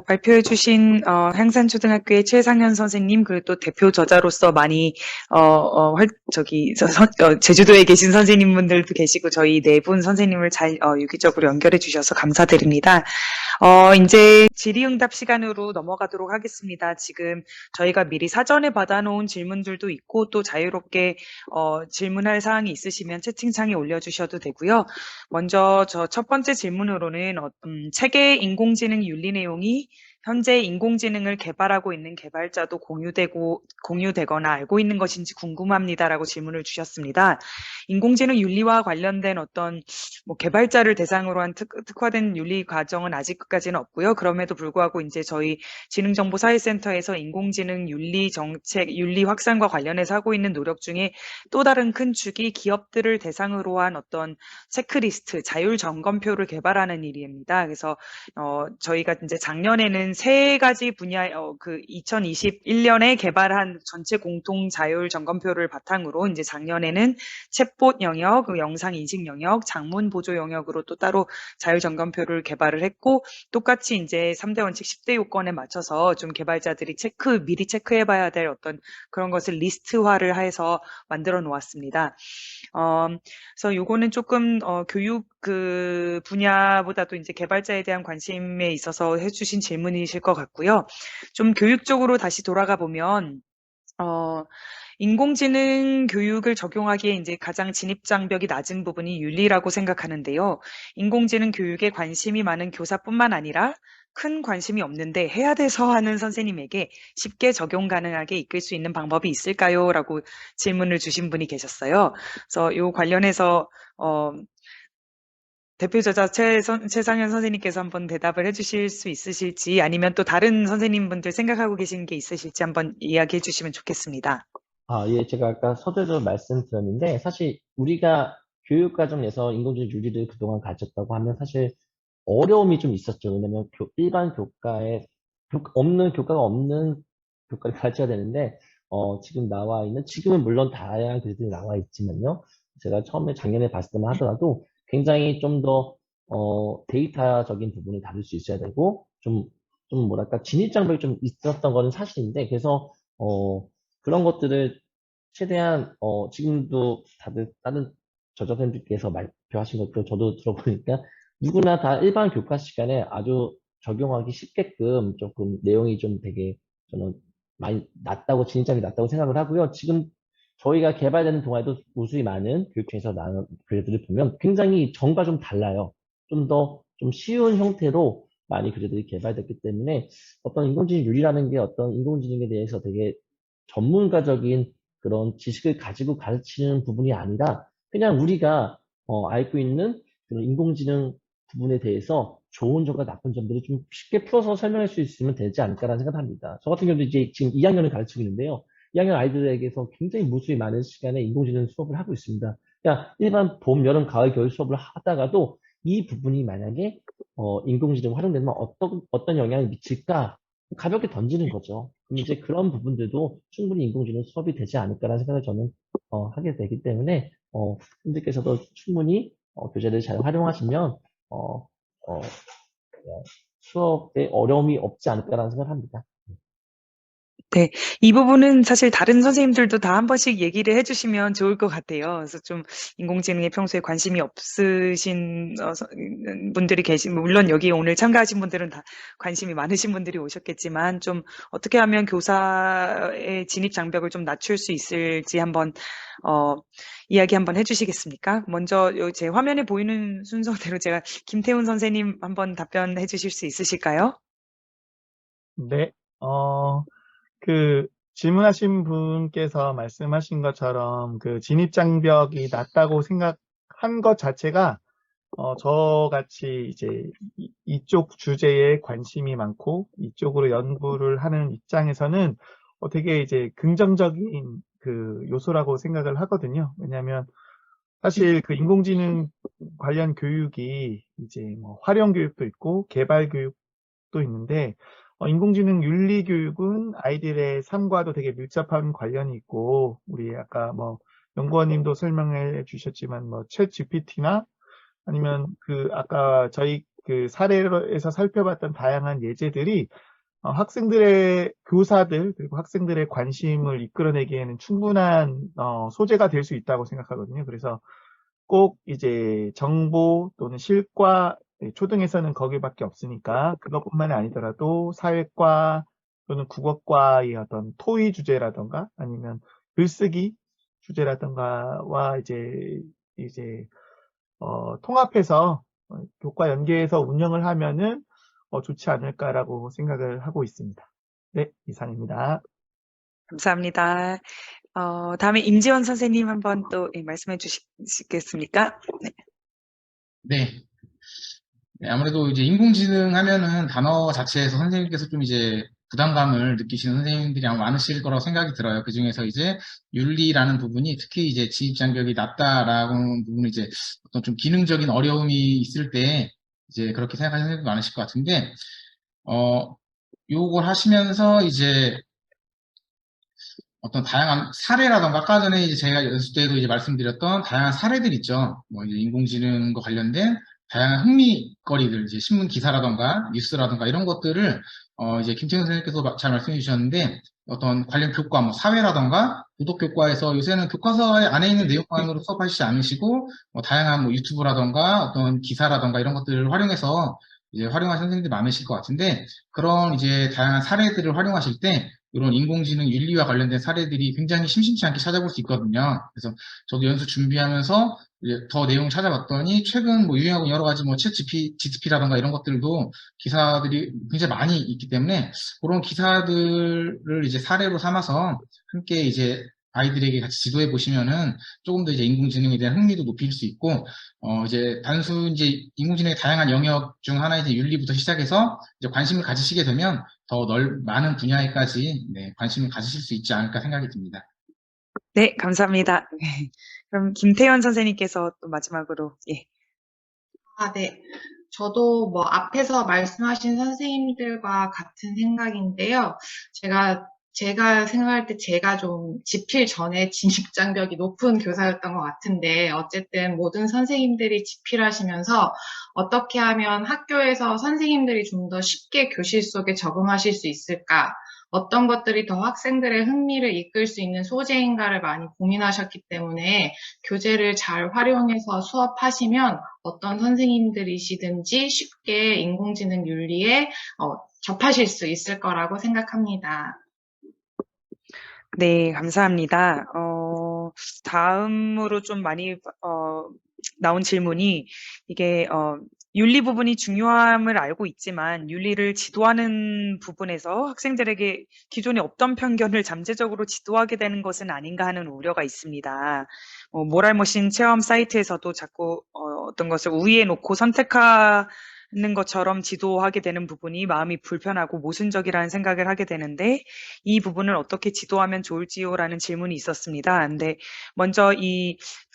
Speaker 1: 발표해주신 향산초등학교의 최상현 선생님, 그리고 또 대표 저자로서 많이 제주도에 계신 선생님분들도 계시고 저희 네 분 선생님을 잘 유기적으로 연결해 주셔서 감사드립니다. 이제 질의응답 시간으로 넘어가도록 하겠습니다. 지금 저희가 미리 사전에 받아놓은 질문들도 있고 또 자유롭게 질문할 사항이 있으시면 채팅창에 올려주셔도 되고요. 먼저 저 첫 번째 질문으로는 체계 인공지능 윤리 내용이 현재 인공지능을 개발하고 있는 개발자도 공유되거나 알고 있는 것인지 궁금합니다라고 질문을 주셨습니다. 인공지능 윤리와 관련된 어떤 개발자를 대상으로 한 특화된 윤리 과정은 아직까지는 없고요. 그럼에도 불구하고 이제 저희 지능정보사회센터에서 인공지능 윤리 정책, 윤리 확산과 관련해서 하고 있는 노력 중에 또 다른 큰 축이 기업들을 대상으로 한 어떤 체크리스트, 자율 점검표를 개발하는 일입니다. 그래서 저희가 이제 작년에는 세 가지 분야, 2021년에 개발한 전체 공통 자율 점검표를 바탕으로 이제 작년에는 챗봇 영역, 영상 인식 영역, 장문 보조 영역으로 또 따로 자율 점검표를 개발을 했고 똑같이 이제 3대 원칙 10대 요건에 맞춰서 좀 개발자들이 미리 체크해봐야 될 어떤 그런 것을 리스트화를 해서 만들어 놓았습니다. 그래서 요거는 조금 교육 그 분야보다도 이제 개발자에 대한 관심에 있어서 해주신 질문이실 것 같고요. 좀 교육적으로 다시 돌아가 보면 인공지능 교육을 적용하기에 이제 가장 진입 장벽이 낮은 부분이 윤리라고 생각하는데요. 인공지능 교육에 관심이 많은 교사뿐만 아니라 큰 관심이 없는데 해야 돼서 하는 선생님에게 쉽게 적용 가능하게 이끌 수 있는 방법이 있을까요? 라고 질문을 주신 분이 계셨어요. 그래서 요 관련해서 대표 저자 최상현 선생님께서 한번 대답을 해주실 수 있으실지 아니면 또 다른 선생님분들 생각하고 계신 게 있으실지 한번 이야기해 주시면 좋겠습니다.
Speaker 5: 예, 제가 아까 서두에도 말씀드렸는데, 사실 우리가 교육과정에서 인공지능 윤리를 그동안 가졌다고 하면 사실 어려움이 좀 있었죠. 왜냐면 일반 교과가 없는 교과를 가르쳐야 되는데, 지금은 물론 다양한 교재들이 나와 있지만요. 제가 처음에 작년에 봤을 때만 하더라도 굉장히 좀 더, 데이터적인 부분을 다룰 수 있어야 되고, 뭐랄까, 진입장벽이 좀 있었던 거는 사실인데, 그래서, 그런 것들을 최대한 지금도 다들 다른 저자분들께서 발표하신 것도 저도 들어보니까 누구나 다 일반 교과 시간에 아주 적용하기 쉽게끔 조금 내용이 좀 되게 저는 많이 진입장이 낮다고 생각을 하고요. 지금 저희가 개발되는 동안에도 무수히 많은 교육청에서 나온 교재들을 보면 굉장히 전과 좀 달라요. 좀 쉬운 형태로 많이 교재들이 개발됐기 때문에 어떤 인공지능 윤리라는 게 어떤 인공지능에 대해서 되게 전문가적인 그런 지식을 가지고 가르치는 부분이 아니라 그냥 우리가 알고 있는 그런 인공지능 부분에 대해서 좋은 점과 나쁜 점들을 좀 쉽게 풀어서 설명할 수 있으면 되지 않을까라는 생각합니다. 저 같은 경우도 이제 지금 2학년을 가르치고 있는데요. 2학년 아이들에게서 굉장히 무수히 많은 시간에 인공지능 수업을 하고 있습니다. 그러니까 일반 봄, 여름, 가을, 겨울 수업을 하다가도 이 부분이 만약에 인공지능 활용되면 어떤 영향을 미칠까 가볍게 던지는 거죠. 그럼 이제 그런 부분들도 충분히 인공지능 수업이 되지 않을까라는 생각을 저는 하게 되기 때문에 분들께서도 충분히 교재를 잘 활용하시면 수업에 어려움이 없지 않을까라는 생각을 합니다.
Speaker 1: 네, 이 부분은 사실 다른 선생님들도 다 한 번씩 얘기를 해주시면 좋을 것 같아요. 그래서 좀 인공지능에 평소에 관심이 없으신 분들이 물론 여기 오늘 참가하신 분들은 다 관심이 많으신 분들이 오셨겠지만 좀 어떻게 하면 교사의 진입 장벽을 좀 낮출 수 있을지 한번 이야기 한번 해주시겠습니까? 먼저 제 화면에 보이는 순서대로 제가 김태훈 선생님 한번 답변해 주실 수 있으실까요?
Speaker 3: 네, 질문하신 분께서 말씀하신 것처럼 그 진입장벽이 낮다고 생각한 것 자체가 저같이 이제 이쪽 주제에 관심이 많고 이쪽으로 연구를 하는 입장에서는 되게 이제 긍정적인 그 요소라고 생각을 하거든요. 왜냐하면 사실 그 인공지능 관련 교육이 이제 뭐 활용 교육도 있고 개발 교육도 있는데 인공지능 윤리 교육은 아이들의 삶과도 되게 밀접한 관련이 있고 우리 아까 뭐 연구원님도 설명해 주셨지만 뭐 챗 GPT나 아니면 그 아까 저희 그 사례에서 살펴봤던 다양한 예제들이 학생들의 교사들 그리고 학생들의 관심을 이끌어내기에는 충분한 소재가 될 수 있다고 생각하거든요. 그래서 꼭 이제 정보 또는 실과 초등에서는 거기밖에 없으니까 그것뿐만이 아니더라도 사회과 또는 국어과의 어떤 토의 주제라던가 아니면 글쓰기 주제라던가와 이제 통합해서 교과 연계해서 운영을 하면은 좋지 않을까라고 생각을 하고 있습니다. 네, 이상입니다.
Speaker 1: 감사합니다. 다음에 임지원 선생님 한번 또 말씀해 주시겠습니까? 네.
Speaker 4: 네. 네, 아무래도 이제 인공지능 하면은 단어 자체에서 선생님께서 좀 이제 부담감을 느끼시는 선생님들이 아마 많으실 거라고 생각이 들어요. 그 중에서 이제 윤리라는 부분이 특히 이제 진입장벽이 낮다라는 부분은 이제 어떤 좀 기능적인 어려움이 있을 때 이제 그렇게 생각하시는 선생님도 많으실 것 같은데, 요걸 하시면서 이제 어떤 다양한 사례라던가 아까 전에 이제 제가 연습 때도 이제 말씀드렸던 다양한 사례들 있죠. 뭐 이제 인공지능과 관련된 다양한 흥미거리들, 이제 신문 기사라던가 뉴스라던가 이런 것들을 이제 김태훈 선생님께서 잘 말씀해 주셨는데 어떤 관련 교과, 뭐 사회라던가 도덕 교과에서 요새는 교과서 안에 있는 내용만으로 수업하시지 않으시고 뭐 다양한 뭐 유튜브라던가 어떤 기사라던가 이런 것들을 활용해서 이제 활용하시는 선생님들이 많으실 것 같은데 그런 이제 다양한 사례들을 활용하실 때 이런 인공지능 윤리와 관련된 사례들이 굉장히 심심치 않게 찾아볼 수 있거든요. 그래서 저도 연수 준비하면서 이제 더 내용 찾아봤더니 최근 뭐 유행하고 여러 가지 뭐 챗 GTP라던가 이런 것들도 기사들이 굉장히 많이 있기 때문에 그런 기사들을 이제 사례로 삼아서 함께 이제 아이들에게 같이 지도해 보시면은 조금 더 이제 인공지능에 대한 흥미도 높일 수 있고, 이제 단순 이제 인공지능의 다양한 영역 중 하나의 이제 윤리부터 시작해서 이제 관심을 가지시게 되면 더 많은 분야에까지 네, 관심을 가지실 수 있지 않을까 생각이 듭니다.
Speaker 1: 네, 감사합니다. 그럼 김태현 선생님께서 또 마지막으로 예.
Speaker 2: 네. 저도 뭐 앞에서 말씀하신 선생님들과 같은 생각인데요. 제가 생각할 때 제가 좀 집필 전에 진입장벽이 높은 교사였던 것 같은데, 어쨌든 모든 선생님들이 집필하시면서 어떻게 하면 학교에서 선생님들이 좀 더 쉽게 교실 속에 적응하실 수 있을까? 어떤 것들이 더 학생들의 흥미를 이끌 수 있는 소재인가를 많이 고민하셨기 때문에 교재를 잘 활용해서 수업하시면 어떤 선생님들이시든지 쉽게 인공지능 윤리에 접하실 수 있을 거라고 생각합니다.
Speaker 1: 네, 감사합니다. 다음으로 좀 많이 나온 질문이 이게 윤리 부분이 중요함을 알고 있지만 윤리를 지도하는 부분에서 학생들에게 기존에 없던 편견을 잠재적으로 지도하게 되는 것은 아닌가 하는 우려가 있습니다. 모랄머신 체험 사이트에서도 자꾸 어떤 것을 우위에 놓고 선택하는 것처럼 지도하게 되는 부분이 마음이 불편하고 모순적이라는 생각을 하게 되는데 이 부분을 어떻게 지도하면 좋을지요라는 질문이 있었습니다. 근데 먼저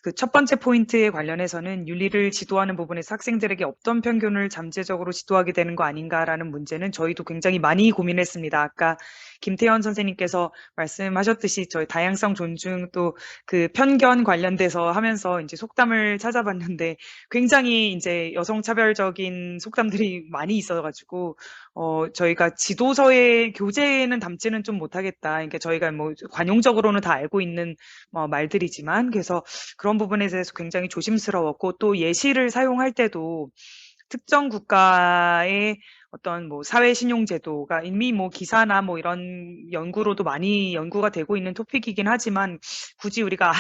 Speaker 1: 그 첫 번째 포인트에 관련해서는 윤리를 지도하는 부분에서 학생들에게 없던 편견을 잠재적으로 지도하게 되는 거 아닌가라는 문제는 저희도 굉장히 많이 고민했습니다. 아까 김태현 선생님께서 말씀하셨듯이 저희 다양성 존중 또 그 편견 관련돼서 하면서 이제 속담을 찾아봤는데 굉장히 이제 여성차별적인 속담들이 많이 있어가지고 저희가 지도서의 교재에는 담지는 좀 못하겠다. 그러니까 저희가 뭐 관용적으로는 다 알고 있는 말들이지만 그래서 그런 부분에 대해서 굉장히 조심스러웠고 또 예시를 사용할 때도 특정 국가의 어떤 뭐 사회신용제도가 이미 뭐 기사나 뭐 이런 연구로도 많이 연구가 되고 있는 토픽이긴 하지만 굳이 우리가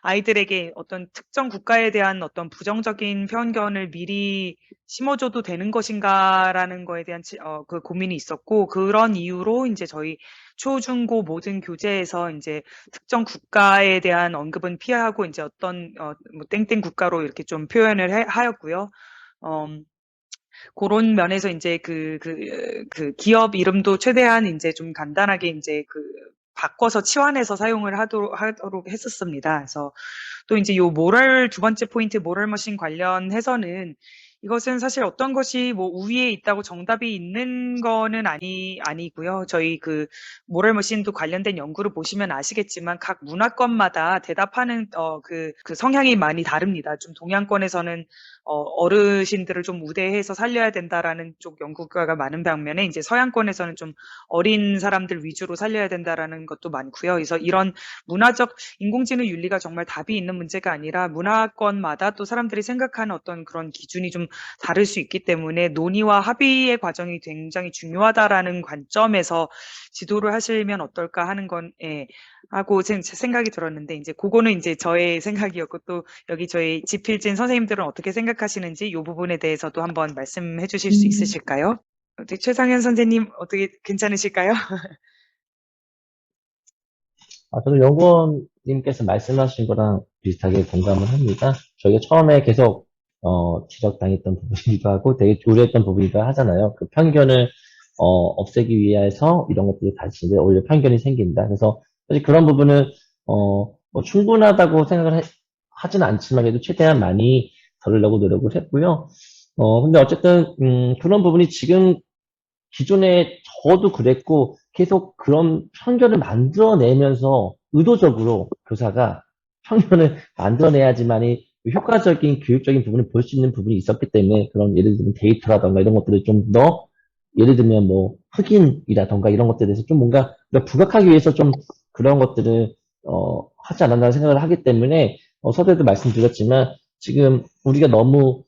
Speaker 1: 아이들에게 어떤 특정 국가에 대한 어떤 부정적인 편견을 미리 심어줘도 되는 것인가라는 거에 대한 그 고민이 있었고 그런 이유로 이제 저희 초중고 모든 교재에서 이제 특정 국가에 대한 언급은 피하고 이제 어떤 뭐 땡땡 국가로 이렇게 좀 표현을 하였고요. 그런 면에서 이제 그 기업 이름도 최대한 이제 좀 간단하게 이제 바꿔서 치환해서 사용을 하도록 했었습니다. 그래서 또 이제 요 두 번째 포인트 모럴 머신 관련해서는 이것은 사실 어떤 것이 뭐 우위에 있다고 정답이 있는 거는 아니고요. 저희 모럴 머신도 관련된 연구를 보시면 아시겠지만 각 문화권마다 대답하는 그 성향이 많이 다릅니다. 좀 동양권에서는 어르신들을 좀 우대해서 살려야 된다라는 쪽 연구가 많은 반면에 이제 서양권에서는 좀 어린 사람들 위주로 살려야 된다라는 것도 많고요. 그래서 이런 문화적 인공지능 윤리가 정말 답이 있는 문제가 아니라 문화권마다 또 사람들이 생각하는 어떤 그런 기준이 좀 다를 수 있기 때문에 논의와 합의의 과정이 굉장히 중요하다라는 관점에서 지도를 하시면 어떨까 하는 건 하고 생각이 들었는데 이제 그거는 이제 저의 생각이었고 또 여기 저희 지필진 선생님들은 어떻게 생각하시는지 이 부분에 대해서도 한번 말씀해 주실 수 있으실까요? 최상현 선생님 어떻게 괜찮으실까요?
Speaker 5: 저도 연구원님께서 말씀하신 거랑 비슷하게 공감을 합니다. 저희가 처음에 계속 지적당했던 부분이기도 하고 되게 우려했던 부분이기도 하잖아요. 그 편견을 없애기 위해서 이런 것들이 다시 이제 오히려 편견이 생긴다. 그래서 사실 그런 부분은 뭐 충분하다고 생각을 하지는 않지만 그래도 최대한 많이 덜으려고 노력을 했고요. 근데 어쨌든 그런 부분이 지금 기존에 저도 그랬고 계속 그런 편견을 만들어내면서 의도적으로 교사가 편견을 만들어내야지만이 효과적인 교육적인 부분을 볼 수 있는 부분이 있었기 때문에 그런 예를 들면 데이터라던가 이런 것들을 좀 더 예를 들면 뭐 흑인이라던가 이런 것들에 대해서 좀 뭔가 부각하기 위해서 좀 그런 것들을 하지 않았나 생각을 하기 때문에 서두에도 말씀드렸지만 지금 우리가 너무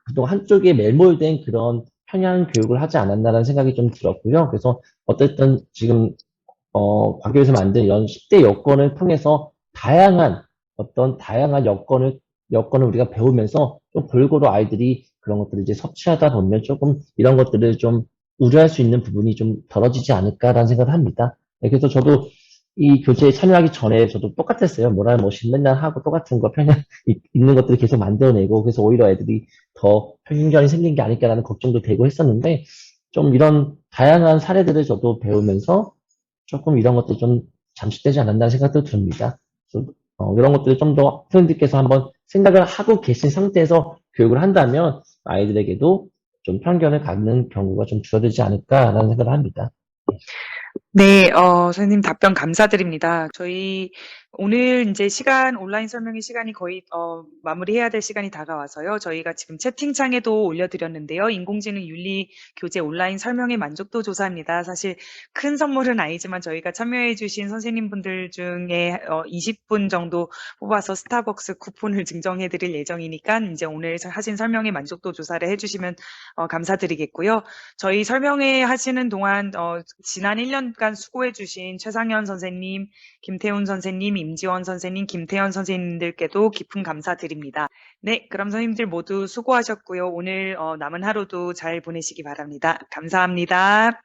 Speaker 5: 그동안 한쪽에 매몰된 그런 편향 교육을 하지 않았나라는 생각이 좀 들었고요. 그래서 어쨌든 지금 과교에서 만든 이런 10대 여건을 통해서 다양한 여건을 우리가 배우면서 좀 골고루 아이들이 그런 것들을 이제 섭취하다 보면 조금 이런 것들을 좀 우려할 수 있는 부분이 좀 덜어지지 않을까라는 생각을 합니다. 네, 그래서 저도 이 교재에 참여하기 전에 저도 똑같았어요. 모랄 머신 맨날 하고 똑같은 거 편향 있는 것들을 계속 만들어내고 그래서 오히려 애들이 더 편견이 생긴 게 아닐까라는 걱정도 되고 했었는데 좀 이런 다양한 사례들을 저도 배우면서 조금 이런 것들 좀 잠식되지 않았나 생각도 듭니다. 그래서 이런 것들을 좀 더 선생님들께서 한번 생각을 하고 계신 상태에서 교육을 한다면 아이들에게도 좀 편견을 갖는 경우가 좀 줄어들지 않을까라는 생각을 합니다.
Speaker 1: 네, 선생님 답변 감사드립니다. 저희 오늘 이제 온라인 설명회 시간이 거의 마무리해야 될 시간이 다가와서요. 저희가 지금 채팅창에도 올려드렸는데요. 인공지능 윤리 교재 온라인 설명회 만족도 조사입니다. 사실 큰 선물은 아니지만 저희가 참여해주신 선생님분들 중에 20분 정도 뽑아서 스타벅스 쿠폰을 증정해드릴 예정이니까 이제 오늘 하신 설명회 만족도 조사를 해주시면 감사드리겠고요. 저희 설명회 하시는 동안 지난 1년간 수고해주신 최상현 선생님, 김태훈 선생님, 임지원 선생님, 김태현 선생님들께도 깊은 감사드립니다. 네, 그럼 선생님들 모두 수고하셨고요. 오늘 남은 하루도 잘 보내시기 바랍니다. 감사합니다.